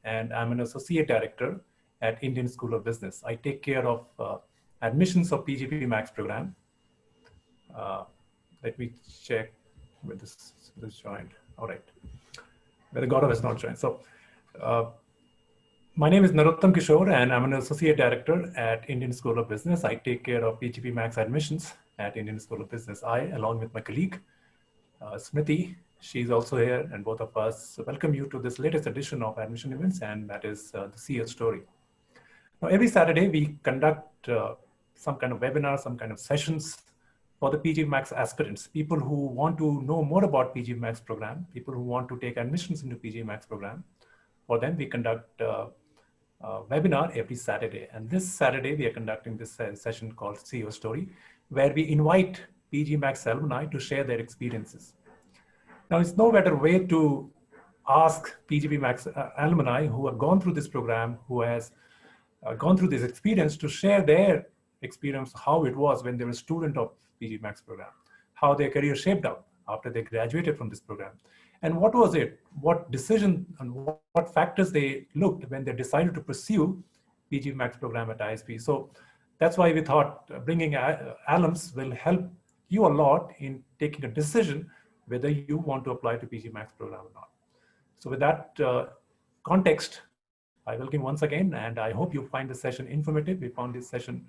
and I'm an associate director at Indian School of Business. I take care of admissions of PGPMAX program. Let me check whether this joined. All right, whether Gaurav has not joined. So my name is Narottam Kishore, and I'm an associate director at Indian School of Business. I take care of PGPMAX admissions at Indian School of Business. I, along with my colleague, Smriti, she's also here, and both of us welcome you to this latest edition of admission events, and that is the CEO story. Now, every Saturday we conduct some kind of webinar, some kind of sessions for the PGPMAX aspirants, people who want to know more about PGPMAX program, people who want to take admissions into PGPMAX program. For them, we conduct webinar every Saturday. And this Saturday, we are conducting this session called CEO Story, where we invite PGPMAX alumni to share their experiences. Now, it's no better way to ask PGPMAX alumni who have gone through this program, who has gone through this experience, to share their experience, how it was when they were a student of PGPMAX program, how their career shaped up after they graduated from this program. And what was it, what decision and what factors they looked when they decided to pursue PGPMAX program at ISB. So that's why we thought bringing alums will help you a lot in taking a decision whether you want to apply to PGPMAX program or not. So with that context, I welcome once again, and I hope you find this session informative. We found this session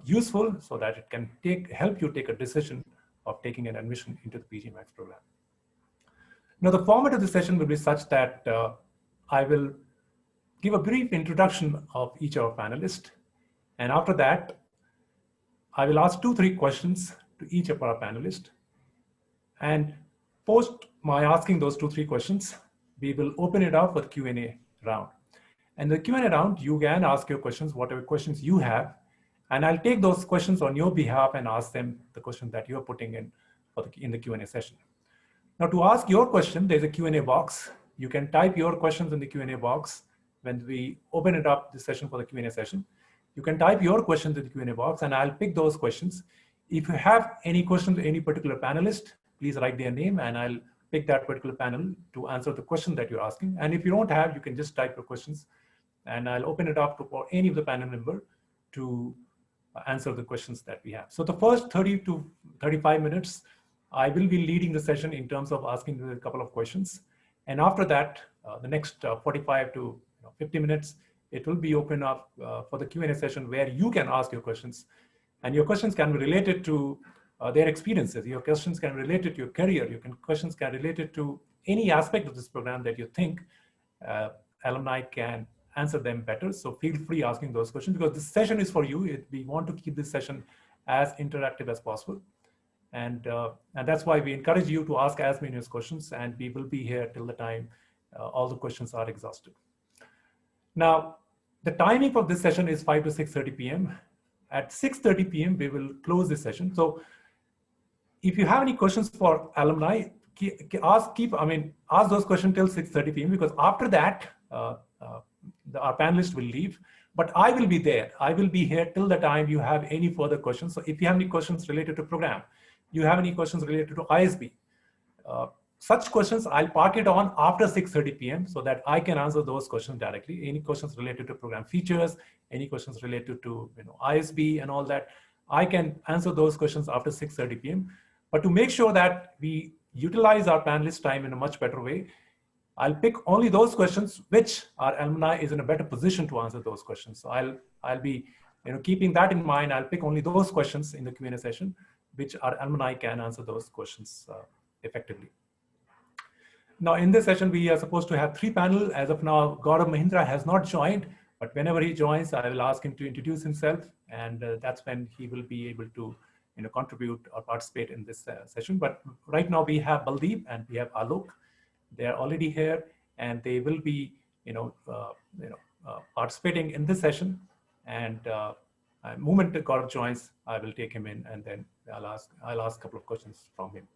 useful so that it can help you take a decision of taking an admission into the PGPMAX program. Now, the format of the session will be such that I will give a brief introduction of each of our panelists. And after that, I will ask 2-3 questions to each of our panelists. And post my asking those 2-3 questions, we will open it up for the Q&A round. And the Q&A round, you can ask your questions, whatever questions you have, and I'll take those questions on your behalf and ask them the questions that you're putting in in the Q&A session. Now, to ask your question, there's a Q&A box. You can type your questions in the Q&A box when we open it up, this session for the Q&A session. You can type your questions in the Q&A box, and I'll pick those questions. If you have any questions to any particular panelist, please write their name, and I'll pick that particular panel to answer the question that you're asking. And if you don't have, you can just type your questions, and I'll open it up for any of the panel member to answer the questions that we have. So the first 30 to 35 minutes, I will be leading the session in terms of asking a couple of questions. And after that, the next 45 to 50 minutes, it will be open up for the Q&A session where you can ask your questions. And your questions can be related to their experiences. Your questions can be related to your career. Your questions can be related to any aspect of this program that you think alumni can answer them better. So feel free asking those questions, because this session is for you. We want to keep this session as interactive as possible. And that's why we encourage you to ask as many questions, and we will be here till the time all the questions are exhausted. Now, the timing of this session is 5 to 6:30 p.m. At 6:30 p.m., we will close this session. So if you have any questions for alumni, ask those questions till 6:30 p.m. because after that, our panelists will leave. But I will be there. I will be here till the time you have any further questions. So if you have any questions related to program, you have any questions related to ISB, such questions, I'll park it on after 6:30 p.m. so that I can answer those questions directly. Any questions related to program features, any questions related to ISB and all that, I can answer those questions after 6:30 p.m. But to make sure that we utilize our panelists' time in a much better way, I'll pick only those questions which our alumni is in a better position to answer those questions. So I'll be keeping that in mind. I'll pick only those questions in the Q&A session which our alumni can answer those questions effectively. Now, in this session, we are supposed to have 3 panels. As of now, Gaurav Mahindra has not joined, but whenever he joins, I will ask him to introduce himself, and that's when he will be able to contribute or participate in this session. But right now, we have Baldeep and we have Alok. They are already here, and they will be participating in this session. And the moment Gaurav joins, I will take him in, and then I'll ask a couple of questions from him.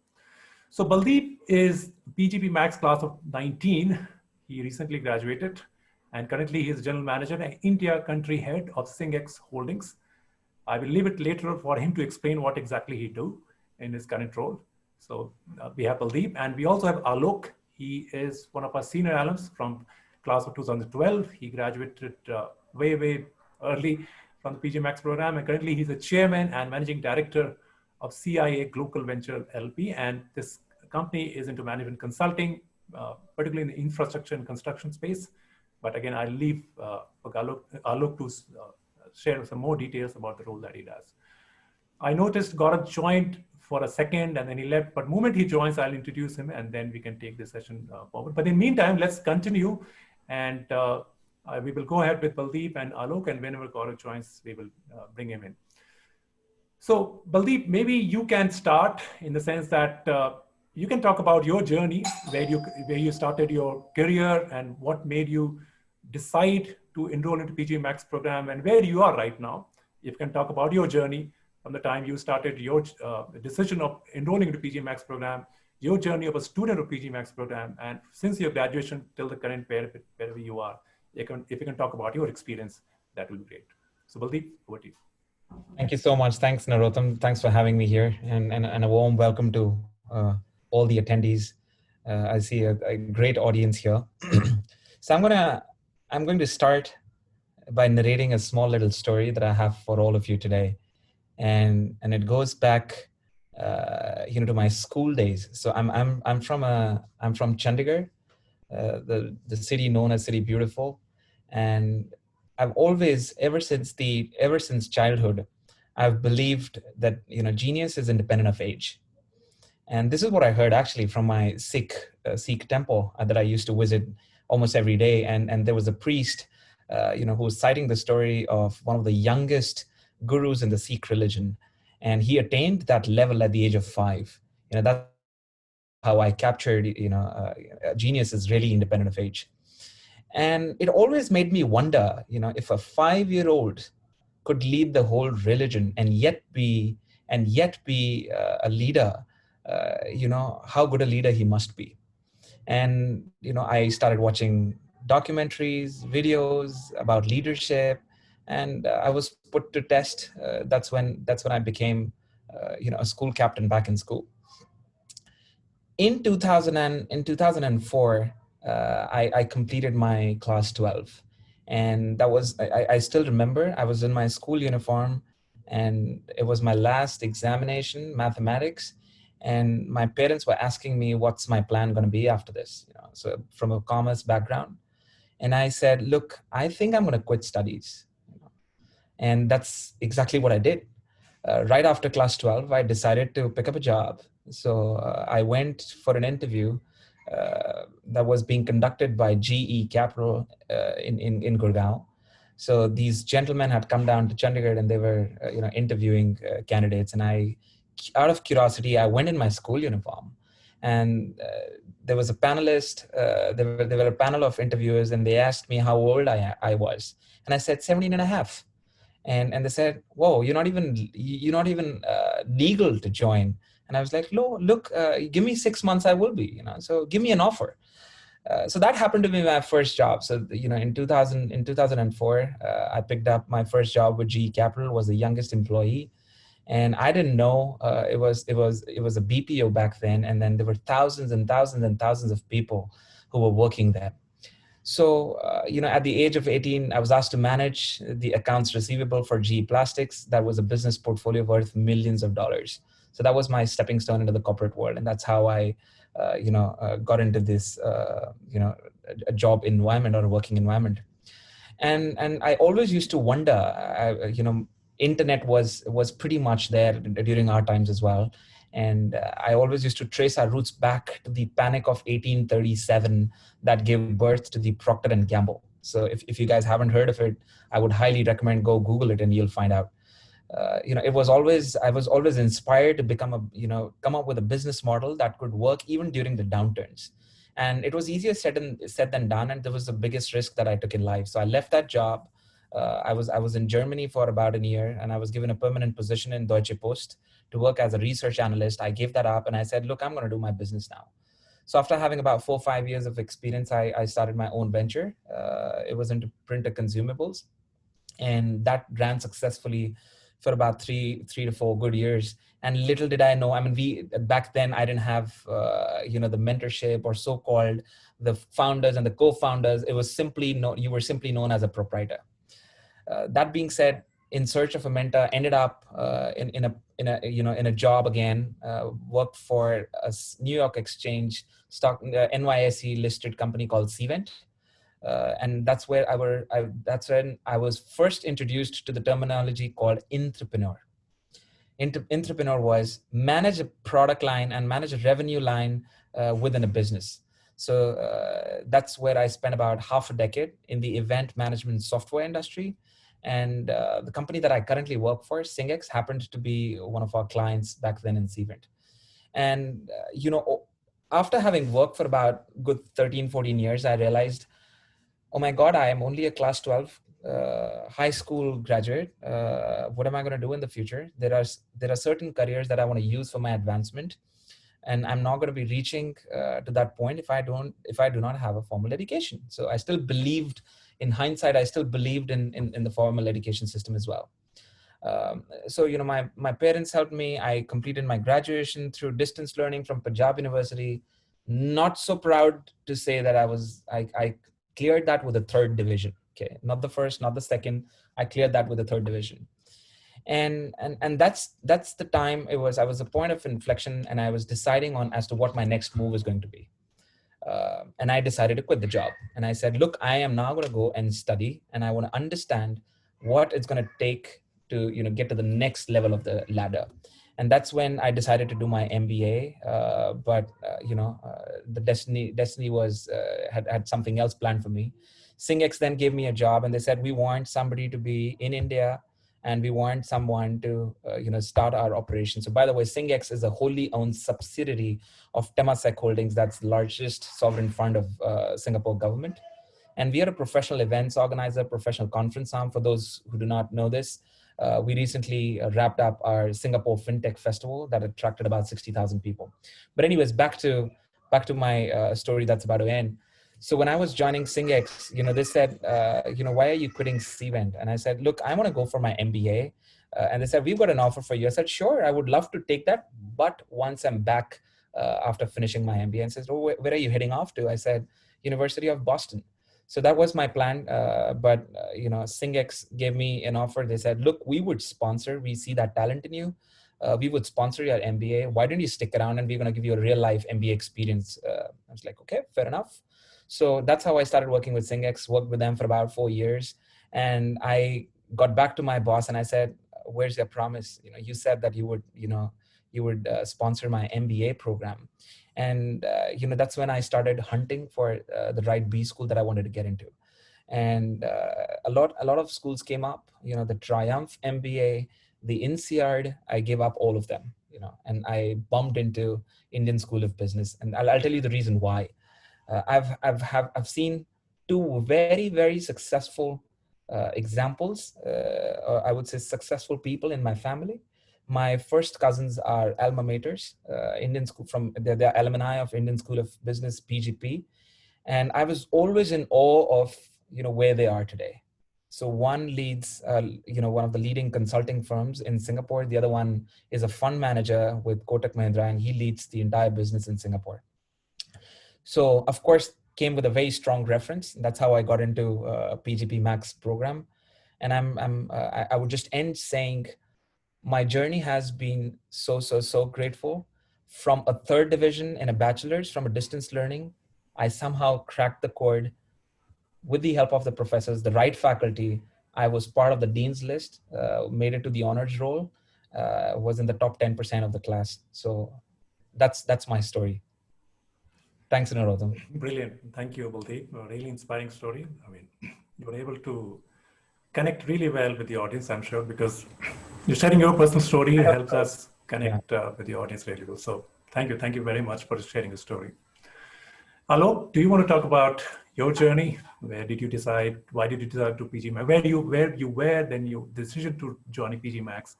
So Baldeep is PGPMAX class of 19. He recently graduated, and currently he is general manager and India country head of SingX Holdings. I will leave it later for him to explain what exactly he do in his current role. So we have Baldeep, and we also have Alok. He is one of our senior alums from class of 2012. He graduated way early from the PGMAX program, and currently he's the chairman and managing director of CIA Global Venture LP. And this company is into management consulting, particularly in the infrastructure and construction space. But again, I'll leave for Alok to share some more details about the role that he does. I noticed Gaurav joined for a second and then he left, but the moment he joins, I'll introduce him and then we can take the session forward. But in the meantime, let's continue, and we will go ahead with Baldeep and Alok, and whenever Gaurav joins, we will bring him in. So Baldeep, maybe you can start in the sense that you can talk about your journey, where you started your career and what made you decide to enroll into PGPMAX program and where you are right now. You can talk about your journey from the time you started your decision of enrolling into PGPMAX program, your journey of a student of PGPMAX program, and since your graduation till the current wherever you are. If you can talk about your experience, that will be great. So Baldeep, over to you. Thank you so much. Thanks, Narottam. Thanks for having me here, and a warm welcome to all the attendees. I see a great audience here. So I'm going to start by narrating a small little story that I have for all of you today, and it goes back, to my school days. So I'm from Chandigarh, the city known as City Beautiful, and I've always, ever since childhood, I've believed that genius is independent of age. And this is what I heard actually from my Sikh temple that I used to visit almost every day. And there was a priest, who was citing the story of one of the youngest gurus in the Sikh religion, and he attained that level at the age of 5. That's how I captured, genius is really independent of age. And it always made me wonder, if a 5-year-old could lead the whole religion and yet be a leader, how good a leader he must be. And I started watching documentaries, videos about leadership, and I was put to test. That's when I became a school captain back in school. In 2004, I completed my class 12, and that was, I still remember, I was in my school uniform, and it was my last examination, mathematics, and my parents were asking me what's my plan going to be after this, so from a commerce background. And I said, look, I think I'm going to quit studies. And that's exactly what I did. Right after class 12, I decided to pick up a job. So I went for an interview that was being conducted by GE Capital in Gurgaon. So these gentlemen had come down to Chandigarh and they were interviewing candidates. And I, out of curiosity, I went in my school uniform, and there was a panelist. There were a panel of interviewers, and they asked me how old I was, and I said 17 and a half. And they said, whoa, you're not even legal to join. And I was like, no, look, give me 6 months, I will be, so give me an offer. So that happened to be my first job. So, in 2004, I picked up my first job with GE Capital, was the youngest employee. And I didn't know it was a BPO back then. And then there were thousands and thousands and thousands of people who were working there. So, at the age of 18, I was asked to manage the accounts receivable for GE Plastics. That was a business portfolio worth millions of dollars. So that was my stepping stone into the corporate world. And that's how I, got into this, a job environment or a working environment. And I always used to wonder, internet was pretty much there during our times as well. And I always used to trace our roots back to the panic of 1837 that gave birth to the Procter & Gamble. So if you guys haven't heard of it, I would highly recommend go Google it and you'll find out. I was always inspired to come up with a business model that could work even during the downturns. And it was easier said than done. And there was the biggest risk that I took in life. So I left that job. I was in Germany for about a year, and I was given a permanent position in Deutsche Post to work as a research analyst. I gave that up and I said, look, I'm going to do my business now. So after having about 4 or 5 years of experience, I started my own venture. It was into printer consumables, and that ran successfully for about three to 4 good years. And little did I know, I mean, back then I didn't have, the mentorship or so-called the founders and the co-founders. It was simply you were simply known as a proprietor. That being said, in search of a mentor, ended up in a job again. Worked for a New York Exchange stock NYSE listed company called Cvent. And that's where that's when I was first introduced to the terminology called entrepreneur. Entrepreneur was manage a product line and manage a revenue line within a business. So that's where I spent about half a decade in the event management software industry. And the company that I currently work for, Singex, happened to be one of our clients back then in Cvent. And, after having worked for about good 13, 14 years, I realized, oh my God, I am only a class 12 high school graduate. What am I going to do in the future? There are certain careers that I want to use for my advancement, and I'm not going to be reaching to that point if I do not have a formal education. So I still believed, in hindsight, I still believed in the formal education system as well. So my parents helped me. I completed my graduation through distance learning from Punjab University. Not so proud to say that I cleared that with a third division. Okay, not the first, not the second. I cleared that with a third division. And that's the time. I was a point of inflection, and I was deciding on as to what my next move is going to be. And I decided to quit the job. And I said, look, I am now going to go and study, and I want to understand what it's going to take to get to the next level of the ladder. And that's when I decided to do my MBA. But the destiny was had something else planned for me. Singex then gave me a job, and they said, we want somebody to be in India, and we want someone to start our operation. So by the way, Singex is a wholly owned subsidiary of Temasek Holdings. That's the largest sovereign fund of Singapore government. And we are a professional events organizer, professional conference arm. For those who do not know this, we recently wrapped up our Singapore FinTech Festival that attracted about 60,000 people. But anyways, back to my story that's about to end. So when I was joining Singex, they said, why are you quitting Cvent? And I said, look, I want to go for my MBA. And they said, we've got an offer for you. I said, sure, I would love to take that. But once I'm back after finishing my MBA, and says, oh, where are you heading off to? I said, University of Boston. So that was my plan. But Singex gave me an offer. They said, look, we would sponsor. We see that talent in you. We would sponsor your MBA. Why don't you stick around, and we're going to give you a real life MBA experience. I was like, okay, fair enough. So that's how I started working with Singex, worked with them for about 4 years. And I got back to my boss and I said, where's your promise? You said that you would sponsor my MBA program. And, that's when I started hunting for the right B school that I wanted to get into. And a lot of schools came up, the Triumph MBA, the INSEAD. I gave up all of them, and I bumped into Indian School of Business. And I'll tell you the reason why. I've seen two very, very successful examples, or I would say successful people in my family. My first cousins are alma maters, Indian school they're alumni of Indian School of Business, PGP. And I was always in awe of, where they are today. So one leads, one of the leading consulting firms in Singapore. The other one is a fund manager with Kotak Mahindra, and he leads the entire business in Singapore. So of course, came with a very strong reference. That's how I got into PGPMAX program. And I would just end saying, my journey has been so grateful. From a third division in a bachelor's, from a distance learning, I somehow cracked the code with the help of the professors, the right faculty. I was part of the dean's list, made it to the honors roll, was in the top 10% of the class. So that's my story. Thanks, Narottam. Brilliant. Thank you, Baldeep. A really inspiring story. I mean, you were able to connect really well with the audience, I'm sure, because you're sharing your personal story helps us connect with the audience really well. So thank you very much for sharing your story. Alok, do you want to talk about your journey? Where did you decide? Why did you decide to PGMAX? Where you were, then you decision to join PGMAX,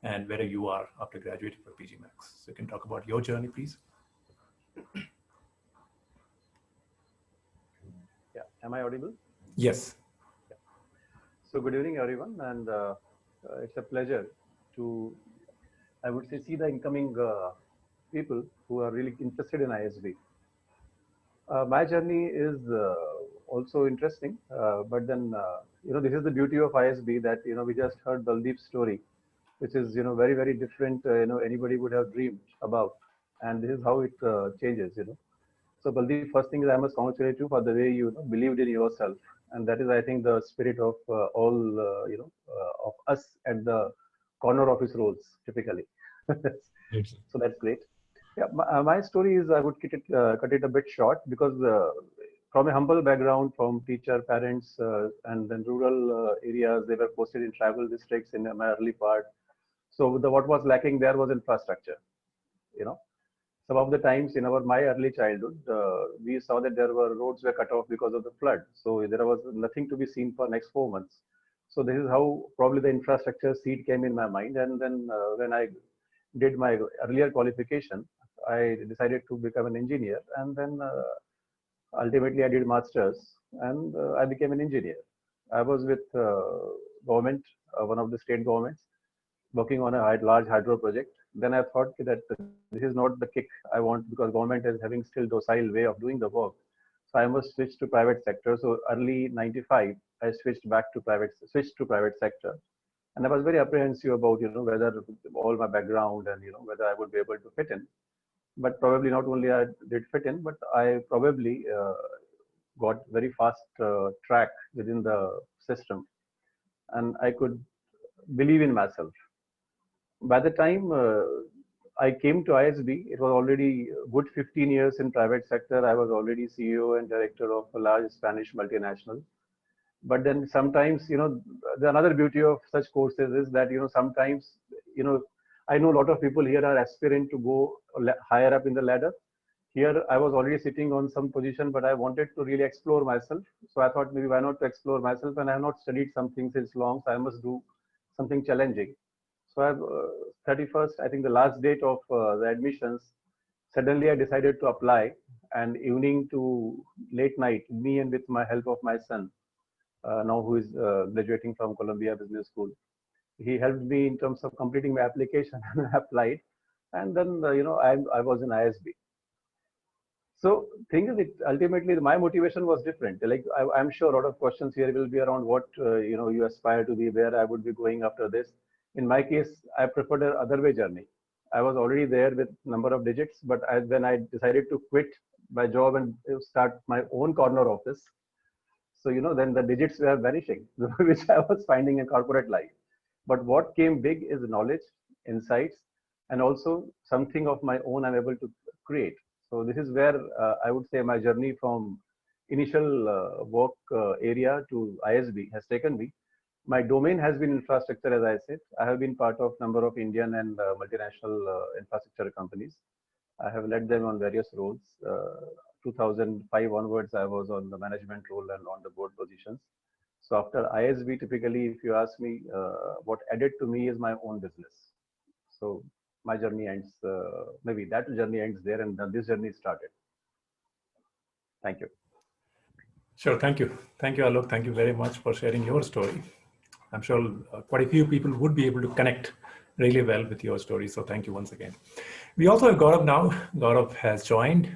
and where you are after graduating from PGMAX. So you can talk about your journey, please. Yeah, am I audible? Yes. Yeah. So good evening, everyone, and it's a pleasure to, I would say, see the incoming people who are really interested in ISB. My journey is also interesting, but then this is the beauty of ISB, that we just heard Baldeep's story, which is very very different. Anybody would have dreamed about, and this is how it changes. So Baldeep, first thing is I must congratulate you for the way you believed in yourself, and that is, I think, the spirit of all of us at the corner office roles typically. So that's great. Yeah, my story is, I would cut it a bit short, because from a humble background, from teacher, parents, and then rural areas, they were posted in tribal districts in my early part. So what was lacking there was infrastructure. You know, some of the times in my early childhood, we saw that there were roads were cut off because of the flood. So there was nothing to be seen for next 4 months. So this is how probably the infrastructure seed came in my mind. And then when I did my earlier qualification, I decided to become an engineer, and then ultimately I did masters, and I became an engineer. I was with government, one of the state governments, working on a large hydro project. Then I thought that this is not the kick I want, because government is having still docile way of doing the work. So I must switch to private sector. So early '95, I switched to private sector, and I was very apprehensive about whether all my background and whether I would be able to fit in. But probably not only I did fit in, but I probably got very fast track within the system, and I could believe in myself. By the time I came to ISB, it was already a good 15 years in private sector. I was already CEO and director of a large Spanish multinational. But then sometimes, the another beauty of such courses is that, sometimes, you know, I know a lot of people here are aspiring to go higher up in the ladder. Here, I was already sitting on some position, but I wanted to really explore myself. So I thought, maybe why not to explore myself? And I have not studied something since long, so I must do something challenging. So I've 31st, I think the last date of the admissions, suddenly I decided to apply, and evening to late night, me and with my help of my son, now who is graduating from Columbia Business School, he helped me in terms of completing my application, and I applied. And then, I was in ISB. So thing is, ultimately my motivation was different. Like I'm sure a lot of questions here will be around what you aspire to be, where I would be going after this. In my case, I preferred a other way journey. I was already there with number of digits, but when I decided to quit my job and start my own corner office, so then the digits were vanishing, which I was finding in corporate life. But what came big is knowledge, insights, and also something of my own I'm able to create. So this is where I would say my journey from initial work area to ISB has taken me. My domain has been infrastructure, as I said. I have been part of number of Indian and multinational infrastructure companies. I have led them on various roles. 2005 onwards, I was on the management role and on the board positions. So after ISB, typically, if you ask me, what added to me is my own business. So my journey ends, maybe that journey ends there, and then this journey started. Thank you. Sure, thank you. Thank you, Alok. Thank you very much for sharing your story. I'm sure quite a few people would be able to connect really well with your story. So thank you once again. We also have Gaurav now. Gaurav has joined.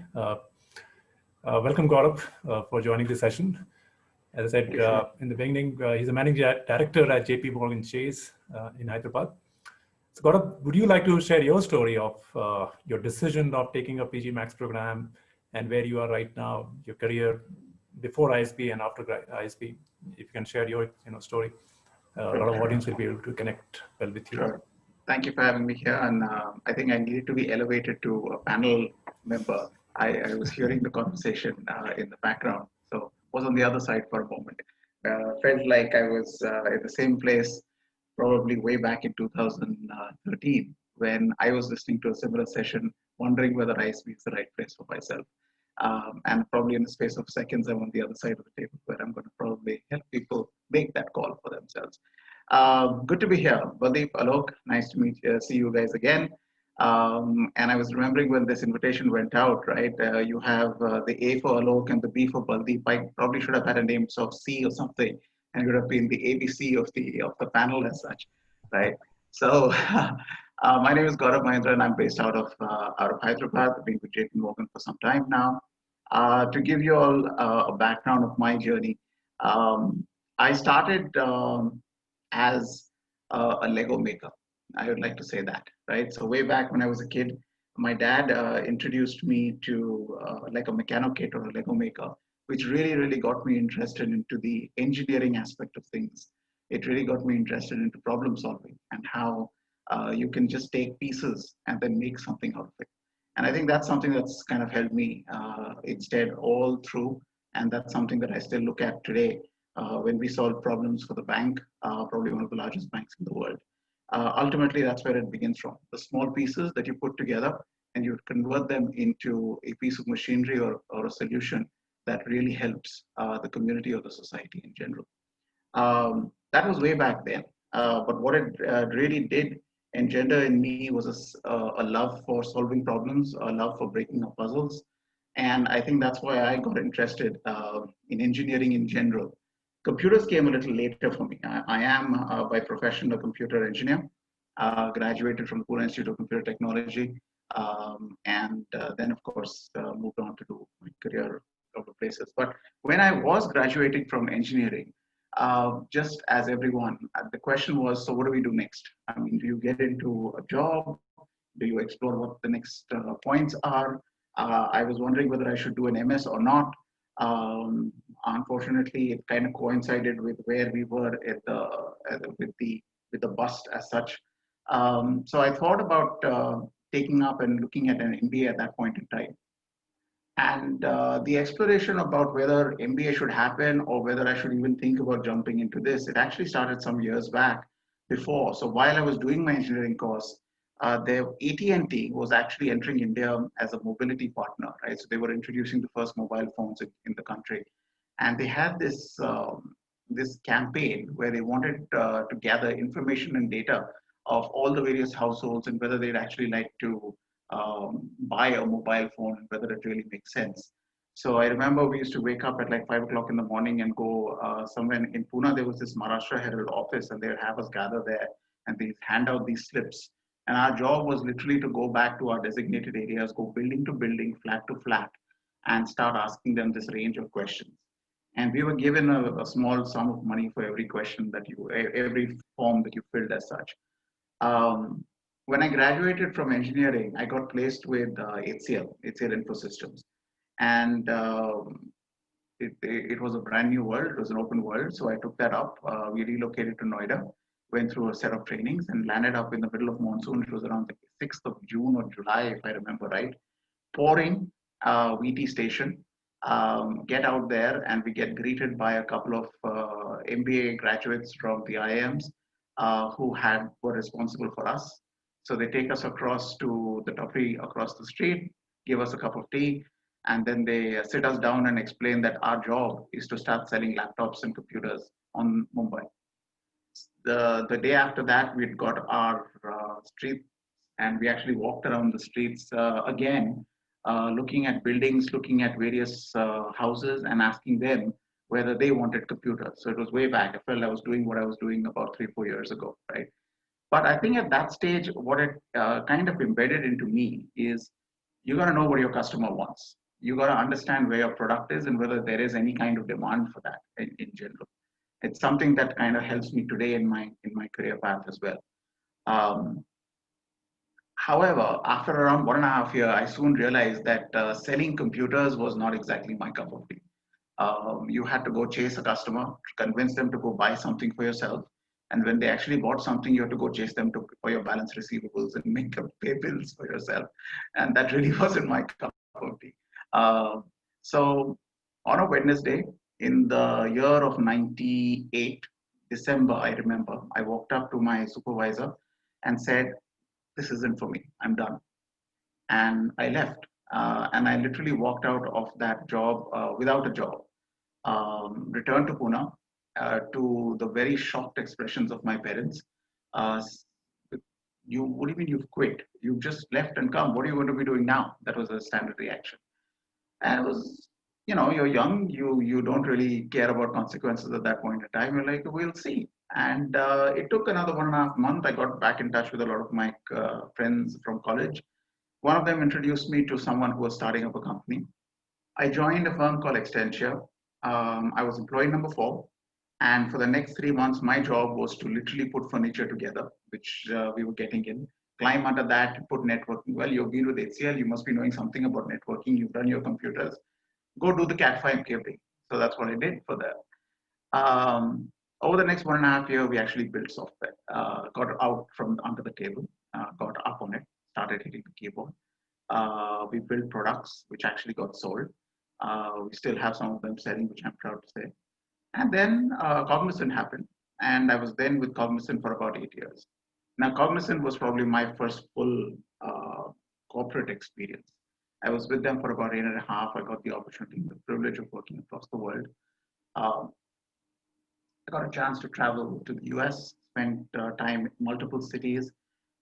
Welcome, Gaurav, for joining the session. As I said in the beginning, he's a managing director at JP Morgan Chase in Hyderabad. So Gaurav, would you like to share your story of your decision of taking a PGPMAX program and where you are right now, your career before ISB and after ISB? If you can share your story, a lot of audience will be able to connect well with you. Sure. Thank you for having me here. And I think I needed to be elevated to a panel member. I was hearing the conversation in the background, so was on the other side for a moment. Felt like I was in the same place probably way back in 2013 when I was listening to a similar session, wondering whether ISB is the right place for myself. And probably in the space of seconds, I'm on the other side of the table where I'm going to probably help people make that call for themselves. Good to be here. Baldeep, Alok, nice to see you guys again. And I was remembering when this invitation went out, right? You have the A for Alok and the B for Baldeep. I probably should have had a name of C or something, and it would have been the ABC of the panel as such, right? So, my name is Gaurav Mahendra, and I'm based out of Hyderabad. I've been with JP Morgan for some time now. To give you all a background of my journey, I started as a Lego maker. I would like to say that, right? So way back when I was a kid, my dad introduced me to like a mechanic kit or a Lego maker, which really got me interested into the engineering aspect of things. It really got me interested into problem solving and how you can just take pieces and then make something out of it. And I think that's something that's kind of helped me instead all through. And that's something that I still look at today when we solve problems for the bank, probably one of the largest banks in the world. Ultimately, that's where it begins from. The small pieces that you put together and you convert them into a piece of machinery or a solution that really helps the community or the society in general. That was way back then. But what it really did engender in me was a love for solving problems, a love for breaking up puzzles. And I think that's why I got interested in engineering in general. Computers came a little later for me. I am by profession a computer engineer, graduated from the Pune Institute of Computer Technology, and then of course moved on to do my career other places. But when I was graduating from engineering, just as everyone, the question was, so what do we do next? I mean, do you get into a job? Do you explore what the next points are? I was wondering whether I should do an MS or not. Unfortunately, it kind of coincided with where we were with the bust as such. So I thought about taking up and looking at an MBA at that point in time. And the exploration about whether MBA should happen or whether I should even think about jumping into this, it actually started some years back before. So while I was doing my engineering course, AT&T was actually entering India as a mobility partner, right? So they were introducing the first mobile phones in the country, and they had this campaign where they wanted to gather information and data of all the various households and whether they'd actually like to buy a mobile phone and whether it really makes sense. So I remember we used to wake up at like 5 o'clock in the morning and go somewhere in Pune. There was this Maharashtra Herald office, and they'd have us gather there and they hand out these slips. And our job was literally to go back to our designated areas, go building to building, flat to flat, and start asking them this range of questions. And we were given a small sum of money for every question that every form that you filled as such. When I graduated from engineering, I got placed with HCL Infosystems. And it was a brand new world. It was an open world. So I took that up. We relocated to Noida, went through a set of trainings and landed up in the middle of monsoon. It was around the 6th of June or July, if I remember right. Pouring, VT station. Get out there and we get greeted by a couple of MBA graduates from the IIMs who were responsible for us. So they take us across to the Tuffy across the street, give us a cup of tea, and then they sit us down and explain that our job is to start selling laptops and computers on Mumbai. The day after that, we'd got our street and we actually walked around the streets again, looking at buildings, looking at various houses and asking them whether they wanted computers. So it was way back. I felt I was doing what I was doing about 3-4 years ago, right? But I think at that stage, what it kind of embedded into me is you got to know what your customer wants. You got to understand where your product is and whether there is any kind of demand for that in general. It's something that kind of helps me today in my career path as well. However, after around 1.5 years, I soon realized that selling computers was not exactly my cup of tea. You had to go chase a customer, convince them to go buy something for yourself. And when they actually bought something, you had to go chase them for your balance receivables and make them pay bills for yourself. And that really wasn't my cup of tea. So on a Wednesday in the year of 98, December, I remember, I walked up to my supervisor and said, this isn't for me, I'm done. And I left. And I literally walked out of that job without a job. Returned to Pune to the very shocked expressions of my parents. What do you mean you've quit? You've just left and come. What are you going to be doing now? That was a standard reaction. And it was, you're young, you don't really care about consequences at that point in time. You're like, we'll see. And it took another 1.5 months. I got back in touch with a lot of my friends from college. One of them introduced me to someone who was starting up a company. I joined a firm called Extentia. I was employee number 4. And for the next 3 months, my job was to literally put furniture together, which we were getting in. Climb under that, put networking. Well, you've been with HCL, you must be knowing something about networking. You've done your computers. Go do the Cat5 cabling. So that's what I did for that. Over the next 1.5 years, we actually built software, got out from under the table, got up on it, started hitting the keyboard. We built products which actually got sold. We still have some of them selling, which I'm proud to say. And then Cognizant happened. And I was then with Cognizant for about 8 years. Now, Cognizant was probably my first full corporate experience. I was with them for about 8.5. I got the opportunity, the privilege of working across the world. I got a chance to travel to the US, spent time in multiple cities,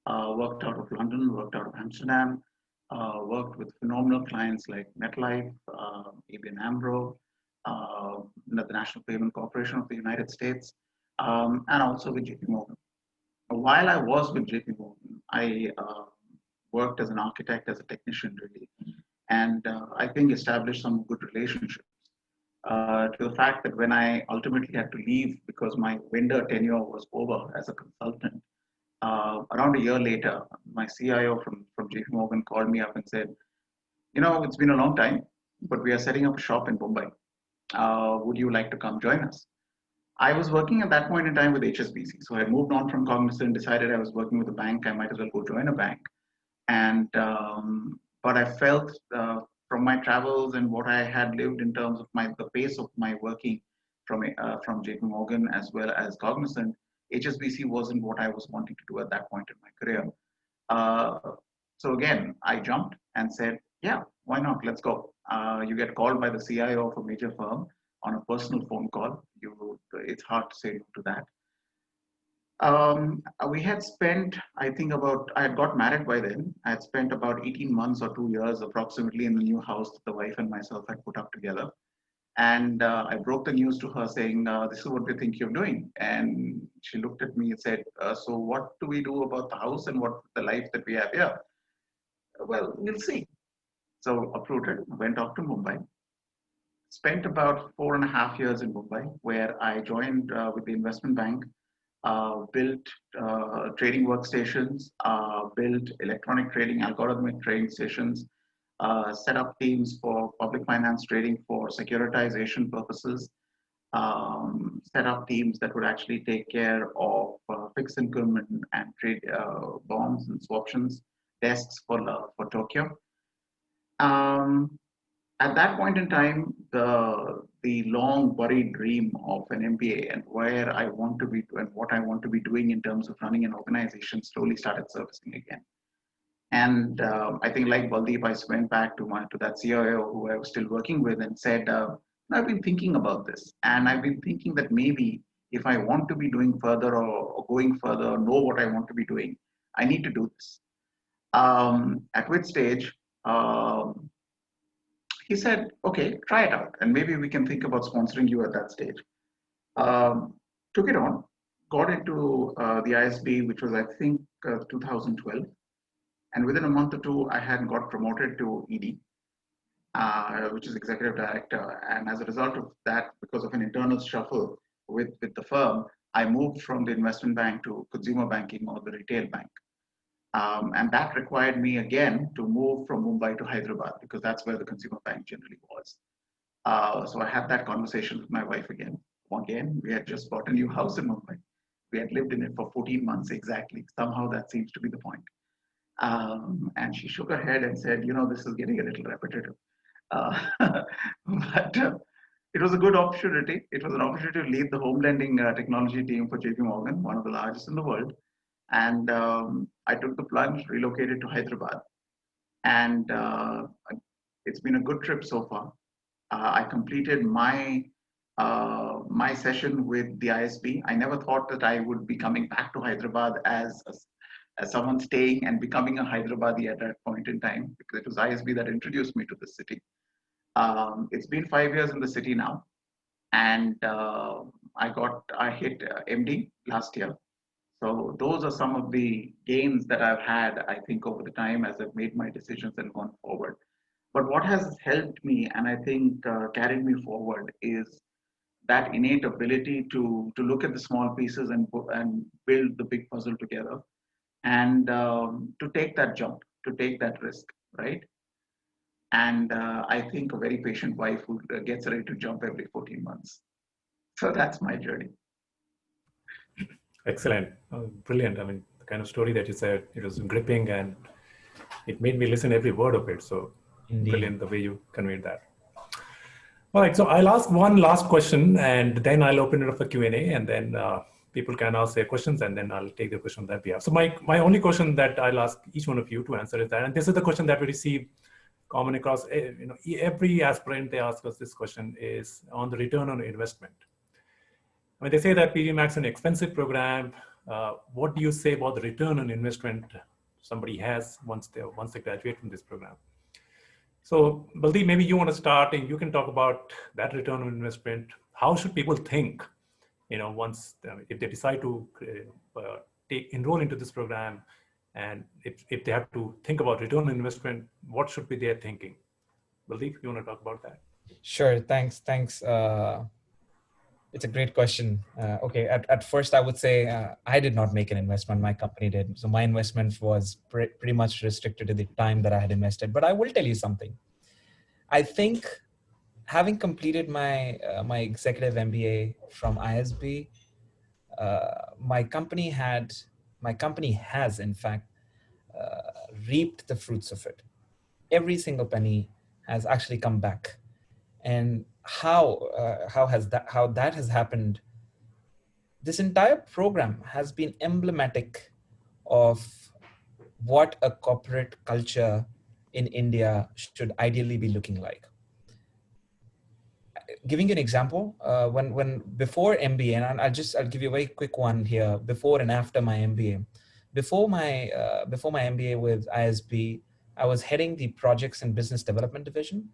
worked out of London, worked out of Amsterdam, worked with phenomenal clients like MetLife, ABN AMRO, the National Payment Corporation of the United States, and also with JP Morgan. While I was with JP Morgan, I worked as an architect, as a technician really, and I think established some good relationships. To the fact that when I ultimately had to leave because my vendor tenure was over as a consultant, around a year later, my CIO from JP Morgan called me up and said, you know, it's been a long time, but we are setting up a shop in Mumbai. Would you like to come join us? I was working at that point in time with HSBC. So I moved on from Cognizant, decided I was working with a bank. I might as well go join a bank. And, but I felt from my travels and what I had lived in terms of the pace of my working from JP Morgan as well as Cognizant, HSBC wasn't what I was wanting to do at that point in my career. So again, I jumped and said, yeah, why not? Let's go. You get called by the CIO of a major firm on a personal phone call. It's hard to say no to that. We had spent, I think I had got married by then. I had spent about 18 months or 2 years approximately in the new house that the wife and myself had put up together. And I broke the news to her saying, this is what we think you're doing. And she looked at me and said, so what do we do about the house and what the life that we have here? Well, we'll see. So uprooted, went off to Mumbai. Spent about 4.5 years in Mumbai, where I joined with the investment bank. Built trading workstations, built electronic trading, algorithmic trading stations, set up teams for public finance trading for securitization purposes, set up teams that would actually take care of fixed income and trade bonds and swaptions, desks for Tokyo. At that point in time, the long buried dream of an MBA and where I want to be and what I want to be doing in terms of running an organization slowly started surfacing again. And I think like Baldeep, I went back to that CIO who I was still working with and said, I've been thinking about this. And I've been thinking that maybe if I want to be doing further or going further or know what I want to be doing, I need to do this. At which stage, he said, okay, try it out. And maybe we can think about sponsoring you at that stage. Took it on, got into the ISB, which was, I think, 2012. And within a month or two, I had got promoted to ED, which is executive director. And as a result of that, because of an internal shuffle with the firm, I moved from the investment bank to consumer banking or the retail bank. And that required me again to move from Mumbai to Hyderabad because that's where the consumer bank generally was. So I had that conversation with my wife again. Again, we had just bought a new house in Mumbai. We had lived in it for 14 months exactly. Somehow that seems to be the point. And she shook her head and said, you know, this is getting a little repetitive. But it was a good opportunity. It was an opportunity to lead the home lending technology team for JP Morgan, one of the largest in the world. And I took the plunge, relocated to Hyderabad. And it's been a good trip so far. I completed my session with the ISB. I never thought that I would be coming back to Hyderabad as someone staying and becoming a Hyderabadi at that point in time, because it was ISB that introduced me to the city. It's been 5 years in the city now. And I hit MD last year. So those are some of the gains that I've had, I think, over the time as I've made my decisions and gone forward. But what has helped me, and I think carried me forward, is that innate ability to look at the small pieces and build the big puzzle together, and to take that jump, to take that risk, right? And I think a very patient wife who gets ready to jump every 14 months. So that's my journey. Excellent. Brilliant. I mean, the kind of story that you said, it was gripping and it made me listen every word of it. So Indeed. brilliant the way you conveyed that. All right, so I'll ask one last question and then I'll open it up for Q&A, and then people can ask their questions and then I'll take the question that we have. So my only question that I'll ask each one of you to answer is that, and this is the question that we receive common across, every aspirant, they ask us this question, is on the return on investment. I mean, they say that PGPMAX is an expensive program. What do you say about the return on investment somebody has once they graduate from this program? So, Baldeep, maybe you want to start and you can talk about that return on investment. How should people think, once if they decide to enroll into this program, and if they have to think about return on investment, what should be their thinking? Baldeep, you want to talk about that? Sure. Thanks. It's a great question. Okay, at first I would say I did not make an investment, my company did. So my investment was pretty much restricted to the time that I had invested. But I will tell you something. I think having completed my executive MBA from ISB, my company has in fact reaped the fruits of it. Every single penny has actually come back. And how that has happened, this entire program has been emblematic of what a corporate culture in India should ideally be looking like. Giving you an example, when before MBA, and I'll give you a very quick one here, before and after my MBA. Before my MBA with ISB, I was heading the projects and business development division.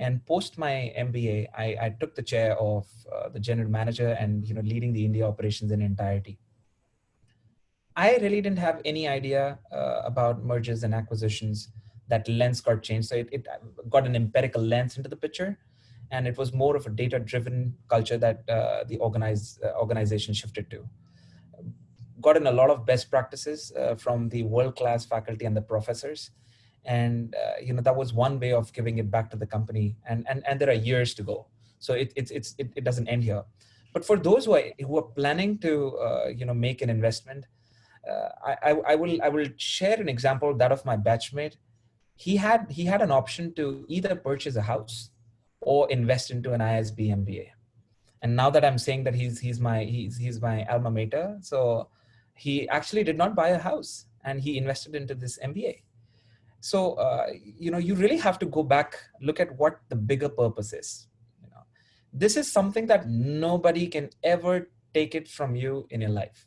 And post my MBA, I took the chair of the general manager and leading the India operations in entirety. I really didn't have any idea about mergers and acquisitions. That lens got changed. So it got an empirical lens into the picture. And it was more of a data-driven culture that the organization shifted to. Gotten a lot of best practices from the world-class faculty and the professors. And that was one way of giving it back to the company. And there are years to go. So it doesn't end here. But for those who are planning to make an investment, I will share an example, that of my batchmate. He had an option to either purchase a house or invest into an ISB MBA. And now that I'm saying that he's my alma mater, so he actually did not buy a house and he invested into this MBA. So you really have to go back, look at what the bigger purpose is. This is something that nobody can ever take it from you in your life.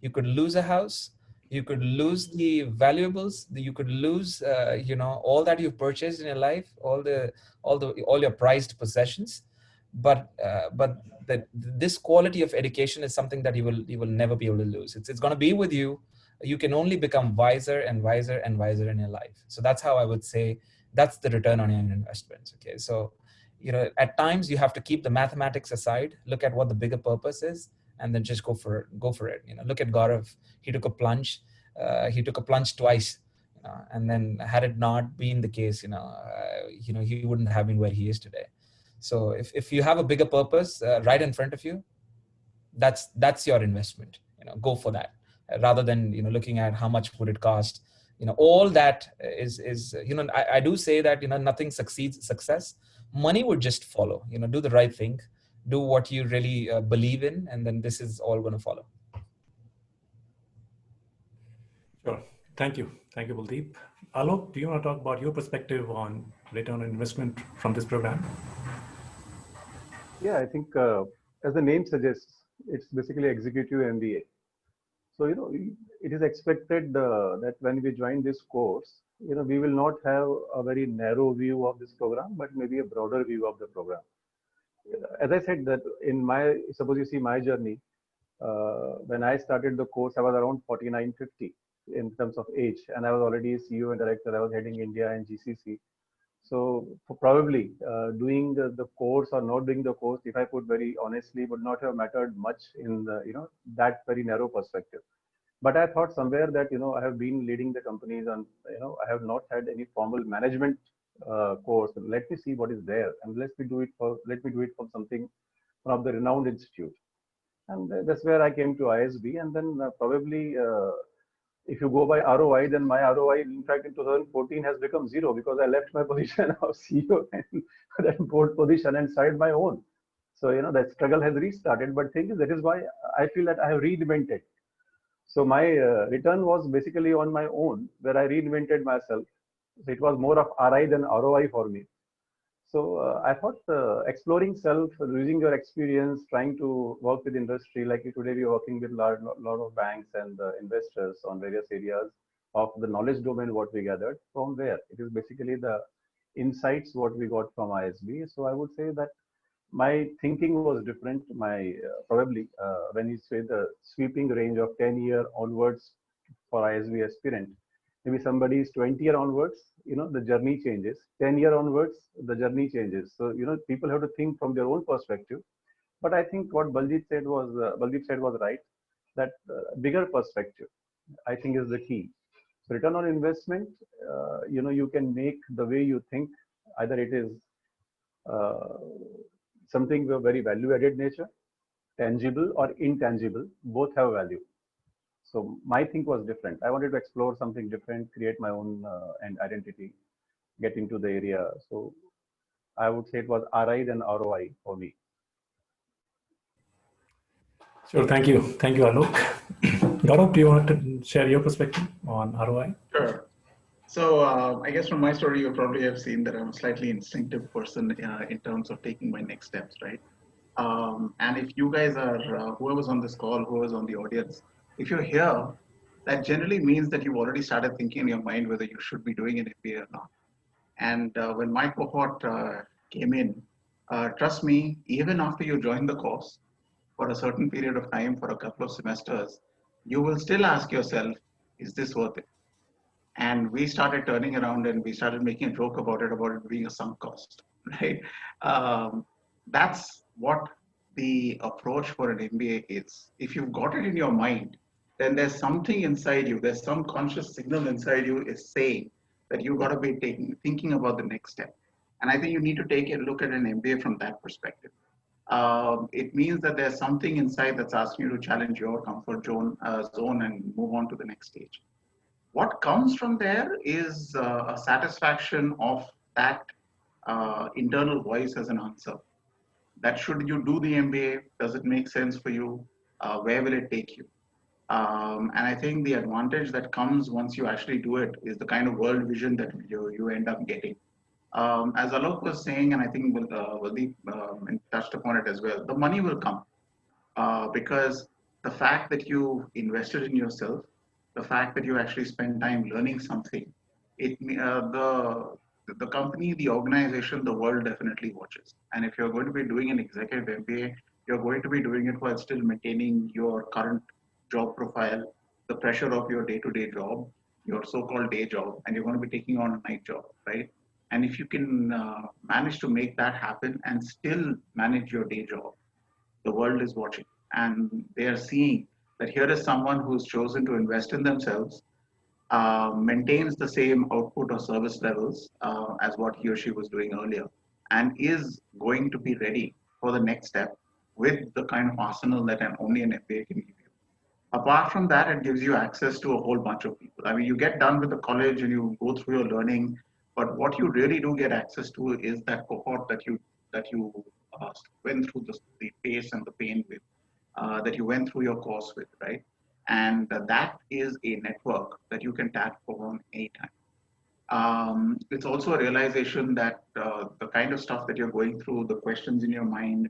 You could lose a house, you could lose the valuables, you could lose all that you've purchased in your life, all your prized possessions, but this quality of education is something that you will never be able to lose. It's going to be with you. You can only become wiser and wiser and wiser in your life. So that's how I would say that's the return on your investments. Okay, so at times you have to keep the mathematics aside, look at what the bigger purpose is, and then just go for it. Look at Gaurav. He took a plunge. He took a plunge twice, and then had it not been the case, he wouldn't have been where he is today. So if you have a bigger purpose right in front of you, that's your investment. Go for that, rather than looking at how much would it cost. All that is I do say that nothing succeeds success. Money would just follow. Do the right thing, do what you really believe in, and then this is all going to follow. Sure. Thank you, Baldeep. Alok, do you want to talk about your perspective on return on investment from this program? Yeah, I think as the name suggests, it's basically executive MBA. So, it is expected that when we join this course, we will not have a very narrow view of this program, but maybe a broader view of the program. as I said that in my, suppose you see my journey, when I started the course, I was around 49, 50 in terms of age, and I was already a CEO and director. I was heading India and GCC. So probably doing the course or not doing the course, if I put very honestly, would not have mattered much in the, that very narrow perspective. But I thought somewhere that, I have been leading the companies and, I have not had any formal management course. Let me see what is there, and let me do it for something, one of the renowned institute. And that's where I came to ISB. And then probably if you go by ROI, then my ROI, in fact, in 2014 has become zero because I left my position of CEO and that board position and started my own. So, that struggle has restarted. But thing is, that is why I feel that I have reinvented. So my return was basically on my own, where I reinvented myself. So it was more of RI than ROI for me. So I thought exploring self, using your experience, trying to work with industry, like today we're working with lot of banks and investors on various areas of the knowledge domain, what we gathered from where. It is basically the insights what we got from ISB. So I would say that my thinking was different. My probably when you say the sweeping range of 10-year onwards for ISB aspirant, maybe somebody is 20-year onwards, the journey changes. 10-year onwards, the journey changes. So people have to think from their own perspective. But I think what Baldeep said was right. That bigger perspective, I think, is the key. So return on investment, you can make the way you think. Either it is uh, something of very value-added nature, tangible or intangible, both have value. So my think was different. I wanted to explore something different, create my own and identity, get into the area. So I would say it was RI than ROI for me. Sure, thank you. Thank you, Alok. Gaurav, do you want to share your perspective on ROI? Sure. So I guess from my story, you probably have seen that I'm a slightly instinctive person in terms of taking my next steps, right? And if you guys are, whoever's on this call, whoever's on the audience, if you're here, that generally means that you've already started thinking in your mind whether you should be doing an MBA or not. And when my cohort came in, trust me, even after you join the course for a certain period of time, for a couple of semesters, you will still ask yourself, is this worth it? And we started turning around and we started making a joke about it being a sunk cost, right? Um, that's what the approach for an MBA is. If you've got it in your mind, then there's something inside you, there's some conscious signal inside you is saying that you've got to be thinking about the next step. And I think you need to take a look at an MBA from that perspective. It means that there's something inside that's asking you to challenge your comfort zone and move on to the next stage. What comes from there is a satisfaction of that internal voice as an answer. That should you do the MBA? Does it make sense for you? Where will it take you? And I think the advantage that comes once you actually do it is the kind of world vision that you end up getting. As Alok was saying, and I think Valdeep touched upon it as well, the money will come because the fact that you invested in yourself, the fact that you actually spend time learning something, the company, the organization, the world definitely watches. And if you're going to be doing an executive MBA, you're going to be doing it while still maintaining your current job profile, the pressure of your day-to-day job, your so-called day job, and you're going to be taking on a night job, right? And if you can manage to make that happen and still manage your day job, the world is watching and they are seeing that here is someone who's chosen to invest in themselves, maintains the same output or service levels as what he or she was doing earlier, and is going to be ready for the next step with the kind of arsenal that only an MBA can give you. Apart from that, it gives you access to a whole bunch of people. I mean, you get done with the college and you go through your learning, but what you really do get access to is that cohort that you went through the pace and the pain with, that you went through your course with, right? And that is a network that you can tap on anytime. It's also a realization that the kind of stuff that you're going through, the questions in your mind,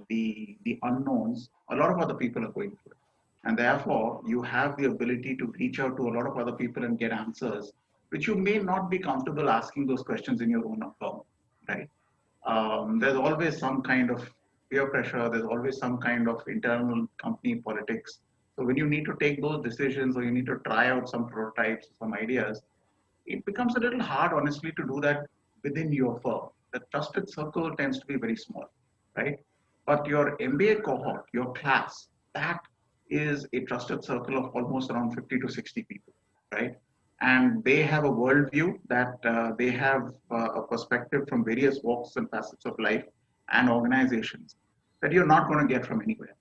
the unknowns, a lot of other people are going through it. And therefore, you have the ability to reach out to a lot of other people and get answers, which you may not be comfortable asking those questions in your own firm, right? there's always some kind of peer pressure. There's always some kind of internal company politics. So when you need to take those decisions or you need to try out some prototypes, some ideas, it becomes a little hard, honestly, to do that within your firm. The trusted circle tends to be very small, right? But your MBA cohort, your class, that is a trusted circle of almost around 50 to 60 people, right? And they have a worldview that they have a perspective from various walks and facets of life and organizations that you're not going to get from anywhere.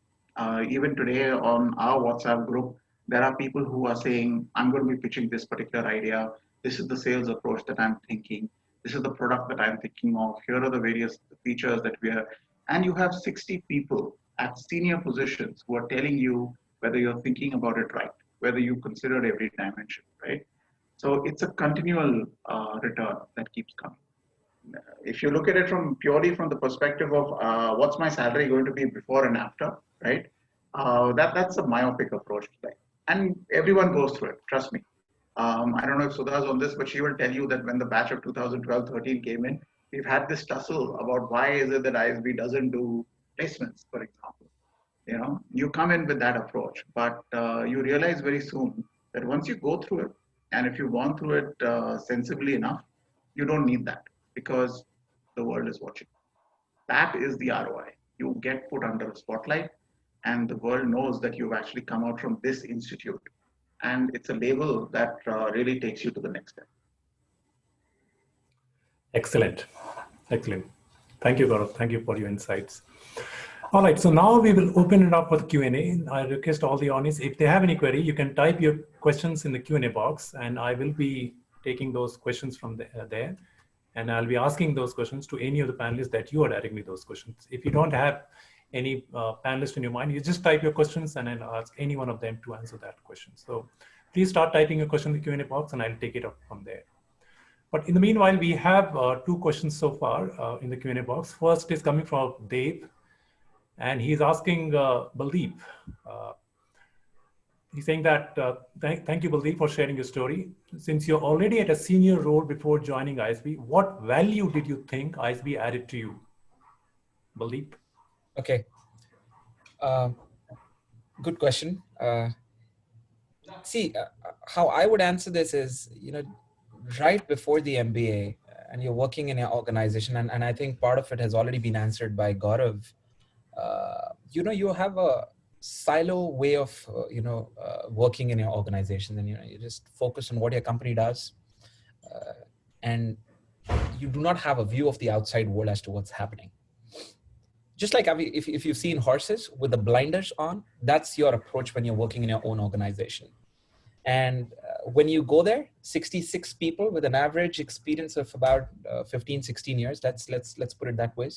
Even today on our WhatsApp group, there are people who are saying, I'm going to be pitching this particular idea. This is the sales approach that I'm thinking. This is the product that I'm thinking of. Here are the various features that we have. And you have 60 people at senior positions who are telling you whether you're thinking about it right, whether you consider every dimension, right? So it's a continual return that keeps coming. If you look at it from purely from the perspective of what's my salary going to be before and after, right? That's a myopic approach to life, and everyone goes through it. Trust me. I don't know if Sudha's on this, but she will tell you that when the batch of 2012-13 came in, we've had this tussle about why is it that ISB doesn't do placements, for example. You come in with that approach, but you realize very soon that once you go through it, and if you've gone through it sensibly enough, you don't need that because the world is watching. That is the ROI. You get put under a spotlight, and the world knows that you've actually come out from this institute. And it's a label that really takes you to the next step. Excellent. Excellent. Thank you, Gaurav. Thank you for your insights. All right, so now we will open it up for the Q&A. I request all the audience, if they have any query, you can type your questions in the Q&A box, and I will be taking those questions from there. And I'll be asking those questions to any of the panelists that you are directly those questions. If you don't have any panelist in your mind, you just type your questions and I'll ask any one of them to answer that question. So please start typing your question in the Q&A box and I'll take it up from there. But in the meanwhile, we have two questions so far in the Q&A box. First is coming from Dave, and he's asking Baldeep. He's saying that, thank you, Baldeep, for sharing your story. Since you're already at a senior role before joining ISB, what value did you think ISB added to you? Baldeep? Okay. Good question. How I would answer this is, right before the MBA and you're working in an organization, and I think part of it has already been answered by Gaurav, you have a silo way of, working in your organization, and, you just focus on what your company does. And you do not have a view of the outside world as to what's happening. Just like if you've seen horses with the blinders on, that's your approach when you're working in your own organization. And when you go there, 66 people with an average experience of about 15, 16 years, let's put it that way,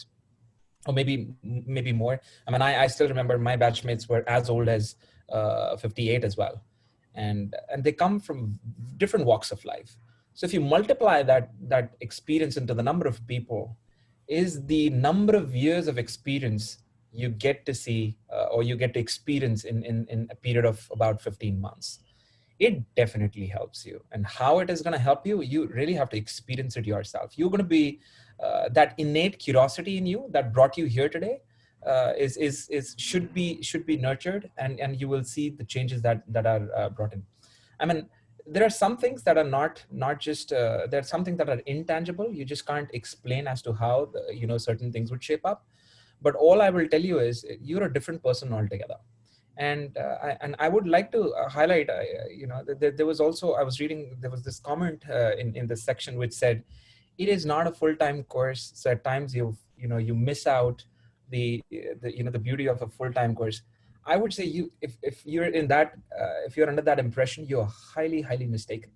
or maybe more. I mean, I still remember my batchmates were as old as 58 as well. And they come from different walks of life. So if you multiply that experience into the number of people, is the number of years of experience you get to see or you get to experience in a period of about 15 months. It definitely helps you. And how it is going to help you, you really have to experience it yourself. You're going to be, that innate curiosity in you that brought you here today should be nurtured, and you will see the changes that are brought in. I mean, there are some things that are not just, there are some things that are intangible. You just can't explain as to how, certain things would shape up. But all I will tell you is you're a different person altogether. And I would like to highlight, there was also, I was reading, there was this comment in this section which said, it is not a full-time course. So at times you miss out the beauty of a full-time course. I would say if you're in that, if you're under that impression, you're highly, highly mistaken.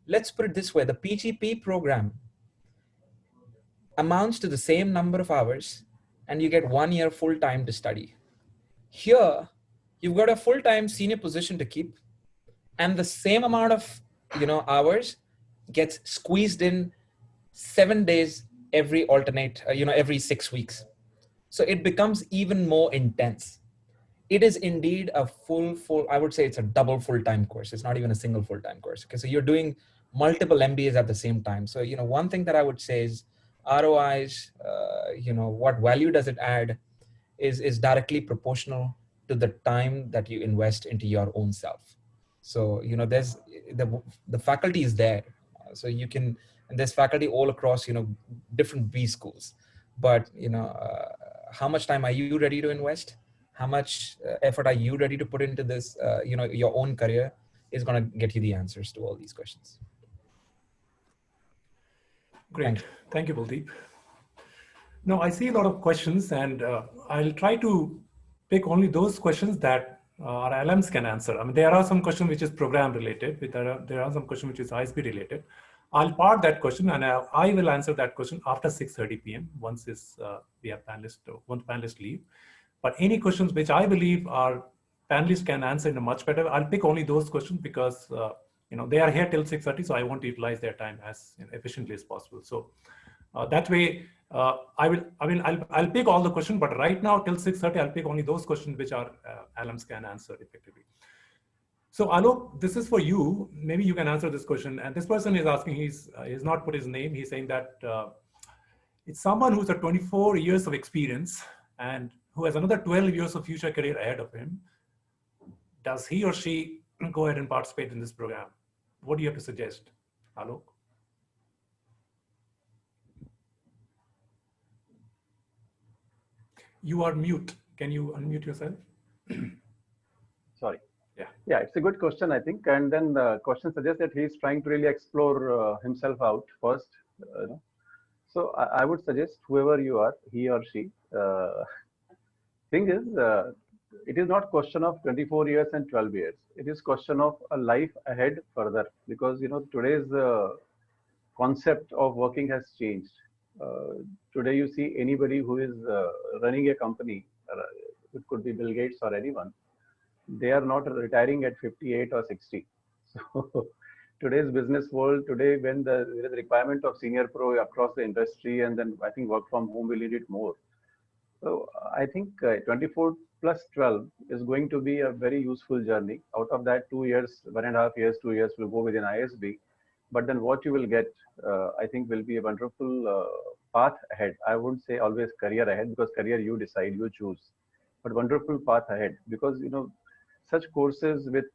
Let's put it this way. The PGP program amounts to the same number of hours and you get 1 year full-time to study. Here, you've got a full-time senior position to keep, and the same amount of, hours gets squeezed in 7 days every every 6 weeks. So it becomes even more intense. It is indeed a full, I would say it's a double full-time course. It's not even a single full-time course. Okay, so you're doing multiple MBAs at the same time. So, one thing that I would say is ROIs, what value does it add, is directly proportional to the time that you invest into your own self. So, there's the faculty is there. So you can, and there's faculty all across, different B schools. But, how much time are you ready to invest? How much effort are you ready to put into this, your own career is going to get you the answers to all these questions. Great. Thank you, Baldeep. Now, I see a lot of questions, and I'll try to pick only those questions that our alums can answer. I mean, there are some questions which is program related, but there are some questions which is ISB related. I'll part that question, and I will answer that question after 6:30 p.m. once we have one panelist leave. But any questions which I believe our panelists can answer in a much better, I'll pick only those questions because they are here till 6:30, so I want to utilize their time as efficiently as possible. So that way, I'll pick all the questions, but right now till 6:30, I'll pick only those questions which our alums can answer effectively. So Alok, this is for you. Maybe you can answer this question. And this person is asking, he's not put his name. He's saying that it's someone who's 24 years of experience and who has another 12 years of future career ahead of him. Does he or she go ahead and participate in this program? What do you have to suggest, Alok? You are mute. Can you unmute yourself? Sorry. Yeah, it's a good question, I think. And then the question suggests that he's trying to really explore himself out first. So I would suggest whoever you are, he or she. Thing is, it is not question of 24 years and 12 years. It is question of a life ahead further, because today's concept of working has changed. Today you see anybody who is running a company, it could be Bill Gates or anyone, they are not retiring at 58 or 60. So today's business world, today when there is a requirement of senior pro across the industry, and then I think work from home will need it more. So I think 24 plus 12 is going to be a very useful journey. Out of that, 2 years, 1.5 years, 2 years will go within ISB. But then what you will get, I think, will be a wonderful path ahead. I wouldn't say always career ahead, because career you decide, you choose. But wonderful path ahead, because such courses with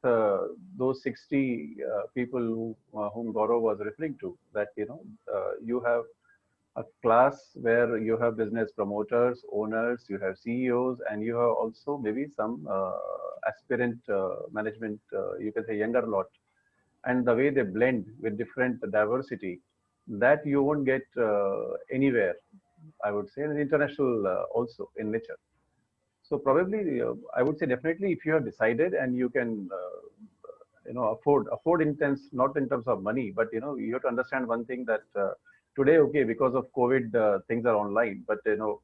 those 60 people whom Gaurav was referring to, that you have a class where you have business promoters, owners, you have CEOs, and you have also maybe some aspirant management, you can say younger lot. And the way they blend with different diversity, that you won't get anywhere, I would say, and international also in nature. So probably, I would say definitely if you have decided and you can, afford intense, not in terms of money, but you have to understand one thing, that today, okay, because of COVID, things are online, but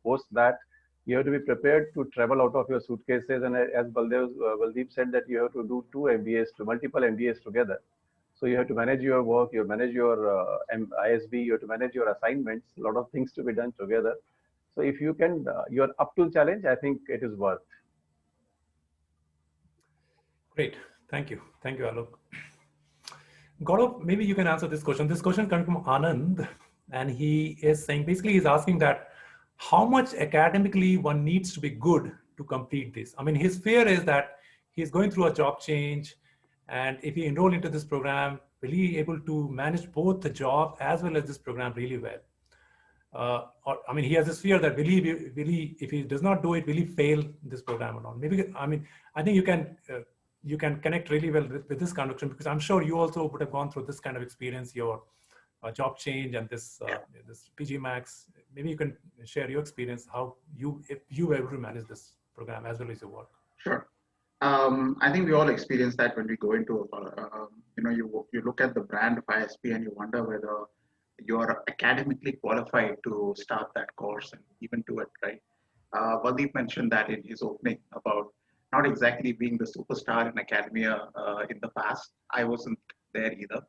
post that, you have to be prepared to travel out of your suitcases. And as Baldeep said, that you have to do multiple MBAs together. So you have to manage your work, you manage your ISB, you have to manage your assignments, a lot of things to be done together. So if you can, you're up to the challenge, I think it is worth. Great. Thank you. Thank you, Alok. Gaurav, maybe you can answer this question. This question comes from Anand, and he is saying, basically he's asking that how much academically one needs to be good to complete this. I mean, his fear is that he's going through a job change, and if he enroll into this program, will he be able to manage both the job as well as this program really well? I mean, he has this fear that will he, if he does not do it, will he fail this program or not? Maybe, I mean, I think you can connect really well with this kind of question, because I'm sure you also would have gone through this kind of experience, your job change and this PGPMAX. Maybe you can share your experience, if you were able to manage this program as well as your work. Sure. I think we all experience that when we go into you look at the brand of ISP and you wonder whether you're academically qualified to start that course and even do it, right? Baldeep mentioned that in his opening about not exactly being the superstar in academia in the past. I wasn't there either.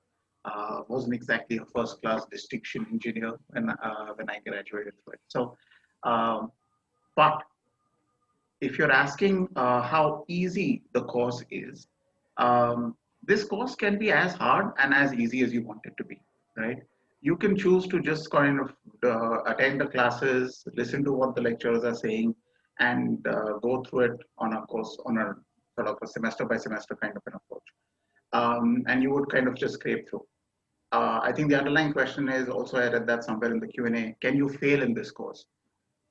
Wasn't exactly a first-class distinction engineer when I graduated. Right? So, but if you're asking how easy the course is, this course can be as hard and as easy as you want it to be, right? You can choose to just kind of attend the classes, listen to what the lecturers are saying, and go through it on a course, on a sort of a semester by semester kind of an approach. And you would kind of just scrape through. I think the underlying question is also, I read that somewhere in the Q&A, can you fail in this course?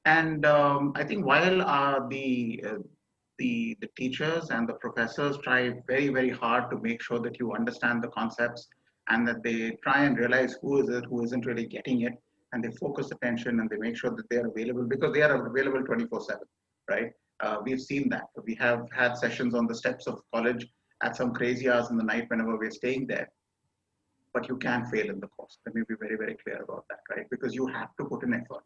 And I think while the teachers and the professors try very, very hard to make sure that you understand the concepts and that they try and realize who is it, who isn't really getting it, and they focus attention and they make sure that they are available, because they are available 24/7, right? We've seen that. We have had sessions on the steps of college at some crazy hours in the night whenever we're staying there, but you can fail in the course. Let me be very, very clear about that, right? Because you have to put in effort.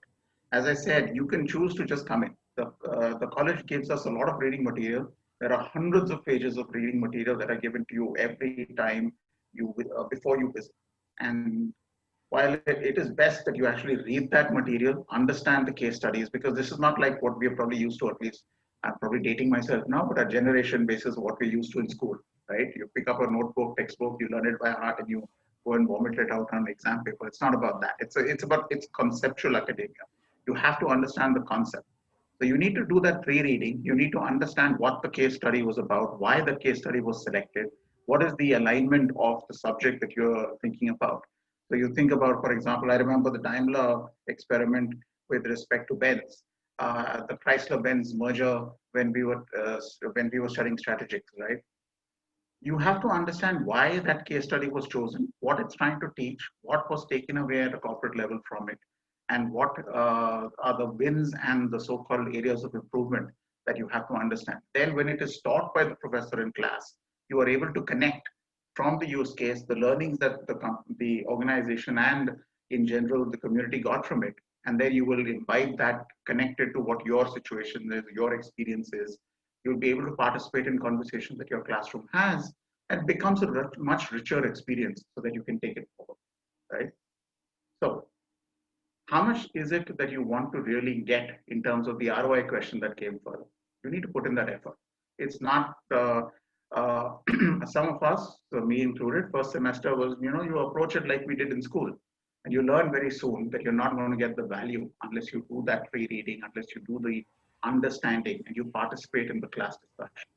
As I said, you can choose to just come in. The college gives us a lot of reading material. There are hundreds of pages of reading material that are given to you every time you before you visit. And while it is best that you actually read that material, understand the case studies, because this is not like what we are probably used to, at least I'm probably dating myself now, but a generation basis of what we're used to in school, right? You pick up a notebook, textbook, you learn it by heart, and you go and vomit it out on an exam paper. It's not about that. It's conceptual academia. You have to understand the concept. So you need to do that pre-reading. You need to understand what the case study was about, why the case study was selected, what is the alignment of the subject that you're thinking about. So you think about, for example, I remember the Daimler experiment with respect to Benz, the Chrysler-Benz merger when we were studying strategics, right? You have to understand why that case study was chosen, what it's trying to teach, what was taken away at a corporate level from it, and what are the wins and the so-called areas of improvement that you have to understand. Then when it is taught by the professor in class, you are able to connect from the use case, the learnings that the organization and in general the community got from it. And then you will imbibe that connected to what your situation is, your experience is. You'll be able to participate in conversations that your classroom has, and it becomes a much richer experience so that you can take it forward, right? So how much is it that you want to really get in terms of the ROI question that came further? You need to put in that effort. It's not, some of us, so me included, first semester was, you approach it like we did in school. And you learn very soon that you're not going to get the value unless you do that pre-reading, unless you do the understanding and you participate in the class discussion.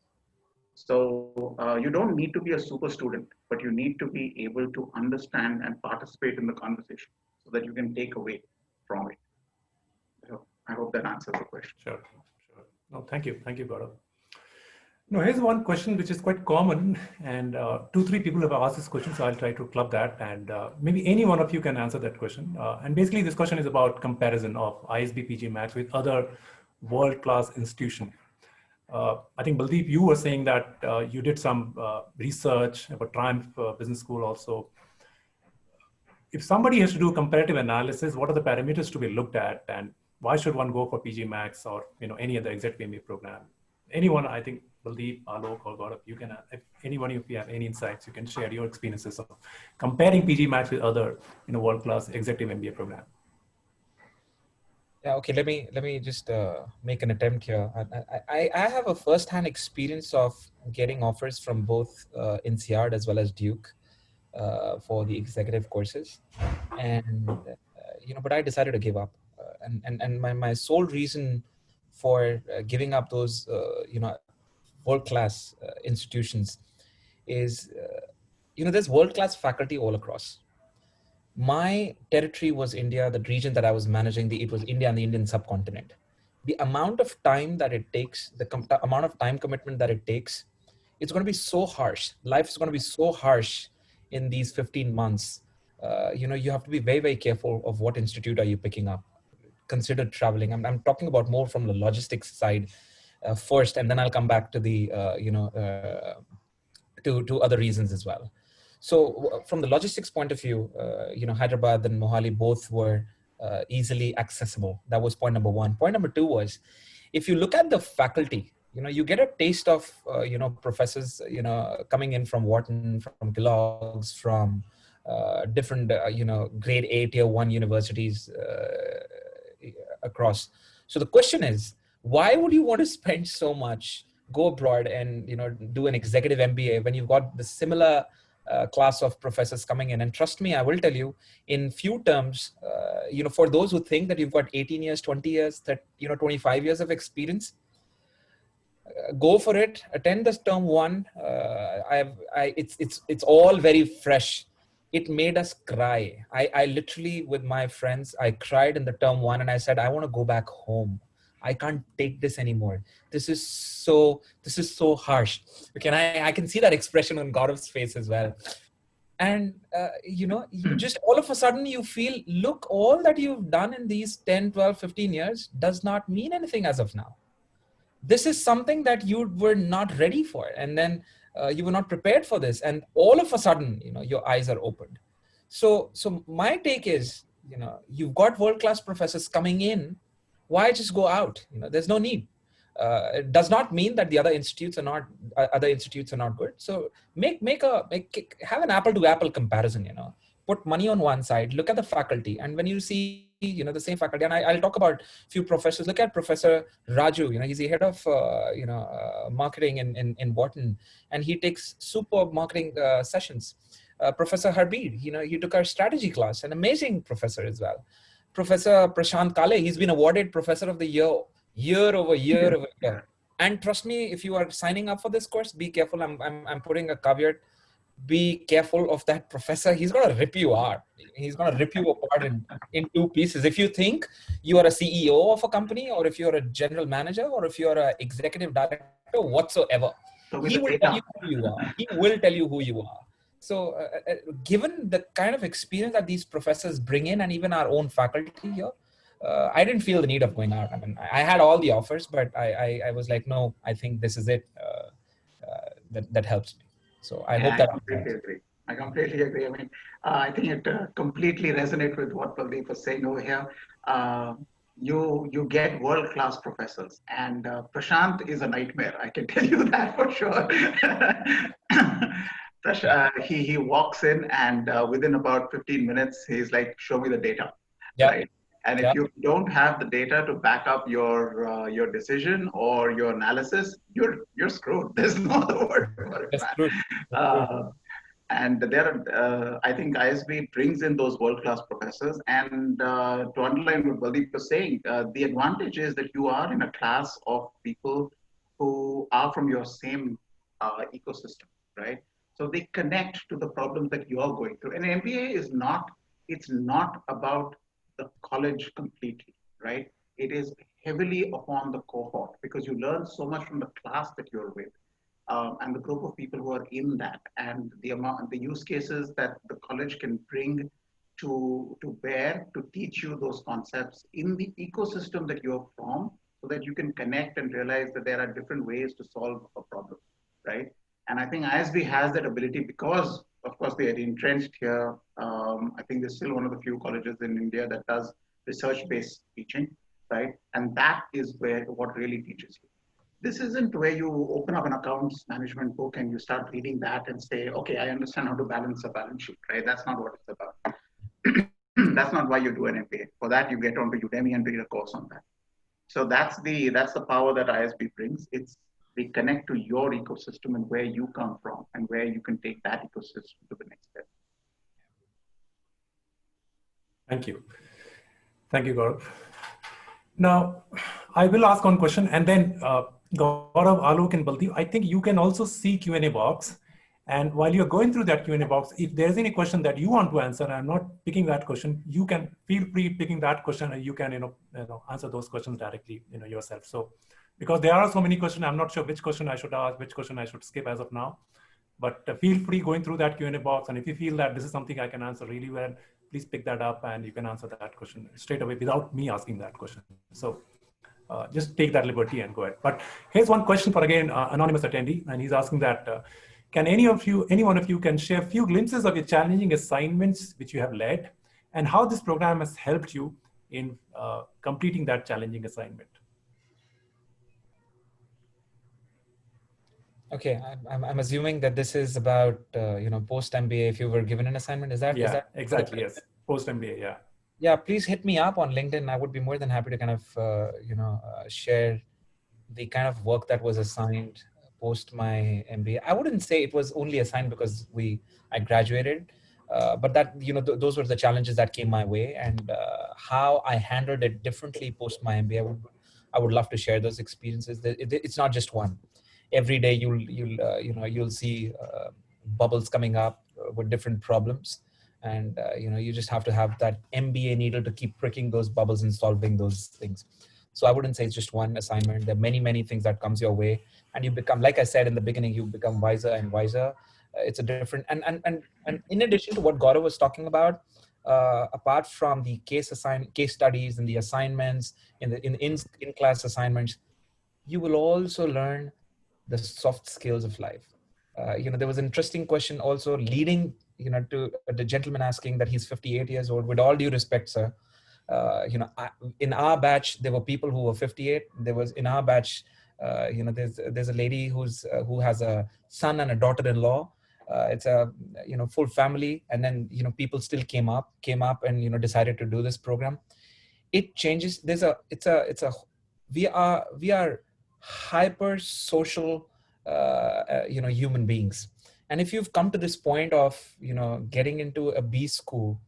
So you don't need to be a super student, but you need to be able to understand and participate in the conversation so that you can take away from it. So I hope that answers the question. Sure. No, thank you, Gaurav. No, here's one question which is quite common, and 2-3 people have asked this question, so I'll try to club that, and maybe any one of you can answer that question. And basically, this question is about comparison of ISB PGPMAX with other world-class institutions. I think, Baldeep, you were saying that you did some research about Triumph Business School also. If somebody has to do comparative analysis, what are the parameters to be looked at, and why should one go for PGPMAX or any other executive MBA program? Anyone, I think, Baldeep, Alok, or Gaurav, you can, if anyone of you have any insights, you can share your experiences of comparing PGPMAX with other world-class executive MBA program. Yeah, okay, let me just make an attempt here. I have a first-hand experience of getting offers from both INSEAD as well as Duke for the executive courses, and but I decided to give up, and my sole reason for giving up those world-class institutions is there's world-class faculty all across. My territory was India, the region that I was managing, it was India and the Indian subcontinent. The amount of time that it takes, the amount of time commitment that it takes, it's going to be so harsh. Life is going to be so harsh in these 15 months. You have to be very, very careful of what institute are you picking up. Consider traveling. I'm talking about more from the logistics side first, and then I'll come back to the, to other reasons as well. So from the logistics point of view, Hyderabad and Mohali both were easily accessible. That was point number one. Point number two was, if you look at the faculty, you get a taste of, professors, coming in from Wharton, from Kellogg's, from different, grade A, tier 1 universities across. So the question is, why would you want to spend so much, go abroad and, do an executive MBA when you've got the similar class of professors coming in. And trust me, I will tell you, in few terms, for those who think that you've got 18 years, 20 years, 25 years of experience, go for it. Attend this term one. It's all very fresh. It made us cry. I literally, with my friends, I cried in the term one, and I said, I want to go back home. I can't take this anymore. This is so harsh. Okay, I can see that expression on Gaurav's face as well. And you just all of a sudden you feel, look, all that you've done in these 10, 12, 15 years does not mean anything as of now. This is something that you were not ready for, and then you were not prepared for this, and all of a sudden your eyes are opened. So my take is, you've got world-class professors coming in. Why just go out? There's no need. It does not mean that the other institutes are not good. So have an apple to apple comparison. Put money on one side, look at the faculty, and when you see the same faculty, and I'll talk about a few professors. Look at Professor Raju. He's the head of marketing in Wharton, and he takes superb marketing sessions. Professor Harbir, he took our strategy class, an amazing professor as well. Professor Prashant Kale, he's been awarded Professor of the Year over year. And trust me, if you are signing up for this course, be careful. I'm putting a caveat. Be careful of that professor. He's going to rip you apart. He's going to rip you apart in two pieces. If you think you are a CEO of a company, or if you're a general manager, or if you're an executive director whatsoever, he will tell you who you are. He will tell you who you are. So given the kind of experience that these professors bring in, and even our own faculty here, I didn't feel the need of going out. I mean, I had all the offers, but I was like, no, I think this is it. That helps me. So I hope that. I completely agree. I mean, I think it completely resonates with what Pradeep was saying over here. You get world-class professors, and Prashant is a nightmare. I can tell you that for sure. He walks in, and within about 15 minutes, he's like, "Show me the data." Yeah. Right? And if you don't have the data to back up your decision or your analysis, you're screwed. There's no other word for it. That's true. And I think ISB brings in those world-class professors. And to underline what Baldeep was saying, the advantage is that you are in a class of people who are from your same ecosystem, right? So they connect to the problems that you are going through. And MBA it's not about the college completely, right? It is heavily upon the cohort, because you learn so much from the class that you're with, and the group of people who are in that, and the use cases that the college can bring to bear to teach you those concepts in the ecosystem that you're from, so that you can connect and realize that there are different ways to solve a problem, right? And I think ISB has that ability because, of course, they are entrenched here. I think they're still one of the few colleges in India that does research-based teaching, right? And that is what really teaches you. This isn't where you open up an accounts management book and you start reading that and say, okay, I understand how to balance a balance sheet, right? That's not what it's about. That's not why you do an MBA. For that, you get onto Udemy and read a course on that. So that's the power that ISB brings. They connect to your ecosystem and where you come from, and where you can take that ecosystem to the next step. Thank you. Thank you, Gaurav. Now, I will ask one question, and then Gaurav, Alok, and Baldeep, I think you can also see Q&A box. And while you're going through that Q&A box, if there's any question that you want to answer, I'm not picking that question, you can feel free picking that question, and you can answer those questions directly yourself. So, because there are so many questions, I'm not sure which question I should ask, which question I should skip as of now. But feel free going through that Q&A box. And if you feel that this is something I can answer really well, please pick that up and you can answer that question straight away without me asking that question. So just take that liberty and go ahead. But here's one question for, again, anonymous attendee. And he's asking that, can any one of you can share a few glimpses of your challenging assignments which you have led, and how this program has helped you in completing that challenging assignment? Okay, I'm assuming that this is about post MBA. If you were given an assignment, is that? Yeah, is that exactly. Yes, post MBA. Yeah. Yeah, please hit me up on LinkedIn. I would be more than happy to kind of share the kind of work that was assigned post my MBA. I wouldn't say it was only assigned because I graduated, but that, those were the challenges that came my way, and how I handled it differently post my MBA. I would love to share those experiences. It's not just one. Every day you'll see bubbles coming up with different problems, and you just have to have that MBA needle to keep pricking those bubbles and solving those things. So I wouldn't say it's just one assignment. There are many things that comes your way, and you become, like I said in the beginning, you become wiser and wiser. It's a different, and in addition to what Gaurav was talking about, apart from the case studies and the assignments in class assignments, you will also learn the soft skills of life. There was an interesting question also leading, to the gentleman asking that he's 58 years old. With all due respect, sir, in our batch, there were people who were 58. There was in our batch, there's a lady who has a son and a daughter-in-law. It's a full family, and then people still came up and decided to do this program. It changes. We are hyper social human beings, and if you've come to this point of getting into a B school,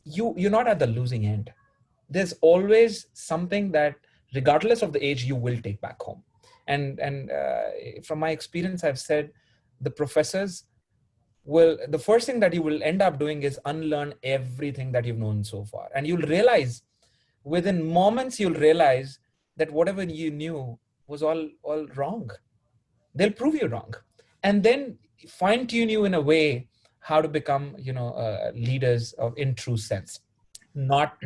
you're not at the losing end. There's always something that, regardless of the age, you will take back home. And from my experience, I've said the professors the first thing that you will end up doing is unlearn everything that you've known so far. And you'll realize within moments, you'll realize that whatever you knew was all wrong. They'll prove you wrong, and then fine tune you in a way how to become, leaders in true sense. Not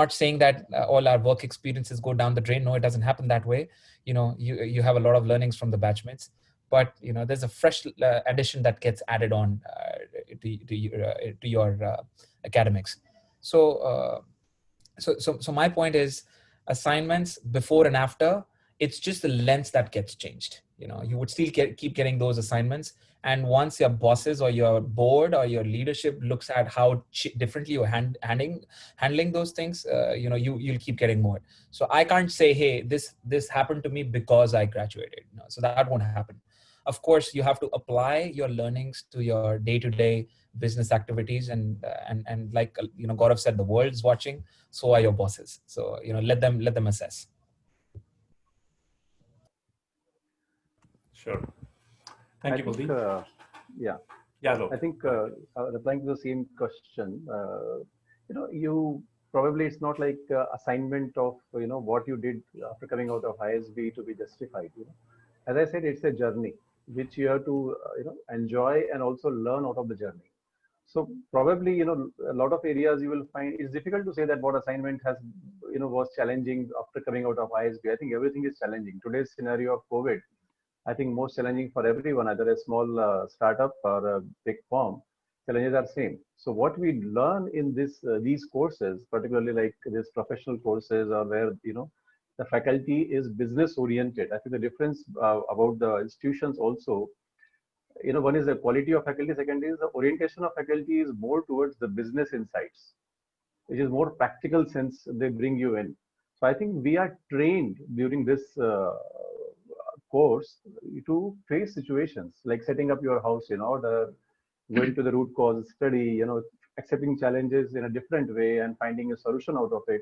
saying that all our work experiences go down the drain. No, it doesn't happen that way. You have a lot of learnings from the batchmates, but there's a fresh addition that gets added on to your academics. So my point is, assignments before and after, it's just the lens that gets changed. You would still keep getting those assignments, and once your bosses or your board or your leadership looks at how differently you're handling those things, you'll keep getting more. So I can't say, hey, this happened to me because I graduated. No, so that won't happen. Of course, you have to apply your learnings to your day-to-day business activities, and like Gaurav said, the world's watching. So are your bosses. So let them assess. Sure. Thank you, Baldeep. Yeah. Look. I think replying to the same question, you probably, it's not like assignment of what you did after coming out of ISB to be justified. As I said, it's a journey which you have to enjoy and also learn out of the journey. So probably a lot of areas you will find it's difficult to say that what assignment has was challenging after coming out of ISB. I think everything is challenging. Today's scenario of COVID, I think most challenging for everyone, either a small startup or a big firm, challenges are same. So what we learn in these courses, particularly like these professional courses, or where the faculty is business oriented. I think the difference about the institutions also, one is the quality of faculty, second is the orientation of faculty is more towards the business insights, which is more practical sense they bring you in. So I think we are trained during this course to face situations like setting up your house in order, going to the root cause study, accepting challenges in a different way and finding a solution out of it.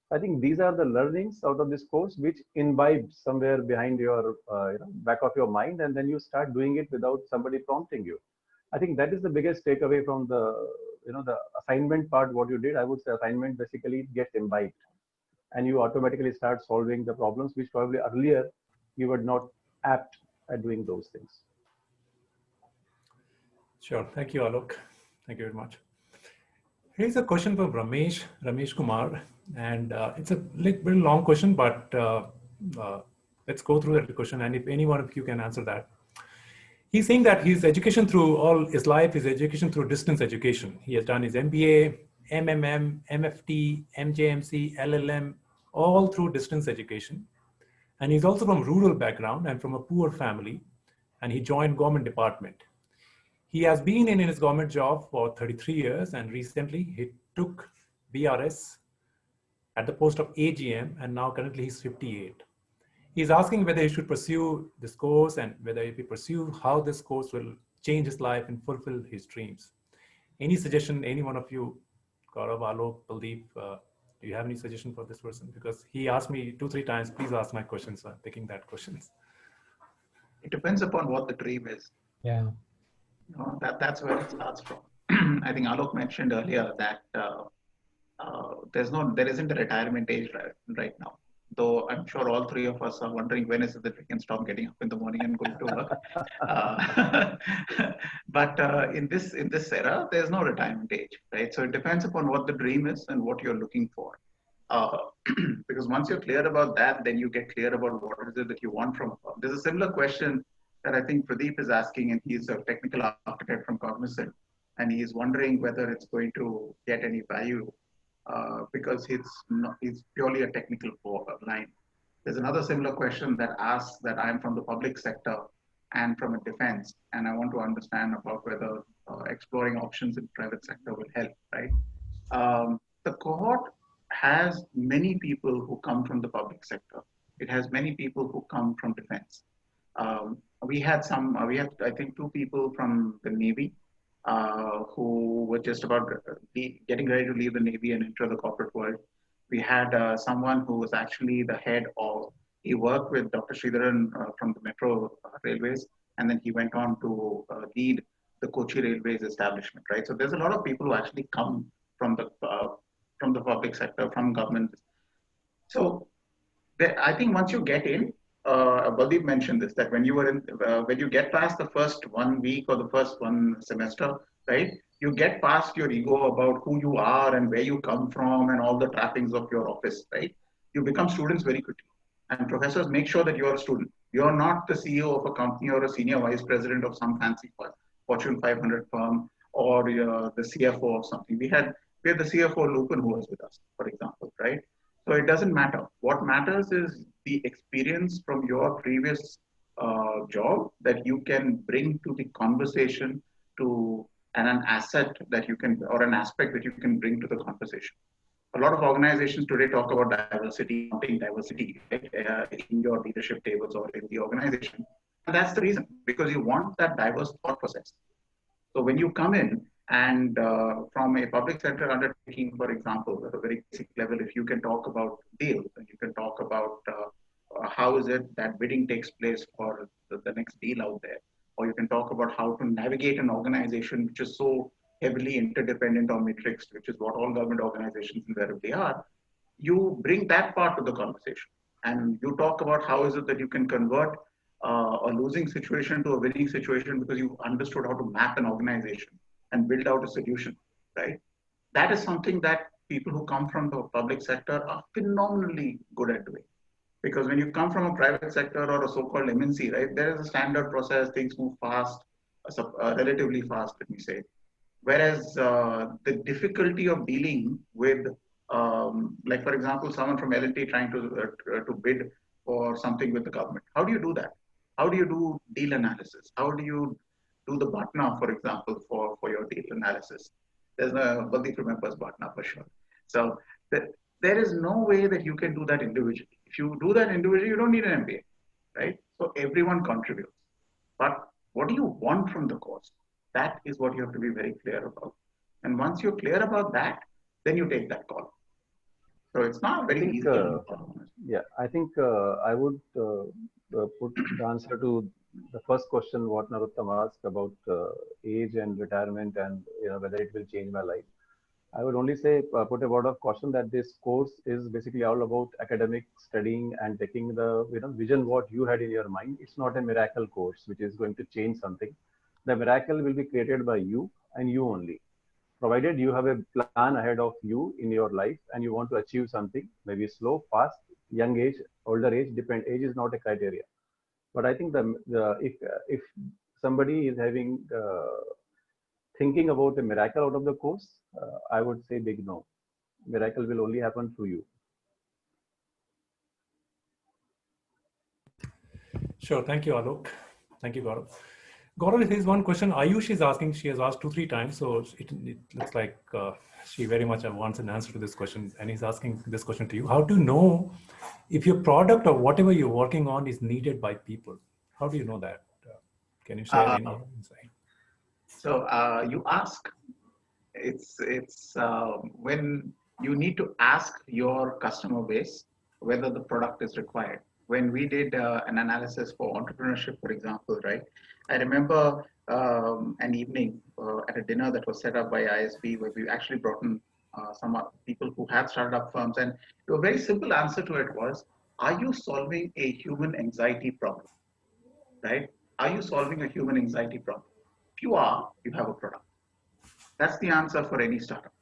I think these are the learnings out of this course which imbibe somewhere behind your back of your mind, and then you start doing it without somebody prompting you. I think that is the biggest takeaway from the the assignment part. What you did, I would say, assignment basically gets imbibed, and you automatically start solving the problems which probably earlier you were not apt at doing those things. Sure. Thank you, Alok. Thank you very much. Here's a question from Ramesh Kumar, and it's a little long question, but let's go through that question, and if any one of you can answer that. He's saying that his education through all his life is education through distance education. He has done his MBA, MMM, MFT, MJMC, LLM, all through distance education. And he's also from rural background and from a poor family, and he joined government department. He has been in his government job for 33 years, and recently he took BRS at the post of AGM, and now currently he's 58. He's asking whether he should pursue this course and whether if he pursue, how this course will change his life and fulfill his dreams. Any suggestion, any one of you, Gaurav, Alok, Baldeep, do you have any suggestion for this person? Because he asked me 2-3 times, please ask my questions. So I'm picking that questions. It depends upon what the dream is. Yeah. You know, that's where it starts from. I think Alok mentioned earlier that there isn't a retirement age right now. Though I'm sure all three of us are wondering when is it that we can stop getting up in the morning and going to work. But in this era, there's no retirement age, right? So it depends upon what the dream is and what you're looking for. Because once you're clear about that, then you get clear about what is it that you want from. There's a similar question that I think Pradeep is asking, and he's a technical architect from Cognizant, and he's wondering whether it's going to get any value because it's purely a technical line. There's another similar question that asks that I'm from the public sector and from a defense, and I want to understand about whether exploring options in private sector will help, right? The cohort has many people who come from the public sector. It has many people who come from defense. We had I think 2 people from the Navy who were just about getting ready to leave the Navy and enter the corporate world. We had someone who was actually the head of, he worked with Dr. Sridharan from the Metro Railways, and then he went on to lead the Kochi Railways establishment, right? So there's a lot of people who actually come from the public sector, from government. So I think once you get in, Baldeep mentioned this, that when you get past the first 1 week or the first 1 semester, right, you get past your ego about who you are and where you come from and all the trappings of your office, right? You become students very quickly. And professors make sure that you're a student. You're not the CEO of a company or a senior vice president of some fancy Fortune 500 firm, or the CFO of something. We had the CFO Lupin who was with us, for example, right? So it doesn't matter. What matters is the experience from your previous job that you can bring to the conversation and an asset that you can, or an aspect that you can bring to the conversation. A lot of organizations today talk about diversity, right, in your leadership tables or in the organization. And that's the reason, because you want that diverse thought process. So when you come in and from a public sector undertaking, for example, at a very basic level, if you can talk about deals and you can talk about how is it that bidding takes place for the next deal out there, or you can talk about how to navigate an organization which is so heavily interdependent or matrixed, which is what all government organizations invariably are, you bring that part to the conversation. And you talk about how is it that you can convert a losing situation to a winning situation because you understood how to map an organization and build out a solution, right? That is something that people who come from the public sector are phenomenally good at doing. Because when you come from a private sector or a so-called MNC, right, there is a standard process, things move fast, relatively fast, let me say. Whereas the difficulty of dealing with, like for example, someone from L&T trying to bid for something with the government. How do you do that? How do you do deal analysis? How do you do the BATNA, for example, for your deal analysis? There's no, Baldeep remembers BATNA for sure. So there is no way that you can do that individually. If you do that individually, you don't need an MBA, right? So everyone contributes. But what do you want from the course? That is what you have to be very clear about. And once you're clear about that, then you take that call. So it's not very easy. Yeah, I think I would put the answer to the first question what Narottam asked about age and retirement and whether it will change my life. I would only say put a word of caution that this course is basically all about academic studying and taking the vision what you had in your mind. It's not a miracle course which is going to change something. The miracle will be created by you and you only. Provided you have a plan ahead of you in your life and you want to achieve something, maybe slow, fast, young age, older age, age is not a criteria. But I think if somebody is having thinking about a miracle out of the course, I would say big no. Miracle will only happen through you. Sure. Thank you, Alok. Thank you, Gaurav. Gaurav, here's one question. Ayush is asking, she has asked 2-3 times, so it looks like she very much wants an answer to this question, and he's asking this question to you. How to know if your product or whatever you're working on is needed by people? How do you know that? Can you share any insight? So you ask. It's when you need to ask your customer base whether the product is required. When we did an analysis for entrepreneurship, for example, right? I remember an evening at a dinner that was set up by ISB where we actually brought in some people who had started up firms, and a very simple answer to it was, "Are you solving a human anxiety problem?" Right? Are you solving a human anxiety problem? If you are, you have a product. That's the answer for any startup.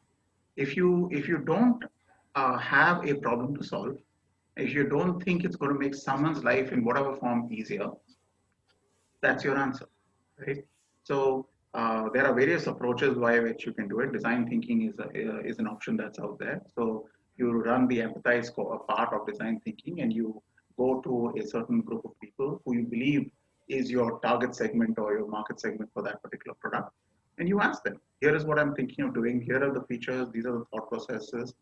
If you don't have a problem to solve, if you don't think it's going to make someone's life in whatever form easier, that's your answer, right? So there are various approaches by which you can do it. Design thinking is an option that's out there. So you run the empathize part of design thinking, and you go to a certain group of people who you believe is your target segment or your market segment for that particular product, and you ask them, here is what I'm thinking of doing, here are the features, these are the thought processes,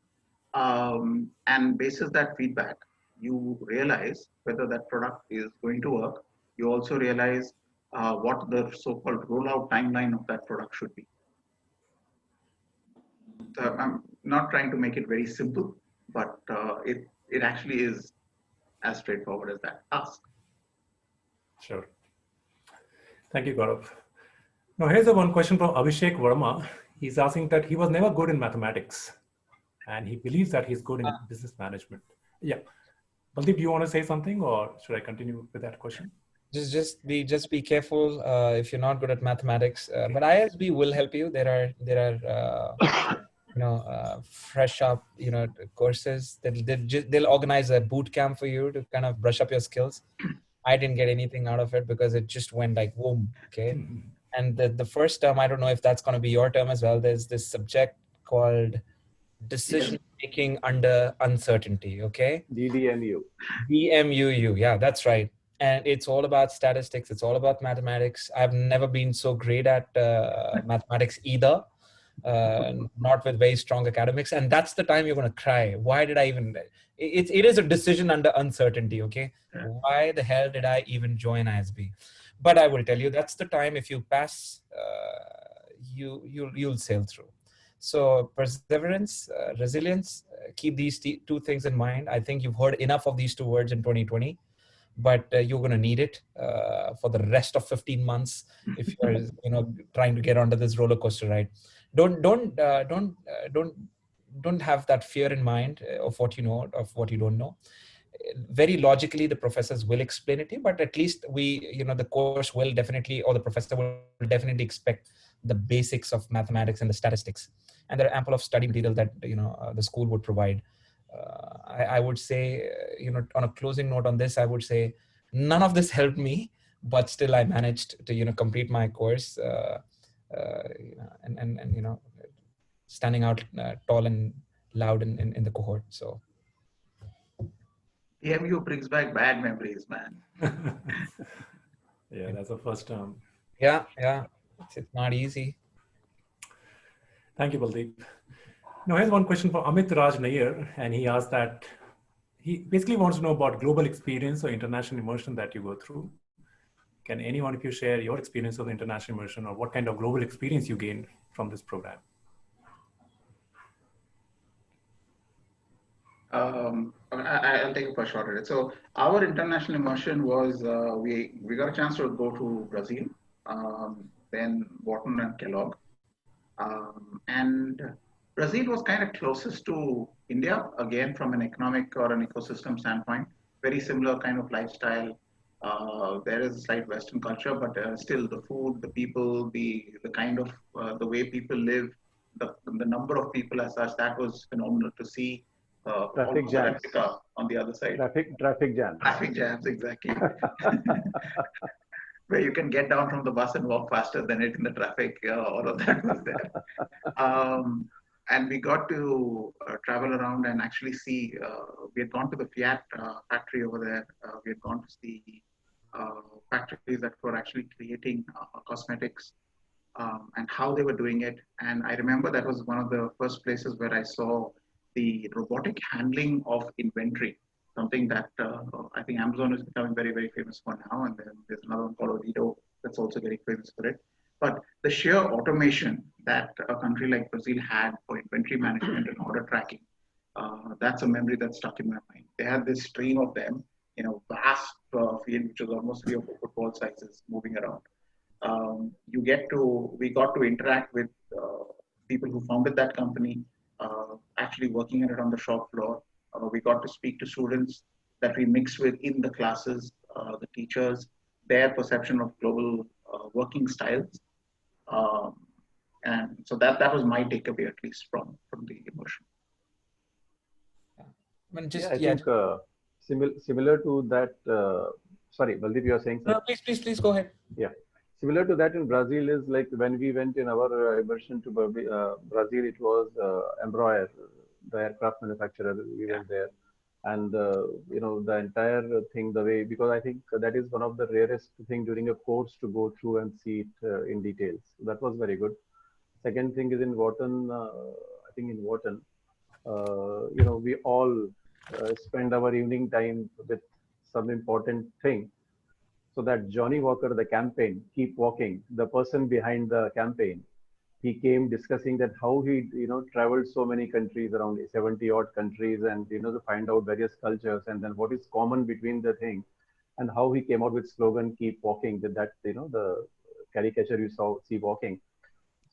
and basis that feedback, you realize whether that product is going to work. You also realize what the so-called rollout timeline of that product should be. So I'm not trying to make it very simple, but it actually is as straightforward as that. Ask. Sure. Thank you, Gaurav. Now, here's the one question from Abhishek Verma. He's asking that he was never good in mathematics, and he believes that he's good in business management. Yeah. Baldeep, do you want to say something, or should I continue with that question? Just be careful if you're not good at mathematics. But ISB will help you. There are fresh up courses that they'll organize a boot camp for you to kind of brush up your skills. I didn't get anything out of it because it just went like boom. Okay. And the first term, I don't know if that's going to be your term as well. There's this subject called decision making under uncertainty. Okay. DDMU. DMUU. Yeah, that's right. And it's all about statistics. It's all about mathematics. I've never been so great at mathematics either. Not with very strong academics. And that's the time you're going to cry. Why did I even, it is a decision under uncertainty. Okay. Why the hell did I even join ISB? But I will tell you, that's the time, if you pass, you'll sail through. So perseverance, resilience, keep these two things in mind. I think you've heard enough of these two words in 2020, but you're going to need it for the rest of 15 months if you're trying to get onto this roller coaster ride. Don't have that fear in mind of what you know, of what you don't know. Very logically, the professors will explain it to you, but at least the course will definitely, or the professor will definitely expect the basics of mathematics and the statistics. And there are ample of study material that, the school would provide. I would say, on a closing note on this, I would say none of this helped me, but still I managed to, complete my course, and standing out tall and loud in the cohort. So. EMU brings back bad memories, man. Yeah, that's the first term. Yeah. It's not easy. Thank you, Baldeep. Now, here's one question for Amit Raj Nair, and he asked that he basically wants to know about global experience or international immersion that you go through. Can any one of you share your experience of international immersion, or what kind of global experience you gained from this program? I'll take a first shot at it. So our international immersion was we got a chance to go to Brazil, then Wharton and Kellogg, and Brazil was kind of closest to India, again from an economic or an ecosystem standpoint. Very similar kind of lifestyle. There is a slight Western culture, but still the food, the people, the kind of the way people live, the number of people as such, that was phenomenal to see. Traffic jams on the other side. Traffic jams. Traffic jams, exactly. Where you can get down from the bus and walk faster than it in the traffic. All of that was there. And we got to travel around and actually see. We had gone to the Fiat factory over there. We had gone to see factories that were actually creating cosmetics. and how they were doing it. And I remember that was one of the first places where I saw the robotic handling of inventory, something that I think Amazon is becoming very, very famous for now. And then there's another one called Odito that's also very famous for it. But the sheer automation that a country like Brazil had for inventory management and order tracking, that's a memory that's stuck in my mind. They had this stream of them in a vast field, which was almost 3 or 4 football sizes moving around. We got to interact with people who founded that company, actually working in it on the shop floor. We got to speak to students that we mix with in the classes, the teachers, their perception of global working styles. And so that was my takeaway, at least from the immersion. I mean, I think similar to that. Sorry, Baldeep, you are saying something? No, please go ahead. Yeah. Similar to that in Brazil is like when we went in our immersion to Brazil, it was Embraer, the aircraft manufacturer. We went there, and the entire thing, the way, because I think that is one of the rarest thing during a course to go through and see it in details. That was very good. Second thing is in Wharton. I think in Wharton, we all spend our evening time with some important thing. So that Johnny Walker, the campaign, Keep Walking, the person behind the campaign, he came discussing that how he, traveled so many countries, around 70 odd countries, and, to find out various cultures and then what is common between the thing, and how he came out with slogan, Keep Walking, that, the caricature you see walking.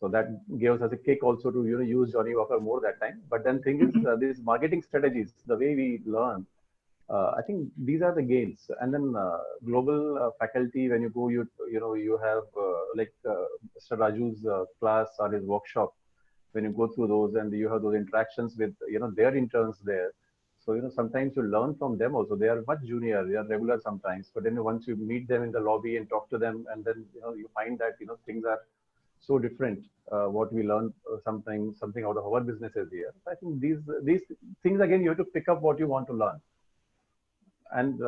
So that gave us a kick also to, use Johnny Walker more that time. But then thing is, these marketing strategies, the way we learn, I think these are the gains. And then global faculty, when you go, you have Mr. Raju's class or his workshop. When you go through those and you have those interactions with their interns there. So sometimes you learn from them also. They are much junior, they are regular sometimes. But then once you meet them in the lobby and talk to them, and then you find that things are so different. What we learn something out of our businesses here. I think these things again, you have to pick up what you want to learn. And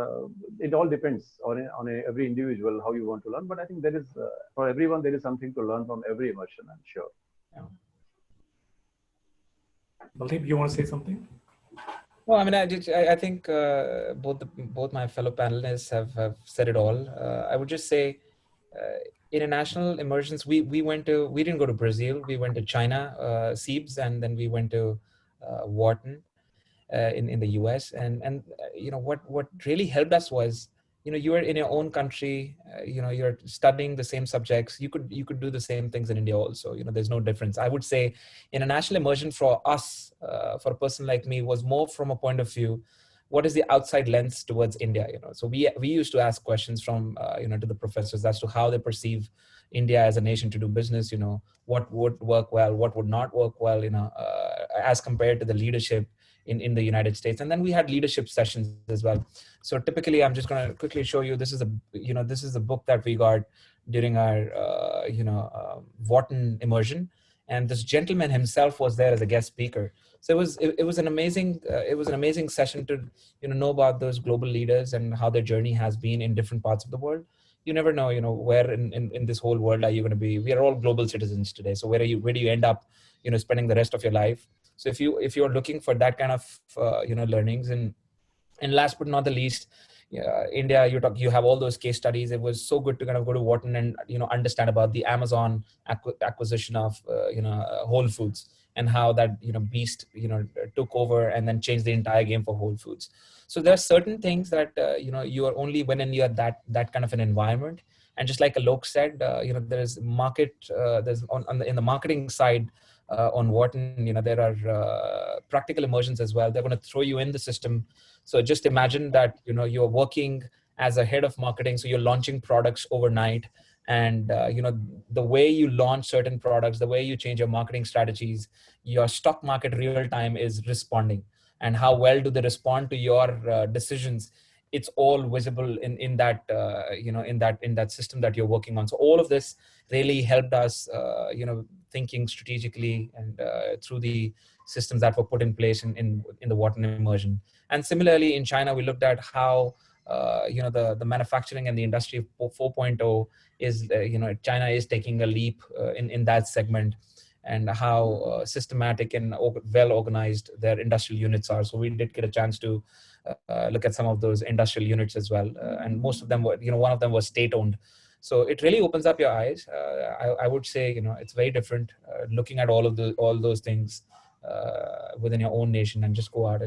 it all depends on every individual how you want to learn. But I think there is for everyone there is something to learn from every immersion. I'm sure. Yeah. Baldeep, you want to say something? Well, I mean, I think both my fellow panelists have said it all. I would just say, international immersions. We didn't go to Brazil. We went to China, CEIBS, and then we went to Wharton. In the US, and what really helped us was you were in your own country, you're studying the same subjects. You could do the same things in India also. There's no difference. I would say international immersion for us, for a person like me, was more from a point of view, what is the outside lens towards India? So we used to ask questions from to the professors as to how they perceive India as a nation to do business. What would work well, what would not work well, as compared to the leadership in the United States. And then we had leadership sessions as well. So typically, I'm just going to quickly show you, this is the book that we got during our Wharton immersion, and this gentleman himself was there as a guest speaker. So it was an amazing session to know about those global leaders and how their journey has been in different parts of the world. You never know, where in this whole world are you going to be. We are all global citizens today. So where do you end up, spending the rest of your life? So if you're looking for that kind of learnings, and last but not the least, India, you have all those case studies. It was so good to kind of go to Wharton and understand about the Amazon acquisition of Whole Foods, and how that beast took over and then changed the entire game for Whole Foods. So there are certain things that you are only when you're that kind of an environment. And just like Alok said, there's market, there's in the marketing side. On Wharton, there are practical immersions as well. They're going to throw you in the system. So just imagine that you're working as a head of marketing, so you're launching products overnight, and the way you launch certain products, the way you change your marketing strategies, your stock market real time is responding, and how well do they respond to your decisions. It's all visible in that in that system that you're working on. So all of this really helped us thinking strategically and through the systems that were put in place in the Wharton immersion. And similarly in China, we looked at how the manufacturing and the industry 4.0 is, China is taking a leap in that segment, and how systematic and well organized their industrial units are. So we did get a chance to look at some of those industrial units as well, and most of them were, one of them was state owned. So it really opens up your eyes. I would say, it's very different looking at all those things within your own nation, and just go out.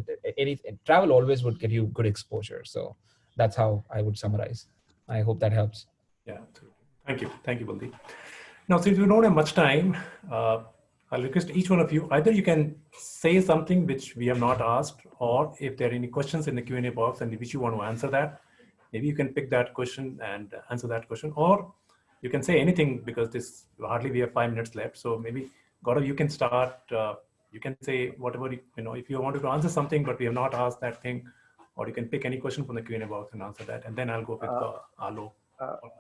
Travel always would get you good exposure. So that's how I would summarize. I hope that helps. Yeah, absolutely. Thank you, Baldeep. Now, since we don't have much time, I'll request each one of you, either you can say something which we have not asked, or if there are any questions in the Q&A box and which you want to answer that, maybe you can pick that question and answer that question, or you can say anything, because we have 5 minutes left. So maybe Gaurav, you can start. You can say whatever, if you wanted to answer something, but we have not asked that thing, or you can pick any question from the Q&A box and answer that. And then I'll go with Alo.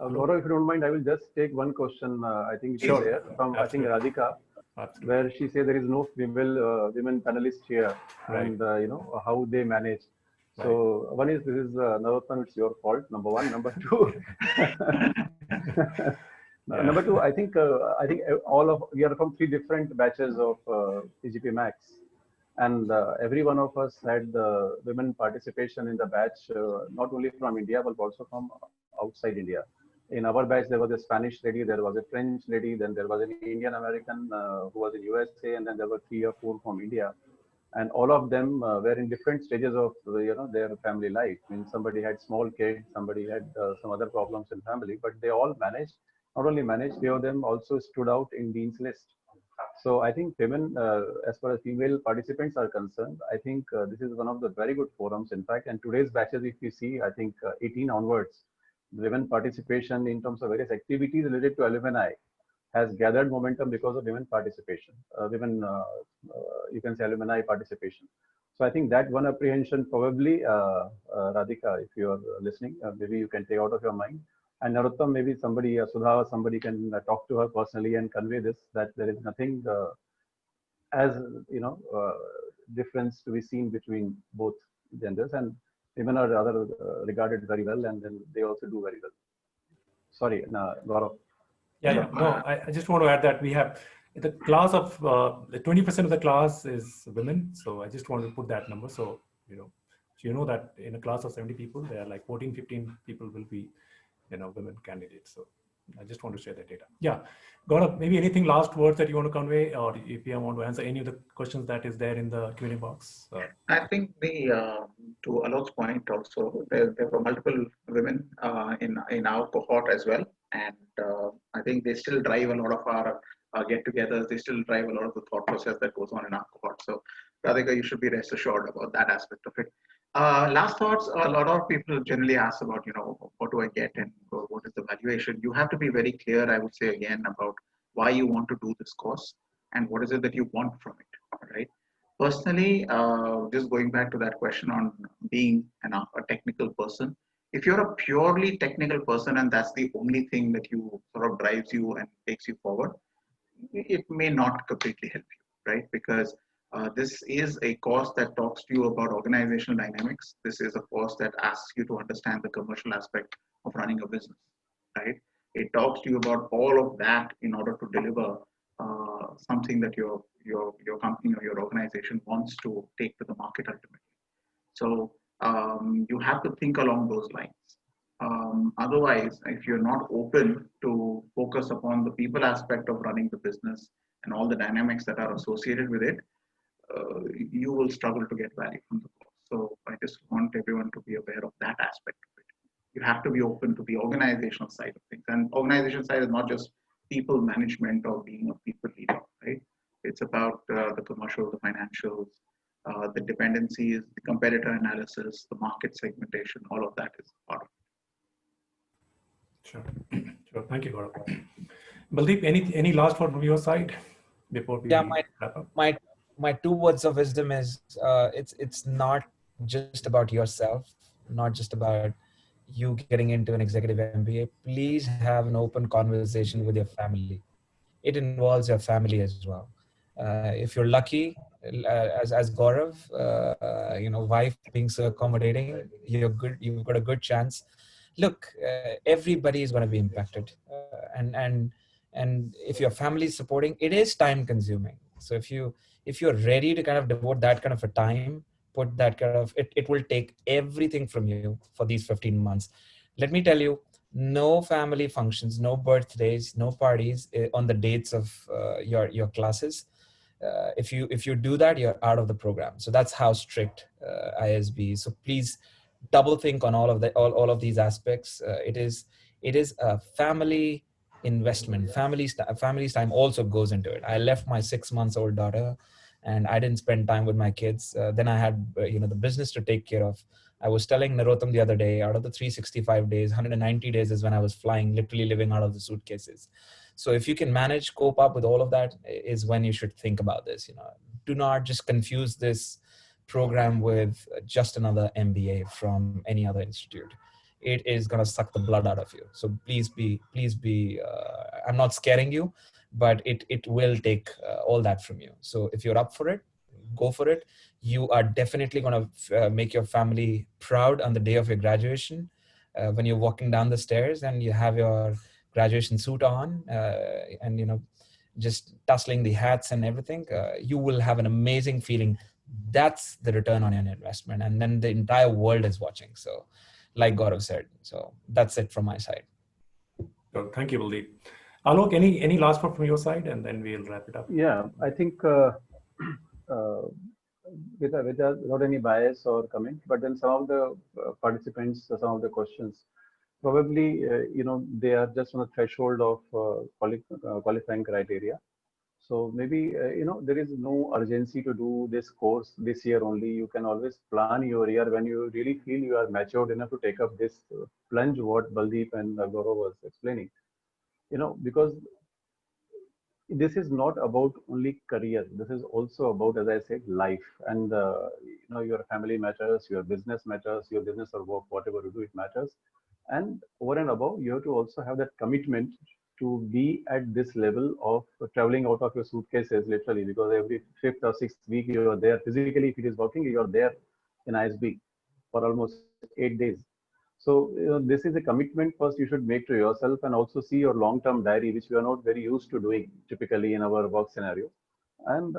Gaurav, if you don't mind, I will just take one question. I think it is there from, I think, Radhika, where she said there is no women panelists here, and how they manage. So one is, this is Narottam, it's your fault. Number one. Number two. Number two, I think we are from 3 different batches of PGPMAX, and every one of us had the women participation in the batch, not only from India but also from outside India. In our batch, there was a Spanish lady, there was a French lady, then there was an Indian American who was in USA, and then there were 3 or 4 from India. And all of them were in different stages of their family life. I mean, somebody had small kids, somebody had some other problems in family, but they all managed. Not only managed, 3 of them also stood out in Dean's List. So I think women, as far as female participants are concerned, I think this is one of the very good forums. In fact, and today's batches, if you see, I think 18 onwards, women participation in terms of various activities related to alumni has gathered momentum because of women participation, you can say alumni participation. So I think that one apprehension probably, Radhika, if you're listening, maybe you can take out of your mind. And Narottam, maybe somebody, Sudha, somebody can talk to her personally and convey this, that there is nothing difference to be seen between both genders, and women are rather regarded very well, and then they also do very well. Sorry, Gaurav. Yeah. No, I just want to add that we have the class of 20% of the class is women. So I just want to put that number. So, you know that in a class of 70 people, there are like 14, 15 people will be, women candidates. So I just want to share that data. Yeah. Gaurav, maybe anything last words that you want to convey, or if you want to answer any of the questions that is there in the Q&A box. I think to Alok's point also, there were multiple women in our cohort as well. And I think they still drive a lot of our get-togethers. They still drive a lot of the thought process that goes on in our cohort. So Radhika, you should be rest assured about that aspect of it. Last thoughts, a lot of people generally ask about, what do I get and what is the valuation? You have to be very clear, I would say again, about why you want to do this course and what is it that you want from it, right? Personally, just going back to that question on being a technical person, if you're a purely technical person and that's the only thing that you sort of drives you and takes you forward, it may not completely help you, right? Because this is a course that talks to you about organizational dynamics. This is a course that asks you to understand the commercial aspect of running a business, right? It talks to you about all of that in order to deliver something that your company or your organization wants to take to the market ultimately. So you have to think along those lines. Otherwise, if you're not open to focus upon the people aspect of running the business and all the dynamics that are associated with it, you will struggle to get value from the course. So I just want everyone to be aware of that aspect of it. You have to be open to the organizational side of things. And organizational side is not just people management or being a people leader, right? It's about the commercial, the financials, the dependencies, the competitor analysis, the market segmentation, all of that is part of it. Sure. Thank you, Gaurav. Baldeep, any last word from your side before we wrap up? My 2 words of wisdom is it's not just about yourself, not just about you getting into an executive MBA. Please have an open conversation with your family. It involves your family as well. If you're lucky, as Gaurav, wife being so accommodating, you've got a good chance. Look, everybody is going to be impacted, and if your family is supporting, it is time consuming. So if you're ready to kind of devote that kind of a time, put that kind of it will take everything from you for these 15 months. Let me tell you, no family functions, no birthdays, no parties on the dates of your classes. If you do that, you're out of the program. So that's how strict ISB is. So please double think on all of these aspects. It is a family investment. Family's time also goes into it. I left my 6 months old daughter, and I didn't spend time with my kids. Then I had the business to take care of. I was telling Narottam the other day, out of the 365 days, 190 days is when I was flying, literally living out of the suitcases. So if you can manage, cope up with all of that, is when you should think about this. Do not just confuse this program with just another MBA from any other institute. It is going to suck the blood out of you. So please be, I'm not scaring you, but it will take all that from you. So if you're up for it, go for it. You are definitely going to make your family proud on the day of your graduation, when you're walking down the stairs and you have your graduation suit on, and just tussling the hats and everything. You will have an amazing feeling. That's the return on your investment, and then the entire world is watching. So like Gaurav said, so that's it from my side. So thank you, Baldeep. Alok, any last word from your side, and then we'll wrap it up. Yeah, I think without any bias or comment, but then some of the participants, some of the questions, probably they are just on the threshold of qualifying criteria. So maybe there is no urgency to do this course this year only. You can always plan your year when you really feel you are matured enough to take up this plunge. What Baldeep and Gaurav was explaining, because this is not about only career. This is also about, as I said, life. And your family matters, your business matters, your business or work, whatever you do, it matters. And over and above, you have to also have that commitment to be at this level of traveling out of your suitcases, literally, because every 5th or 6th week you are there physically. If it is working, you are there in ISB for almost 8 days. So this is a commitment first you should make to yourself, and also see your long-term diary, which we are not very used to doing typically in our work scenario. And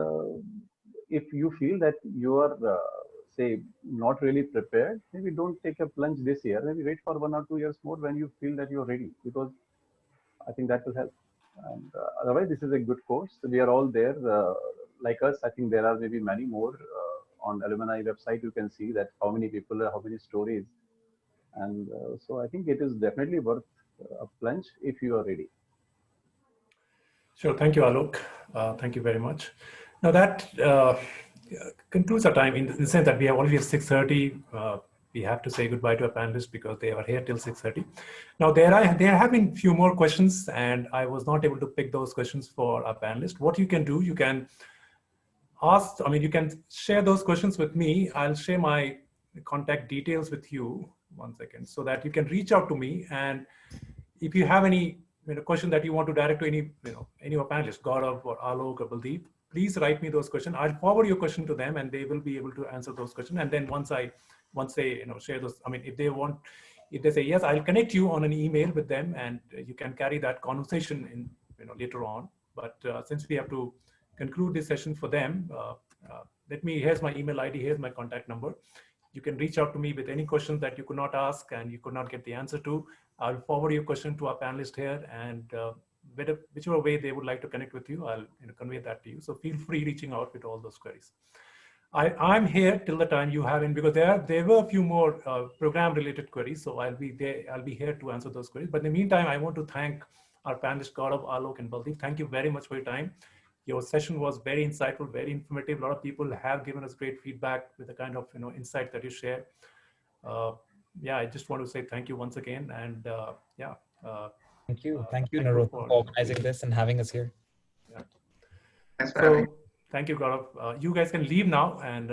if you feel that you are, say, not really prepared, maybe don't take a plunge this year. Maybe wait for 1 or 2 years more when you feel that you're ready, because I think that will help. And otherwise, this is a good course. We are all there. Like us, I think there are maybe many more on alumni website. You can see that how many people, how many stories. And so I think it is definitely worth a plunge if you are ready. Sure. Thank you, Alok. Thank you very much. Now that concludes our time in the sense that we have already 6:30. We have to say goodbye to our panelists because they are here till 6:30. Now there have been few more questions, and I was not able to pick those questions for our panelists. What you can do, you can ask. I mean, you can share those questions with me. I'll share my contact details with you. 1 second, so that you can reach out to me, and if you have any question that you want to direct to any of our panelists, Gaurav or Alok or Baldeep, please write me those questions. I'll forward your question to them, and they will be able to answer those questions. And then once they share those, I mean, if they say yes, I'll connect you on an email with them, and you can carry that conversation in later on. But since we have to conclude this session for them, here's my email ID, here's my contact number. You can reach out to me with any questions that you could not ask and you could not get the answer to. I'll forward your question to our panelist here, and whichever way they would like to connect with you, I'll convey that to you. So feel free reaching out with all those queries. I'm here till the time you have in, because there were a few more program-related queries, so I'll be here to answer those queries. But in the meantime, I want to thank our panelists, Gaurav, Alok, and Baldeep. Thank you very much for your time. Your session was very insightful, very informative. A lot of people have given us great feedback with the kind of insight that you share. Yeah, I just want to say thank you once again, and thank you, Narottam, for organizing this and having us here. Yeah. Thanks for having me. Thank you, Gaurav. You guys can leave now, and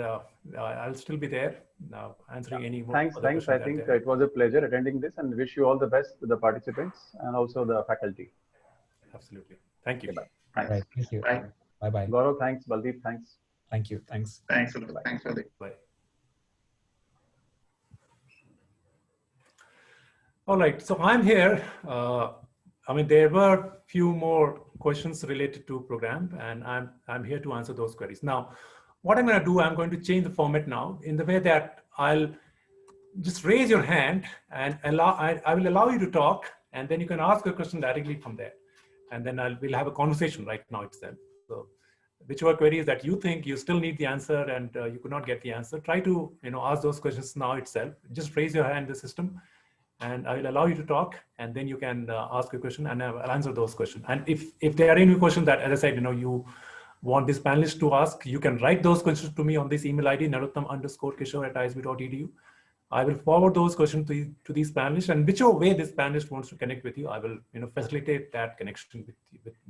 I'll still be there now answering any more. Thanks. I think it was a pleasure attending this, and wish you all the best to the participants and also the faculty. Absolutely. Thank you. Okay, bye. Right. Right. Thank you. Bye. Bye-bye. Gaurav, thanks. Baldeep, thanks. Thank you. Thanks. Thanks, Bye. thanks, Vali. Bye. All right, so I'm here. There were few more questions related to program, and I'm here to answer those queries. Now, what I'm going to do, I'm going to change the format now in the way that I'll just raise your hand, and I will allow you to talk, and then you can ask a question directly from there, and then we'll have a conversation right now itself. So, whichever queries that you think you still need the answer and you could not get the answer, try to ask those questions now itself. Just raise your hand in the system, and I will allow you to talk, and then you can ask a question, and I'll answer those questions. And if there are any questions that, as I said, you want this panelist to ask, you can write those questions to me on this email ID, narottam_kishore@isb.edu. I will forward those questions to these panelists, and whichever way this panelist wants to connect with you, I will facilitate that connection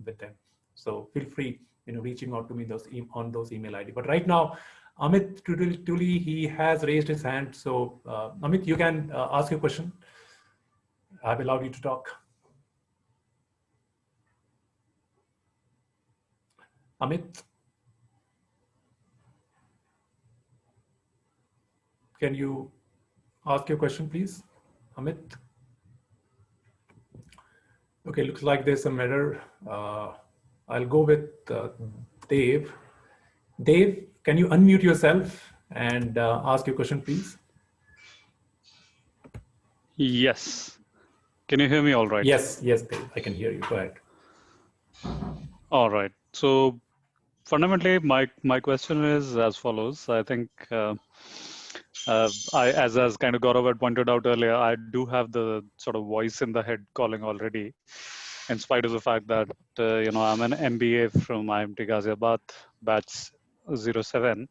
with them. So feel free reaching out to me on those email ID. But right now, Amit Tuli, he has raised his hand. So Amit, you can ask your question. I've allowed you to talk. Amit, can you ask your question, please? Amit? Okay, looks like there's some error. I'll go with Dave. Dave, can you unmute yourself and ask your question, please? Yes. Can you hear me all right? Yes, Dave, I can hear you. Go ahead. All right. So fundamentally, my question is as follows. I think as kind of Gaurav had pointed out earlier, I do have the sort of voice in the head calling already, in spite of the fact that I'm an MBA from IMT Ghaziabad, batch 07.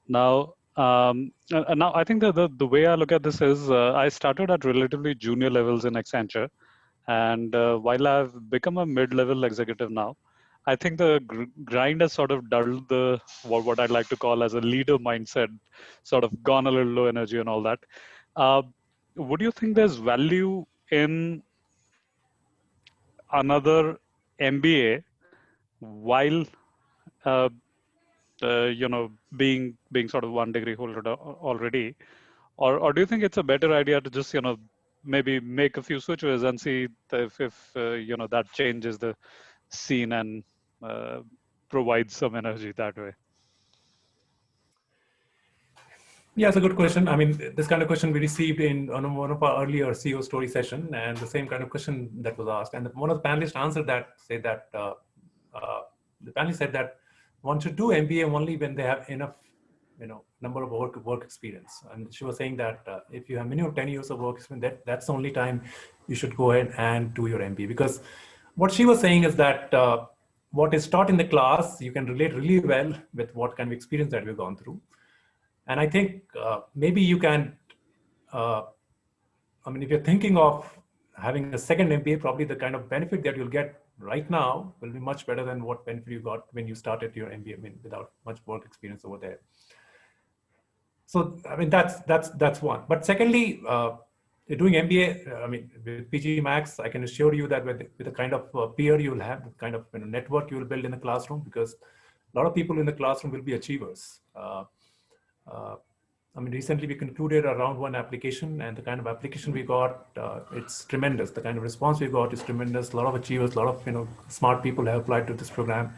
Now, now I think the way I look at this is I started at relatively junior levels in Accenture, and while I've become a mid-level executive now, I think the grind has sort of dulled the what I'd like to call as a leader mindset, sort of gone a little low energy and all that. Would you think there's value in another MBA while being sort of 1 degree holder already, or do you think it's a better idea to just maybe make a few switches and see if that changes the scene and provides some energy that way? Yeah, it's a good question. I mean, this kind of question we received on one of our earlier CEO story session, and the same kind of question that was asked. And one of the panelists answered that, said that the panelist said that one should do MBA only when they have enough, number of work experience. And she was saying that if you have minimum 10 years of work experience, that's the only time you should go ahead and do your MBA. Because what she was saying is that what is taught in the class, you can relate really well with what kind of experience that we've gone through. And I think maybe you can, if you're thinking of having a second MBA, probably the kind of benefit that you'll get right now will be much better than what benefit you got when you started your MBA without much work experience over there. So, that's one. But secondly, doing MBA, with PGPMAX, I can assure you that with the kind of peer you'll have, the kind of network you will build in the classroom, because a lot of people in the classroom will be achievers. Recently we concluded a round 1 application, and the kind of application we got, it's tremendous. The kind of response we got is tremendous. A lot of achievers, a lot of smart people have applied to this program.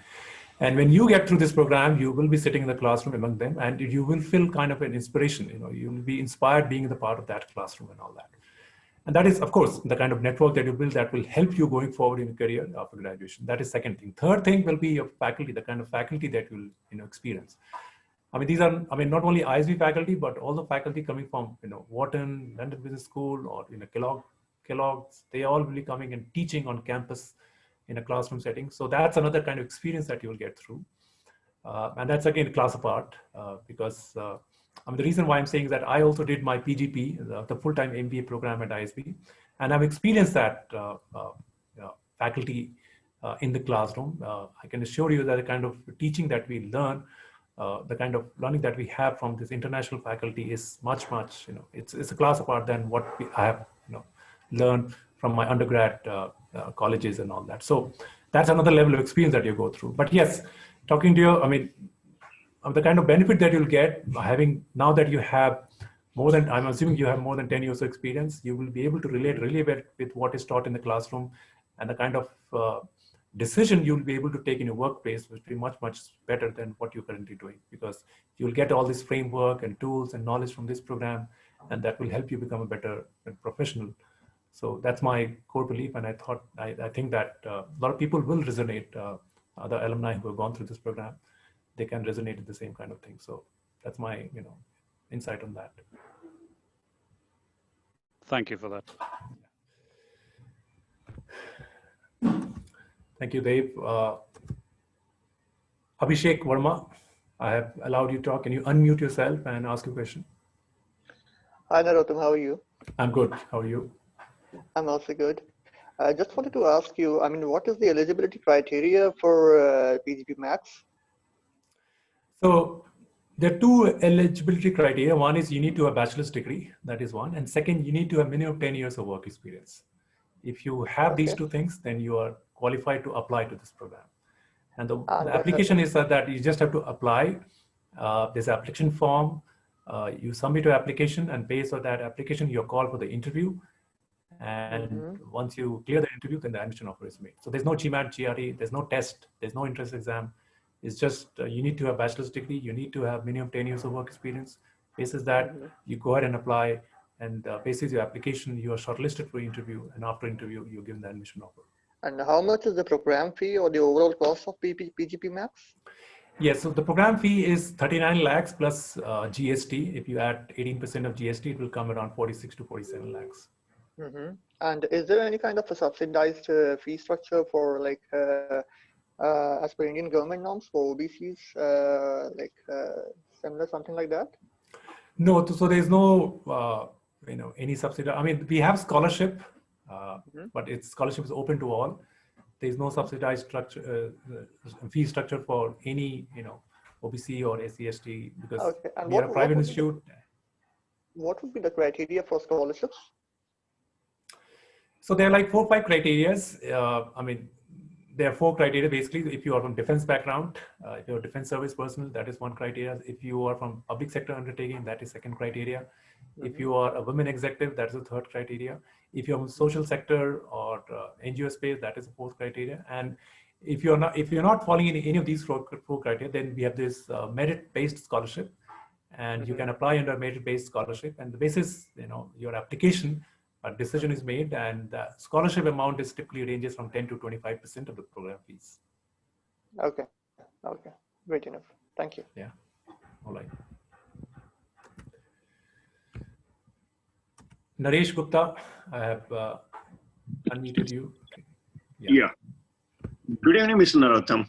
And when you get through this program, you will be sitting in the classroom among them, and you will feel kind of an inspiration. You will be inspired being the part of that classroom and all that. And that is, of course, the kind of network that you build that will help you going forward in your career after graduation. That is second thing. Third thing will be your faculty, the kind of faculty that you will experience. These are, not only ISB faculty, but all the faculty coming from, Wharton, London Business School, or Kellogg's, they all will be coming and teaching on campus in a classroom setting. So that's another kind of experience that you will get through. And that's again a class apart, because the reason why I'm saying is that I also did my PGP, the full-time MBA program at ISB, and I've experienced that faculty in the classroom. I can assure you that the kind of teaching that we learn, the kind of learning that we have from this international faculty is much, it's a class apart than what I have learned from my undergrad colleges and all that. So that's another level of experience that you go through. But yes, talking to you, I mean, the kind of benefit that you'll get having, now that you have more than, I'm assuming you have more than 10 years of experience, you will be able to relate really well with what is taught in the classroom, and the kind of decision you'll be able to take in your workplace will be much, much better than what you're currently doing, because you'll get all this framework and tools and knowledge from this program, and that will help you become a better professional. So that's my core belief, and I think that a lot of people will resonate. Other alumni who have gone through this program, they can resonate with the same kind of thing. So that's my insight on that. Thank you for that. Thank you, Dave. Abhishek Verma, I have allowed you to talk. Can you unmute yourself and ask a question? Hi, Narottam. How are you? I'm good. How are you? I'm also good. I just wanted to ask you, I mean, what is the eligibility criteria for PGPMAX? So there are two eligibility criteria. One is you need to have a bachelor's degree. That is one. And second, you need to have minimum 10 years of work experience. If you have these two things, then you are qualified to apply to this program. And the application is that you just have to apply. There's an application form. You submit your application, and based on that application, you're called for the interview. And once you clear the interview, then the admission offer is made. So there's no GMAT, GRE, there's no test, there's no entrance exam. It's just you need to have a bachelor's degree, you need to have minimum 10 years of work experience. Basis that, you go ahead and apply, and basis your application, you are shortlisted for interview, and after interview, you're given the admission offer. And how much is the program fee or the overall cost of PGPMAX? Yes, so the program fee is 39 lakhs plus GST. If you add 18% of GST, it will come around 46 to 47 lakhs. And is there any kind of a subsidized fee structure for like as per Indian government norms for OBCs, similar, something like that? No, so there's no any subsidy. I mean, we have scholarship, but its scholarship is open to all. There's no subsidized structure, fee structure for any OBC or SC/ST, because we are a private institute. What would be the criteria for scholarships? So there are like 4 or 5 criteria. I mean, there are 4 criteria basically. If you are from defense background, if you're a defense service personnel, that is one criteria. If you are from public sector undertaking, that is second criteria. If you are a women executive, that is the third criteria. If you're from social sector or NGO space, that is the fourth criteria. And if you're not falling in any of these 4 criteria, then we have this merit-based scholarship, and you can apply under merit-based scholarship. And the basis, your application, a decision is made, and the scholarship amount is typically ranges from 10 to 25% of the program fees. Okay, great enough. Thank you. Yeah, all right. Naresh Gupta, I have unmuted you. Yeah. Good evening, Mr. Narottam.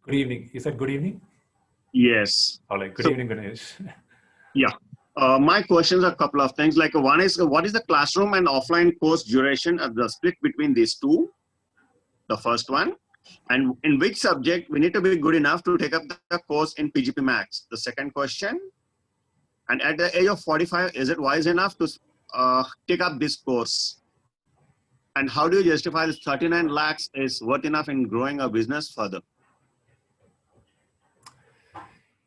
Good evening. You said good evening? Yes. All right. Good evening, Ganesh. Yeah. My questions are a couple of things. Like one is, what is the classroom and offline course duration of the split between these two? The first one. And in which subject we need to be good enough to take up the course in PGPMAX? The second question. And at the age of 45, is it wise enough to take up this course? And how do you justify this 39 lakhs is worth enough in growing a business further?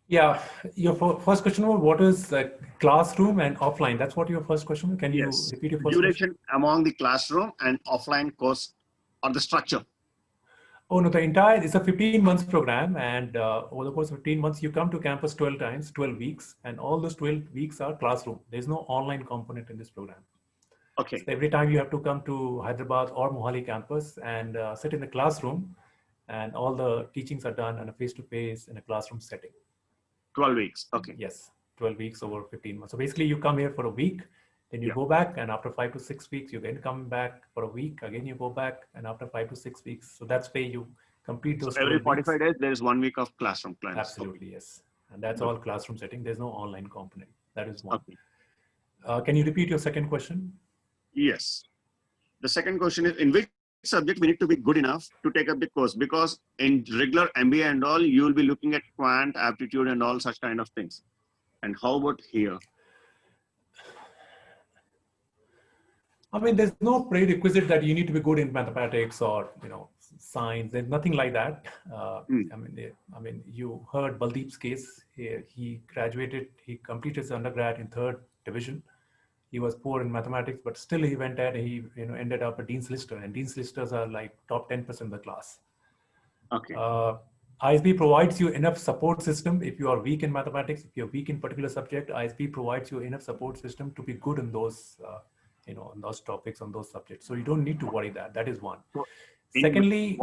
Yeah, your first question was what is classroom and offline? That's what your first question was? Can you repeat your first duration question? Among the classroom and offline course or the structure? Oh, no, the entire, it's a 15 months program, and over the course of 15 months, you come to campus 12 times, 12 weeks, and all those 12 weeks are classroom. There's no online component in this program. Okay. So every time you have to come to Hyderabad or Mohali campus and sit in the classroom, and all the teachings are done on a face-to-face in a classroom setting. 12 weeks. Okay. Yes, 12 weeks over 15 months. So basically you come here for a week, then you go back, and after 5 to 6 weeks, you then come back for a week. Again, you go back, and after 5 to 6 weeks. So that's where you complete those. So every 45 days, there is 1 week of classroom class. Absolutely, yes. And that's all classroom setting. There's no online component. That is one. Okay. Can you repeat your second question? Yes. The second question is, in which subject we need to be good enough to take up the course? Because in regular MBA and all, you will be looking at quant, aptitude, and all such kind of things. And how about here? I mean, there's no prerequisite that you need to be good in mathematics or, science. There's nothing like that. I mean, you heard Baldeep's case. He graduated, he completed his undergrad in 3rd division. He was poor in mathematics, but still he went ahead and he, ended up a Dean's Lister, and Dean's Listers are like top 10% of the class. Okay. ISB provides you enough support system. If you are weak in mathematics, if you're weak in particular subject, ISB provides you enough support system to be good in those, on those topics, on those subjects. So you don't need to worry that. That is one. Secondly,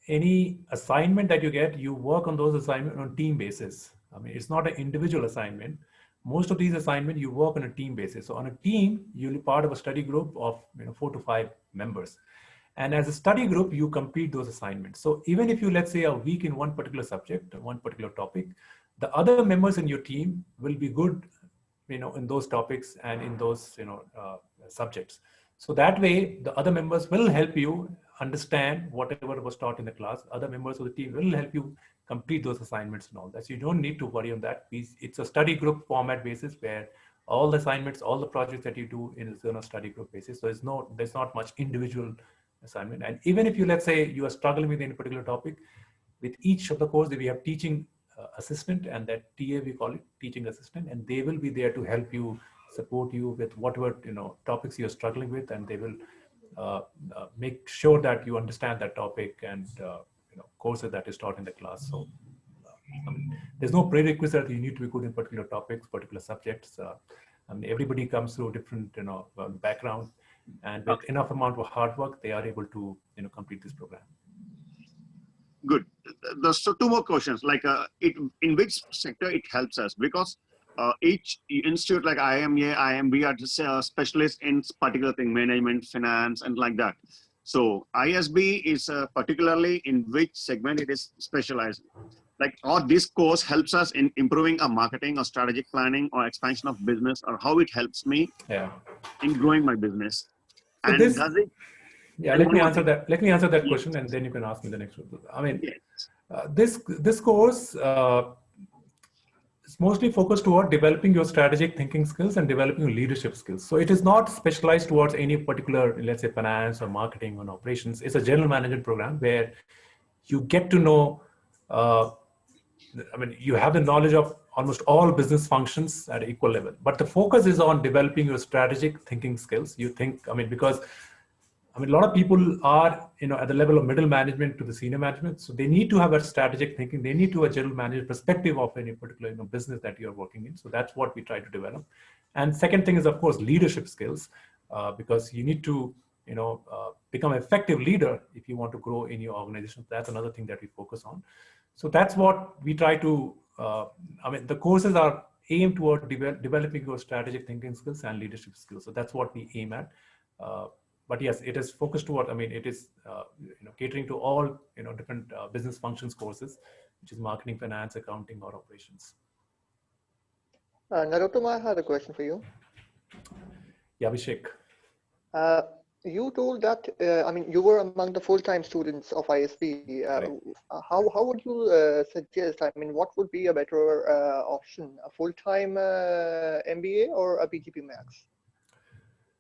any assignment that you get, you work on those assignments on team basis. I mean, it's not an individual assignment. Most of these assignments, you work on a team basis. So on a team, you'll be part of a study group of 4 to 5 members. And as a study group, you complete those assignments. So even if you, let's say, are weak in one particular subject, one particular topic, the other members in your team will be good, in those topics and in those, subjects. So that way, the other members will help you understand whatever was taught in the class. Other members of the team will help you complete those assignments and all that. So you don't need to worry on that. It's a study group format basis where all the assignments, all the projects that you do is on a study group basis. So there's not much individual assignment. And even if you, let's say, you are struggling with any particular topic, with each of the course, we have teaching assistant, and that TA, we call it teaching assistant, and they will be there to help you, support you with whatever topics you're struggling with, and they will make sure that you understand that topic and courses that is taught in the class. So I mean, there's no prerequisite that you need to be good in particular topics, particular subjects. I mean, everybody comes through different background, and with enough amount of hard work, they are able to complete this program. Good. So 2 more questions. Like, in which sector it helps us? Because each institute like IMA, IMB are just specialists in particular thing, management, finance, and like that. So ISB is particularly in which segment it is specialized. Like, or this course helps us in improving our marketing or strategic planning or expansion of business, or how it helps me in growing my business. So and this, does it? Yeah, let me answer that. Let me answer that question, and then you can ask me the next one. I mean, this course is mostly focused toward developing your strategic thinking skills and developing your leadership skills. So it is not specialized towards any particular, let's say, finance or marketing or operations. It's a general management program where you get to know. I mean, you have the knowledge of almost all business functions at equal level, but the focus is on developing your strategic thinking skills. You think, I mean, because a lot of people are, at the level of middle management to the senior management. So they need to have a strategic thinking. They need to have a general manager perspective of any particular, business that you're working in. So that's what we try to develop. And second thing is, of course, leadership skills, because you need to, become an effective leader if you want to grow in your organization. That's another thing that we focus on. So that's what we try to, the courses are aimed toward developing your strategic thinking skills and leadership skills. So that's what we aim at. But yes, it is focused toward, it is, catering to all, different business functions courses, which is marketing, finance, accounting, or operations. Narottama, I had a question for you. Yeah, Abhishek. You told that, you were among the full-time students of ISB. How would you suggest, what would be a better option, a full-time MBA or a PGPMAX?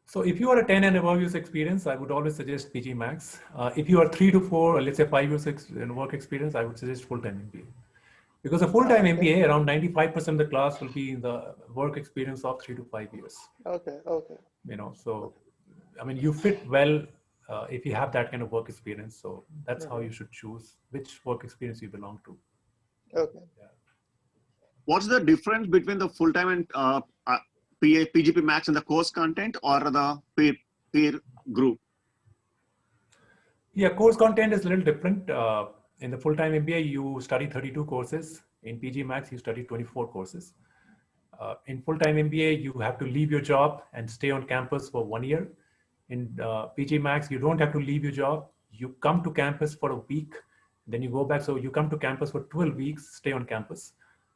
So if you are a 10 and above years experience, I would always suggest PGMAX. If you are 3 to 4, or let's say 5 years work experience, I would suggest full-time MBA. Because a full-time MBA, around 95% of the class will be in the work experience of 3 to 5 years. Okay. So, you fit well if you have that kind of work experience. So that's how you should choose which work experience you belong to. Okay. Yeah. What's the difference between the full-time and PGPMAX and the course content or the peer group? Yeah, course content is a little different. In the full-time MBA, you study 32 courses. In PGMAX, you study 24 courses. In full-time MBA, you have to leave your job and stay on campus for 1 year. In PGMAX, you don't have to leave your job. You come to campus for a week, then you go back. So you come to campus for 12 weeks, stay on campus.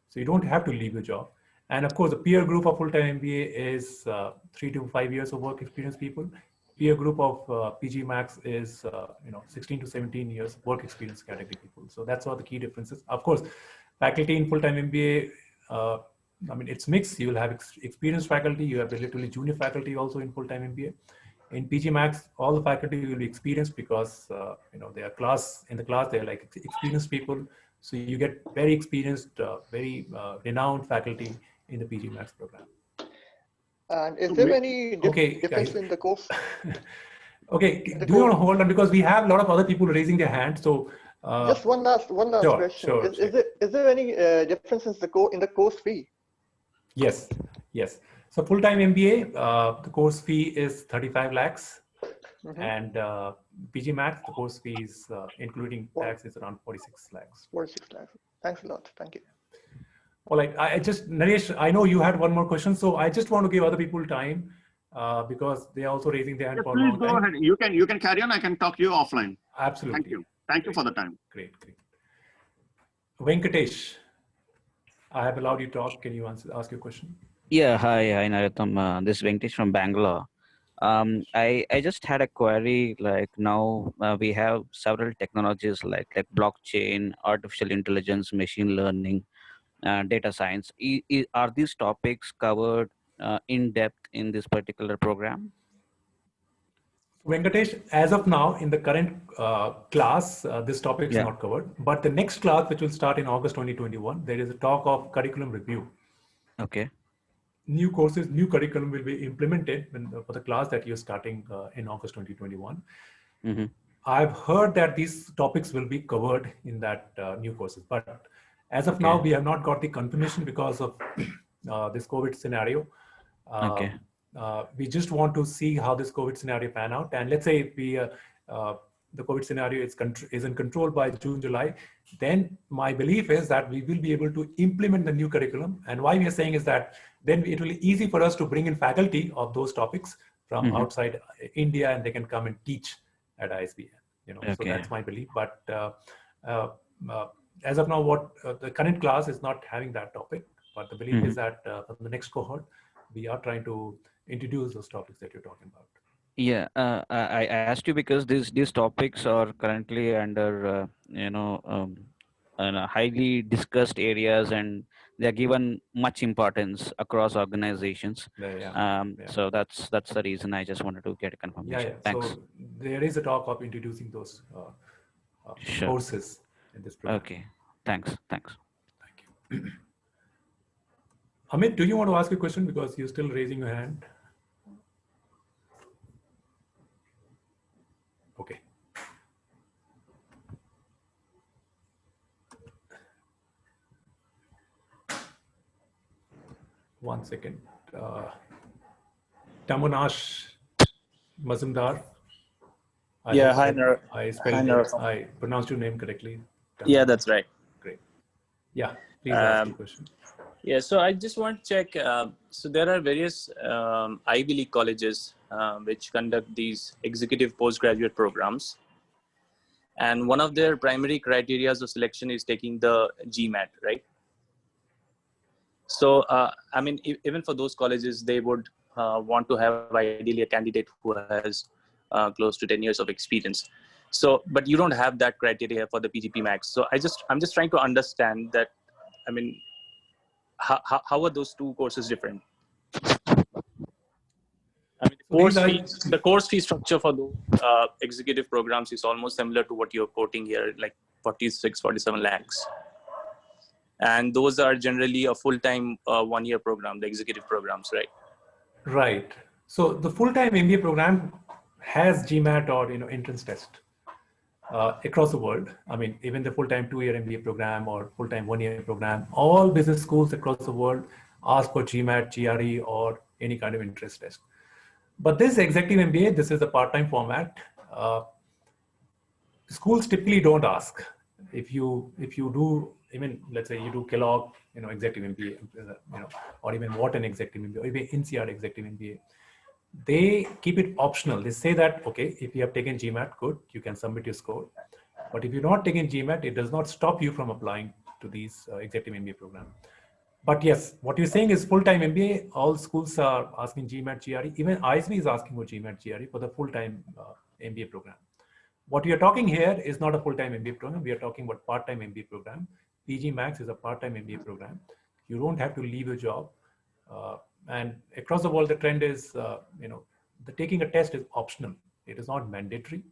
So you don't have to leave your job. And of course, the peer group of full-time MBA is 3 to 5 years of work experience people. Peer group of PGMAX is 16 to 17 years work experience category people. So that's all the key differences. Of course, faculty in full-time MBA, it's mixed. You will have experienced faculty. You have relatively junior faculty also in full-time MBA. In PGMAX, all the faculty will be experienced because they are in the class they're like experienced people. So you get very experienced, very renowned faculty in the PGMAX program. And is there any Okay, difference guys. in the course? Okay, The do you want to course. hold on because we have a lot of other people raising their hands. So Just one last question. Sure. Is there any difference in the course fee? Yes. So full-time MBA, the course fee is 35 lakhs. Mm-hmm. And PGMAX, the course fee is including tax is around 46 lakhs. 46 lakhs. Thanks a lot. Thank you. All right. Naresh, I know you had one more question, so I just want to give other people time because they are also raising their hand for a long time. Please go ahead. You can carry on. I can talk to you offline. Absolutely. Thank you for the time. Great. Venkatesh, I have allowed you to talk. Can you ask your question? Yeah, hi, Narottam. This is Venkatesh from Bangalore. I just had a query. Like now we have several technologies like blockchain, artificial intelligence, machine learning, data science. Are these topics covered in depth in this particular program? Venkatesh, as of now, in the current class, this topic is not covered. But the next class, which will start in August 2021, there is a talk of curriculum review. Okay. New courses, new curriculum will be implemented for the class that you're starting in August 2021. Mm-hmm. I've heard that these topics will be covered in that new courses. But as of now, we have not got the confirmation because of this COVID scenario. Okay. We just want to see how this COVID scenario pan out. And let's say if the COVID scenario is in control by June, July, then my belief is that we will be able to implement the new curriculum. And why we are saying is that then it will be easy for us to bring in faculty of those topics from outside India, and they can come and teach at ISB. So that's my belief. But as of now, the current class is not having that topic. But the belief is that for the next cohort, we are trying to introduce those topics that you're talking about. Yeah, I asked you because these topics are currently under highly discussed areas, and they're given much importance across organizations. So that's the reason I just wanted to get a confirmation. Thanks. So there is a talk of introducing those courses in this program. Okay. Thanks. Thank you. Amit, do you want to ask a question because you're still raising your hand? Okay. One second. Tamunash Mazumdar. I pronounced your name correctly. Yeah, that's right. Great. Yeah, please ask your question. Yeah, so I just want to check. So there are various Ivy League colleges which conduct these executive postgraduate programs. And one of their primary criteria of selection is taking the GMAT, right? So, I mean, even for those colleges, they would want to have ideally a candidate who has close to 10 years of experience. So, but you don't have that criteria for the PGPMAX. So I'm just trying to understand that, I mean, how are those two courses different? I mean, the course fee structure for those executive programs is almost similar to what you're quoting here, like 46, 47 lakhs. And those are generally a full-time one-year program, the executive programs, right? Right. So the full-time MBA program has GMAT or entrance test across the world. I mean, even the full-time 2-year MBA program or full-time 1-year program, all business schools across the world ask for GMAT, GRE, or any kind of entrance test. But this executive MBA, this is a part-time format. Schools typically don't ask. If you do, even let's say you do Kellogg, executive MBA, or even Wharton executive MBA, or even INSEAD executive MBA, they keep it optional. They say that, okay, if you have taken GMAT, good, you can submit your score. But if you're not taking GMAT, it does not stop you from applying to these executive MBA program. But yes, what you're saying is full-time MBA, all schools are asking GMAT, GRE. Even ISB is asking for GMAT, GRE for the full-time MBA program. What we are talking here is not a full-time MBA program. We are talking about part-time MBA program. PGMAX is a part-time MBA program. You don't have to leave your job. And across the world, the trend is, the taking a test is optional. It is not mandatory.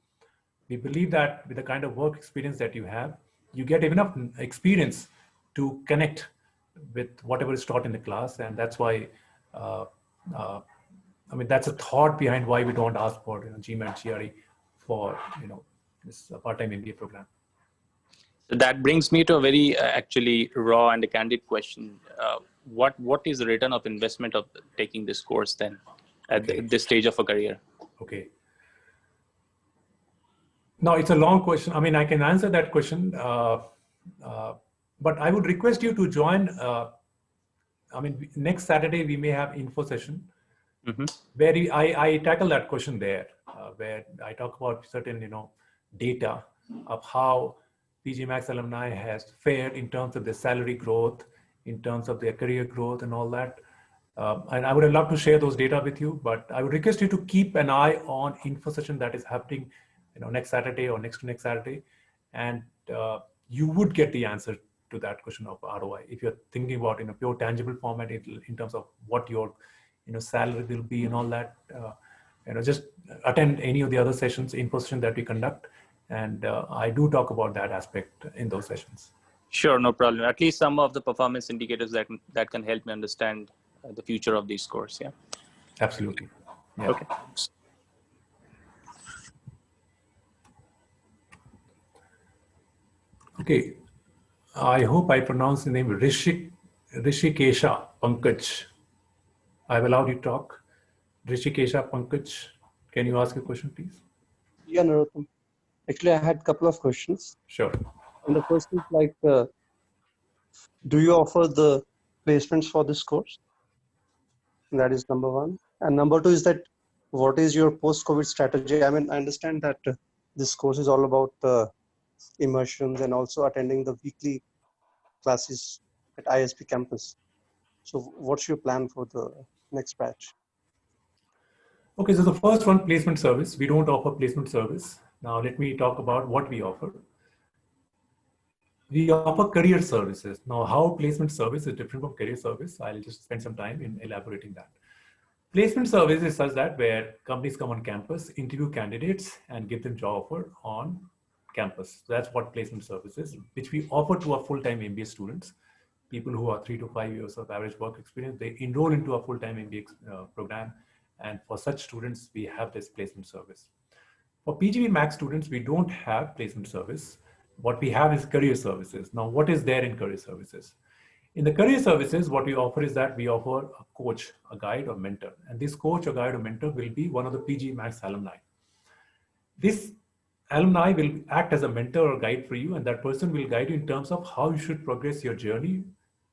We believe that with the kind of work experience that you have, you get enough experience to connect with whatever is taught in the class. And that's why, I mean, that's a thought behind why we don't ask for GMAT, GRE for, this part-time MBA program. So that brings me to a very actually raw and a candid question. What is the return of investment of taking this course then at this stage of a career? Okay. No, it's a long question. I mean, I can answer that question, but I would request you to join. I mean, next Saturday we may have info session where I tackle that question there, where I talk about certain data of how PGPMAX alumni has fared in terms of their salary growth, in terms of their career growth, and all that. And I would love to share those data with you, but I would request you to keep an eye on info session that is happening next Saturday or next to next Saturday, and you would get the answer to that question of ROI. If you're thinking about in a pure tangible format in terms of what your salary will be and all that, just attend any of the other sessions, info session that we conduct, and I do talk about that aspect in those sessions. Sure, no problem. At least some of the performance indicators that can help me understand the future of this course. Yeah. Absolutely. Yeah. Okay. Okay, I hope I pronounced the name Rishikesha Pankaj. I've allowed you to talk. Rishikesha Pankaj, can you ask a question, please? Yeah, Narottam. Actually, I had a couple of questions. Sure. And the first is like, do you offer the placements for this course? That is number one. And number two is that, what is your post-COVID strategy? I mean, I understand that this course is all about immersions and also attending the weekly classes at ISB campus. So what's your plan for the next batch? Okay, so the first one, placement service. We don't offer placement service. Now let me talk about what we offer. We offer career services. Now, how placement service is different from career service, I'll just spend some time in elaborating that. Placement service is such that where companies come on campus, interview candidates, and give them job offer on campus. That's what placement service is, which we offer to our full-time MBA students, people who are 3 to 5 years of average work experience. They enroll into a full-time MBA program, and for such students, we have this placement service. For PGPMAX students, we don't have placement service. What we have is career services. Now, what is there in career services? In the career services, what we offer is that we offer a coach, a guide, or mentor. And this coach, or guide, or mentor will be one of the PGPMAX alumni. This alumni will act as a mentor or guide for you, and that person will guide you in terms of how you should progress your journey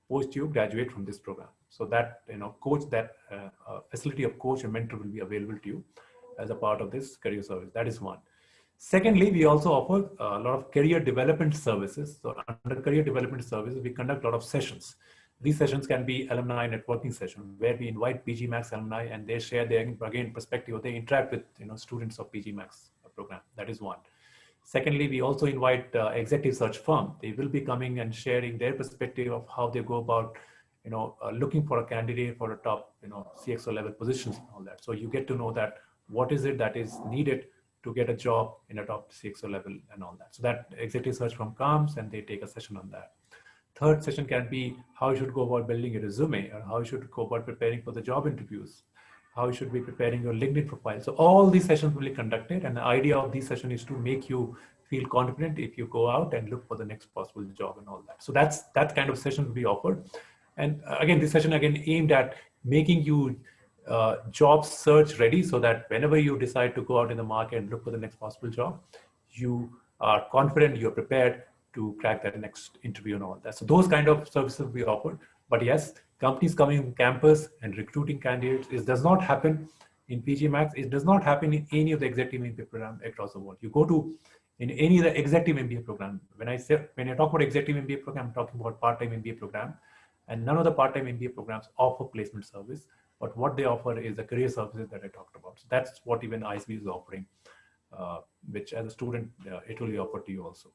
post you graduate from this program. So that coach, that facility of coach and mentor will be available to you as a part of this career service. That is one. Secondly, we also offer a lot of career development services. So under career development services, we conduct a lot of sessions. These sessions can be alumni networking sessions where we invite PGPMAX alumni and they share their, again, perspective, or they interact with students of PGPMAX program. That is one. Secondly, we also invite executive search firm. They will be coming and sharing their perspective of how they go about looking for a candidate for a top CXO level positions and all that. So you get to know that what is it that is needed to get a job in a top CXO level and all that. So that executive search firm comes and they take a session on that. Third session can be how you should go about building a resume, or how you should go about preparing for the job interviews, how you should be preparing your LinkedIn profile. So all these sessions will be conducted, and the idea of these sessions is to make you feel confident if you go out and look for the next possible job and all that. So that kind of session will be offered. And again, this session again aimed at making you job search ready, so that whenever you decide to go out in the market and look for the next possible job, you are confident, you're prepared to crack that next interview and all that. So those kind of services we offer. But yes, companies coming on campus and recruiting candidates, it does not happen in PGPMAX. It does not happen in any of the executive MBA programs across the world. You go to in any of the executive MBA program. When I talk about executive MBA program, I'm talking about part-time MBA program, and none of the part-time MBA programs offer placement service. But what they offer is the career services that I talked about. So that's what even ISB is offering, which as a student, it will be offered to you also.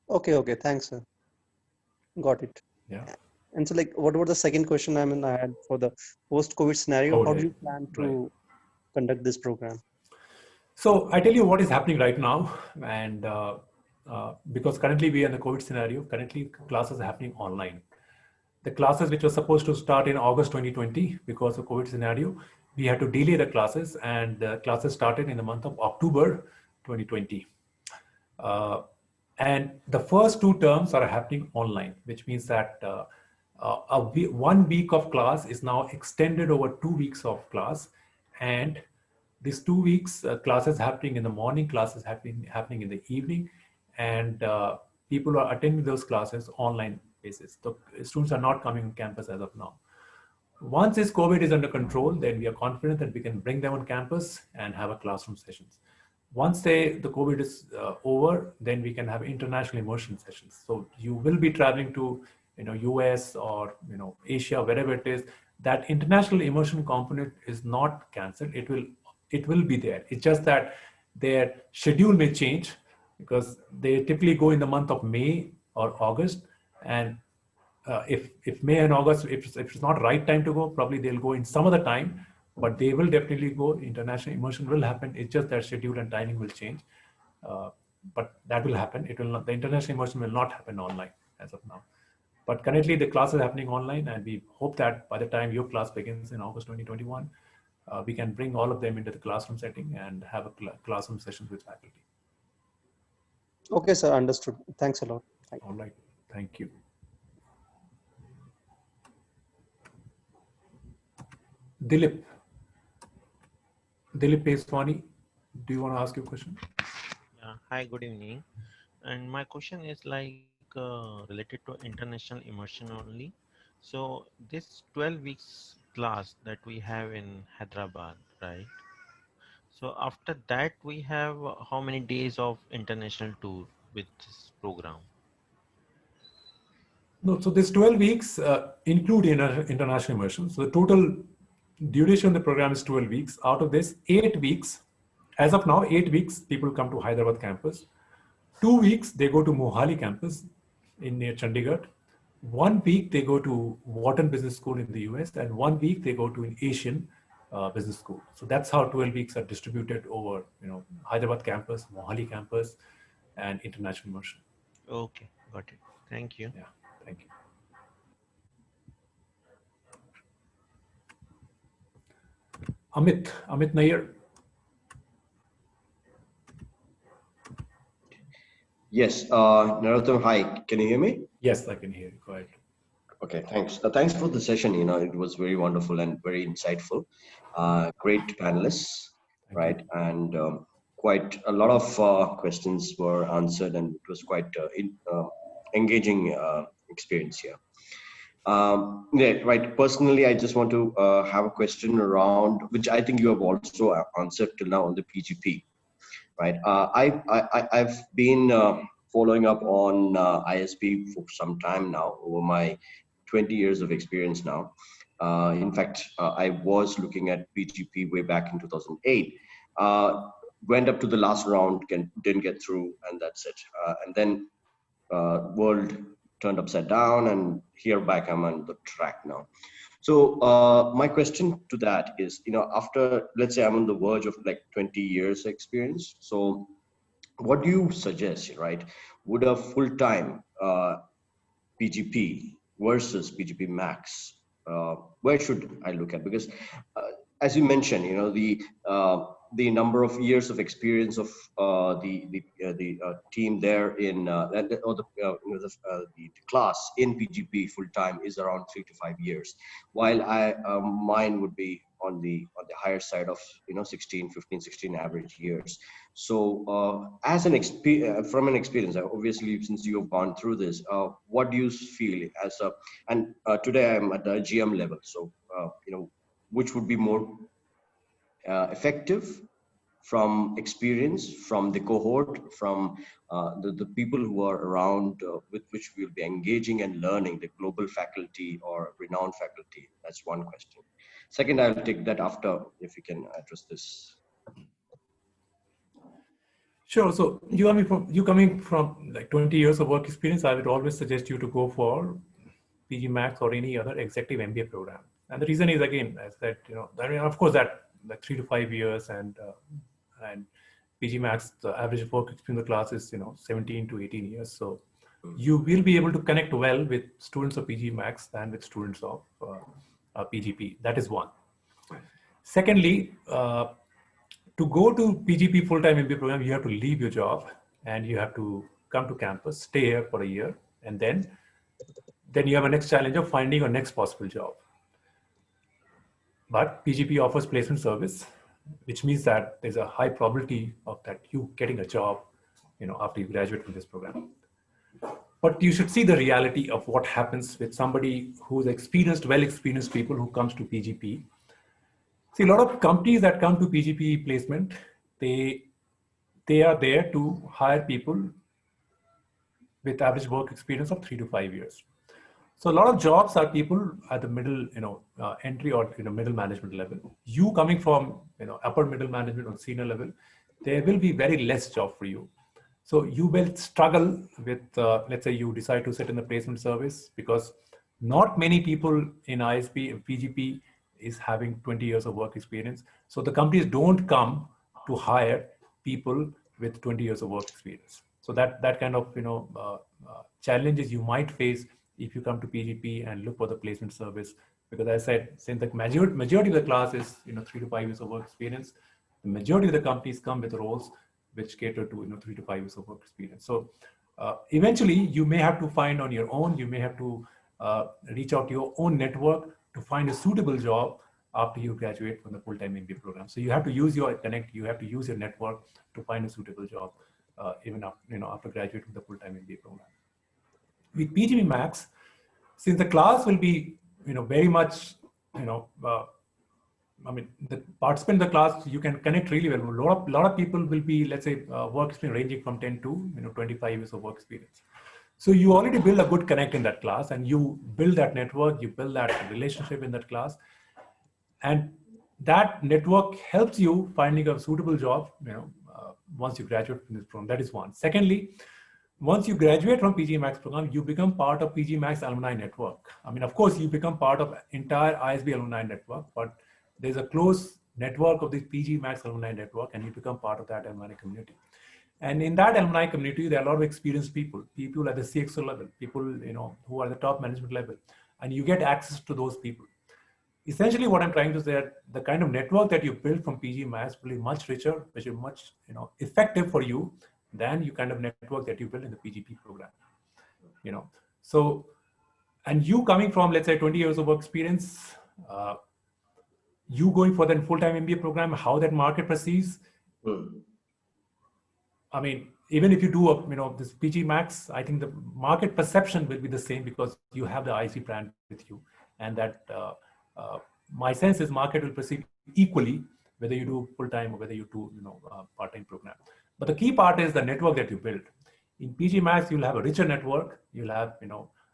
Okay, thanks, sir. Got it. Yeah. And so, like, what was the second question I had for the post-COVID scenario? How do you plan to conduct this program? So I tell you what is happening right now, and because currently we are in the COVID scenario, currently classes are happening online. The classes which were supposed to start in August 2020, because of COVID scenario, we had to delay the classes, and the classes started in the month of October 2020. And the first 2 terms are happening online, which means that 1 week of class is now extended over 2 weeks of class. And these 2 weeks classes happening in the morning, classes happening in the evening, and people are attending those classes online basis. The students are not coming on campus as of now. Once this COVID is under control, then we are confident that we can bring them on campus and have a classroom sessions. Once the COVID is over, then we can have international immersion sessions. So you will be traveling to US or Asia, wherever it is. That international immersion component is not cancelled. It will be there. It's just that their schedule may change, because they typically go in the month of May or August, and if May and August, if it's not right time to go, probably they'll go in some other time, but they will definitely go. International immersion will happen. It's just that schedule and timing will change, but that will happen. It will not. The international immersion will not happen online as of now. But currently the class is happening online, and we hope that by the time your class begins in August 2021, we can bring all of them into the classroom setting and have a classroom session with faculty. Okay, sir, understood. Thanks a lot. All right, thank you. Dilip Peswani, do you want to ask your question? Yeah. Hi, good evening. And my question is related to international immersion only. So this 12 weeks class that we have in Hyderabad, right? So after that, we have how many days of international tour with this program? No, so this 12 weeks include international immersion. So the total duration of the program is 12 weeks. Out of this, 8 weeks, as of now, 8 weeks, people come to Hyderabad campus. 2 weeks, they go to Mohali campus near Chandigarh. 1 week, they go to Wharton Business School in the US, and 1 week, they go to an Asian business school. So that's how 12 weeks are distributed over, Hyderabad campus, Mohali campus, and international immersion. Okay, got it. Thank you. Yeah, thank you. Amit Nair. Yes, Narottam, hi. Can you hear me? Yes, I can hear you. Go ahead. Okay, thanks. Thanks for the session. It was very wonderful and very insightful. Great panelists, right? And quite a lot of questions were answered, and it was quite engaging experience here. Yeah, right. Personally, I just want to have a question around, which I think you have also answered till now on the PGP, right? I've been following up on ISB for some time now, over my 20 years of experience now. In fact, I was looking at PGP way back in 2008. Went up to the last round, didn't get through, and that's it. And then world turned upside down, and here back I'm on the track now. So my question to that is, after, let's say I'm on the verge of like 20 years experience. So what do you suggest, right? Would a full-time PGP versus PGPMAX, where should I look at? Because as you mentioned, the number of years of experience of the team there in the class in PGP full time is around 3 to 5 years, while mine would be on the higher side of 15-16 average years. So as from an experience, obviously since you have gone through this, what do you feel as and today I'm at the GM level, so which would be more effective from experience, from the cohort, from the people who are around with which we'll be engaging and learning, the global faculty or renowned faculty? That's one question. Second, I'll take that after, if you can address this. Sure. So you coming from like 20 years of work experience, I would always suggest you to go for PGMAX or any other executive MBA program. And the reason is, again, as that, of course, that like 3 to 5 years, and PGMAX, the average work experience in the class is 17 to 18 years. So you will be able to connect well with students of PGMAX than with students of PGP. That is one. Secondly, to go to PGP full-time MBA program, you have to leave your job and you have to come to campus, stay here for a year, and then you have a next challenge of finding your next possible job. But PGP offers placement service, which means that there's a high probability of that you getting a job, after you graduate from this program. But you should see the reality of what happens with somebody who's experienced, well-experienced people who comes to PGP. See, a lot of companies that come to PGP placement, they are there to hire people with average work experience of 3 to 5 years. So a lot of jobs are people at the middle, entry or middle management level. You coming from upper middle management or senior level, there will be very less job for you. So you will struggle with, let's say you decide to sit in the placement service, because not many people in ISB and PGP is having 20 years of work experience. So the companies don't come to hire people with 20 years of work experience. So that kind of challenges you might face if you come to PGP and look for the placement service, because as I said, since the majority of the class is 3 to 5 years of work experience, the majority of the companies come with roles which cater to 3 to 5 years of work experience. So eventually you may have to find on your own, you may have to reach out to your own network to find a suitable job after you graduate from the full-time MBA program. So you have to use your connect, you have to use your network to find a suitable job even after, after graduating from the full-time MBA program. With PGPMAX, since the class will be very much the participant in the class, you can connect really well. A lot of people will be, let's say, work experience ranging from 10 to 25 years of work experience. So you already build a good connect in that class, and you build that network, you build that relationship in that class, and that network helps you finding a suitable job. Once you graduate from this program, that is one. Secondly, once you graduate from PGMAX program, you become part of PGMAX alumni network. Of course, you become part of entire ISB alumni network, but there's a close network of the PGMAX alumni network, and you become part of that alumni community. And in that alumni community, there are a lot of experienced people at the CXO level, people who are the top management level, and you get access to those people. Essentially, what I'm trying to say, the kind of network that you build from PGMAX will be much richer, which is much effective for you than you kind of network that you build in the PGP program. So, and you coming from, let's say, 20 years of work experience, you going for that full-time MBA program, how that market perceives. Even if you do this PGMAX, I think the market perception will be the same, because you have the IC brand with you, and that my sense is market will perceive equally whether you do full-time or whether you do part-time program. But the key part is the network that you build. In PGMAX, you'll have a richer network. You'll have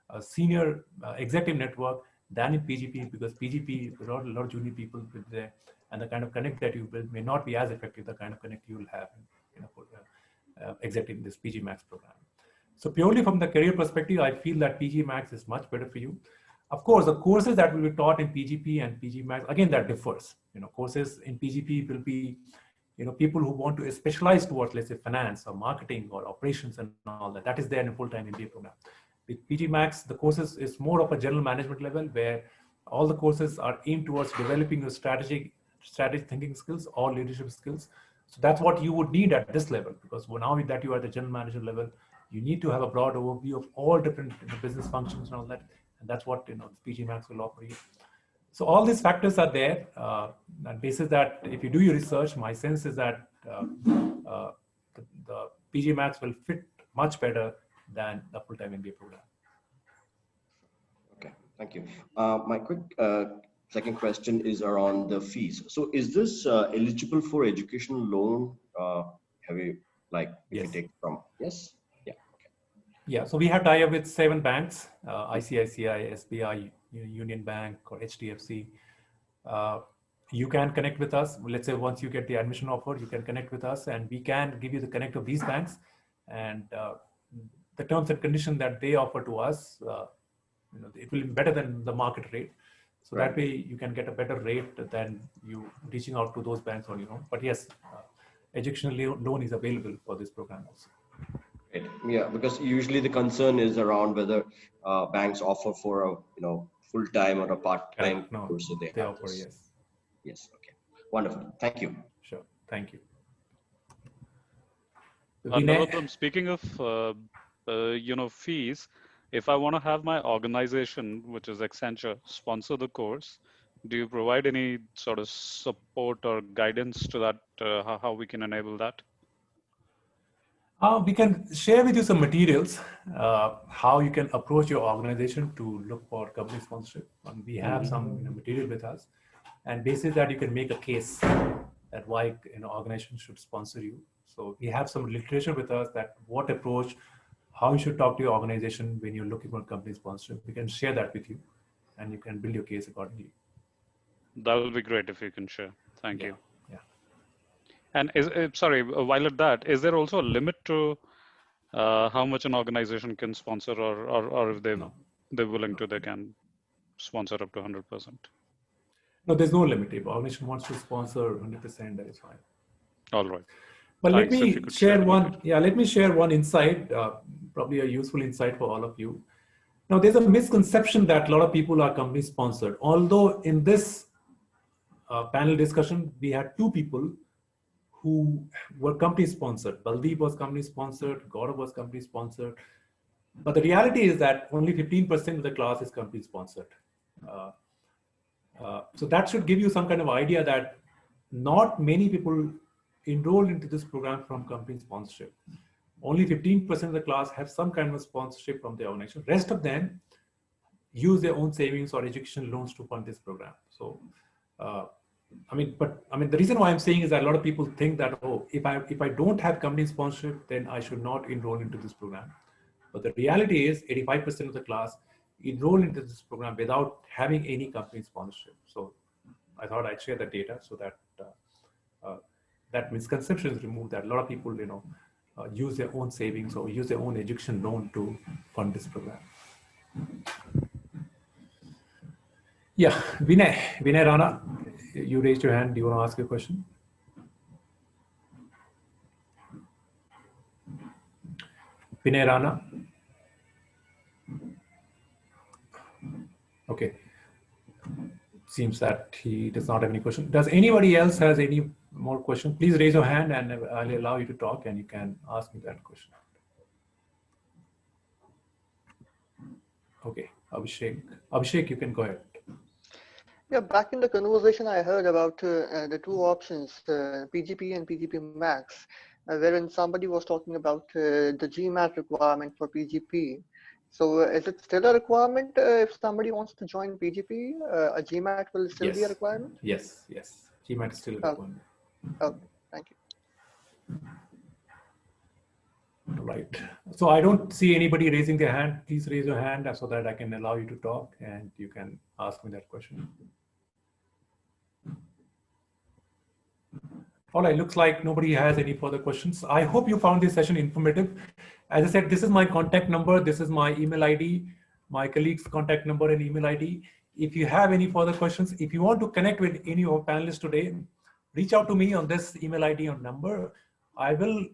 a senior executive network than in PGP, because PGP, there are a lot of junior people there, and the kind of connect that you build may not be as effective the kind of connect you will have executive in this PGMAX program. So purely from the career perspective, I feel that PGMAX is much better for you. Of course, the courses that will be taught in PGP and PGMAX, again, that differs. Courses in PGP will be people who want to specialize towards, let's say, finance or marketing or operations and all that. That is there in a full-time MBA program. With PGMAX, the courses is more of a general management level, where all the courses are aimed towards developing your strategic thinking skills or leadership skills. So that's what you would need at this level, because now that you are at the general manager level, you need to have a broad overview of all different business functions and all that. And that's what PGMAX will offer you. So all these factors are there. And basis that, if you do your research, my sense is that the PGMAX will fit much better than the full-time MBA program. Okay, thank you. My quick second question is around the fees. So is this eligible for educational loan? Have you, if yes. you take from, yes? Yeah. Okay. Yeah, so we have tie-up with 7 banks, ICICI, SBI, Union Bank, or HDFC. You can connect with us. Let's say once you get the admission offer, you can connect with us, and we can give you the connect of these banks, and the terms and conditions that they offer to us, it will be better than the market rate. So that way you can get a better rate than you reaching out to those banks on your own. But yes, educational loan is available for this program also. Great. Yeah, because usually the concern is around whether banks offer for a full-time or a part-time No, course. So they offer, yes. Yes. Okay. Wonderful. Thank you. Sure. Thank you. Narottam, speaking of fees, if I want to have my organization, which is Accenture, sponsor the course, do you provide any sort of support or guidance to that? How we can enable that? We can share with you some materials, how you can approach your organization to look for company sponsorship. And we have some material with us, and basis that you can make a case that why organization should sponsor you. So we have some literature with us that what approach, how you should talk to your organization when you're looking for company sponsorship. We can share that with you, and you can build your case accordingly. That will be great if you can share. Thank you. Yeah. And sorry, while at that, is there also a limit to how much an organization can sponsor, or if they're willing to, they can sponsor up to 100%? No, there's no limit. If organization wants to sponsor 100%, that is fine. All right. But Thanks. let me share one. Yeah, let me share one insight, probably a useful insight for all of you. Now, there's a misconception that a lot of people are company sponsored. Although in this panel discussion, we had two people who were company sponsored. Baldeep was company sponsored, Gaurav was company sponsored. But the reality is that only 15% of the class is company sponsored. So that should give you some kind of idea that not many people enroll into this program from company sponsorship. Only 15% of the class have some kind of sponsorship from the organization. Rest of them use their own savings or education loans to fund this program. So, the reason why I'm saying is that a lot of people think that, oh, if I don't have company sponsorship, then I should not enroll into this program. But the reality is 85% of the class enroll into this program without having any company sponsorship. So I thought I'd share the data so that that misconception is removed, that a lot of people, use their own savings or use their own education loan to fund this program. Yeah, Vinay Rana, you raised your hand. Do you want to ask a question? Vinay Rana. Okay. Seems that he does not have any question. Does anybody else has any more questions? Please raise your hand and I'll allow you to talk and you can ask me that question. Okay, Abhishek, you can go ahead. Yeah, back in the conversation, I heard about the two options, PGP and PGPMAX, wherein somebody was talking about the GMAT requirement for PGP. So is it still a requirement if somebody wants to join PGP? A GMAT will still be a requirement? Yes. GMAT is still a requirement. Okay, thank you. Right. So I don't see anybody raising their hand. Please raise your hand so that I can allow you to talk and you can ask me that question. All right, looks like nobody has any further questions. I hope you found this session informative. As I said, this is my contact number. This is my email ID, my colleague's contact number and email ID. If you have any further questions, if you want to connect with any of our panelists today, reach out to me on this email ID or number. I will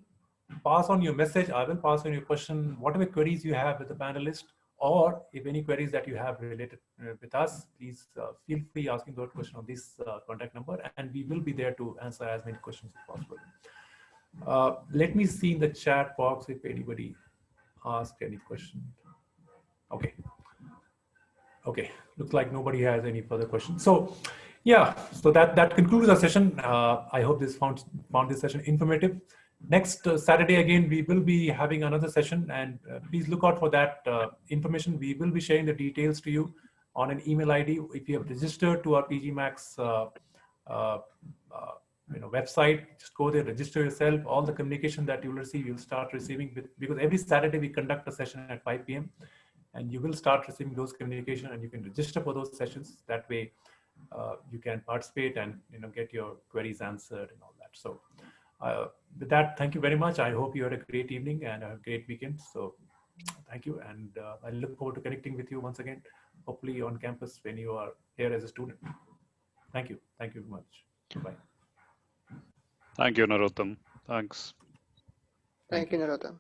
pass on your message. I will pass on your question, whatever queries you have with the panelist, or if any queries that you have related with us, please feel free asking those questions on this contact number, and we will be there to answer as many questions as possible. Let me see in the chat box if anybody asked any question. Okay, looks like nobody has any further questions. So yeah, so that concludes our session. I hope this found this session informative. Next Saturday again, we will be having another session, and please look out for that information. We will be sharing the details to you on an email ID. If you have registered to our PGMAX website, just go there, register yourself. All the communication that you will receive, you'll start receiving because every Saturday we conduct a session at 5 p.m. and you will start receiving those communication, and you can register for those sessions. That way, you can participate and get your queries answered and all that. So. With that, thank you very much. I hope you had a great evening and a great weekend. So Thank you, and I look forward to connecting with you once again, hopefully on campus when you are here as a student. Thank you very much. Bye. Thank you, Narottam. Thanks. Thank you, Narottam.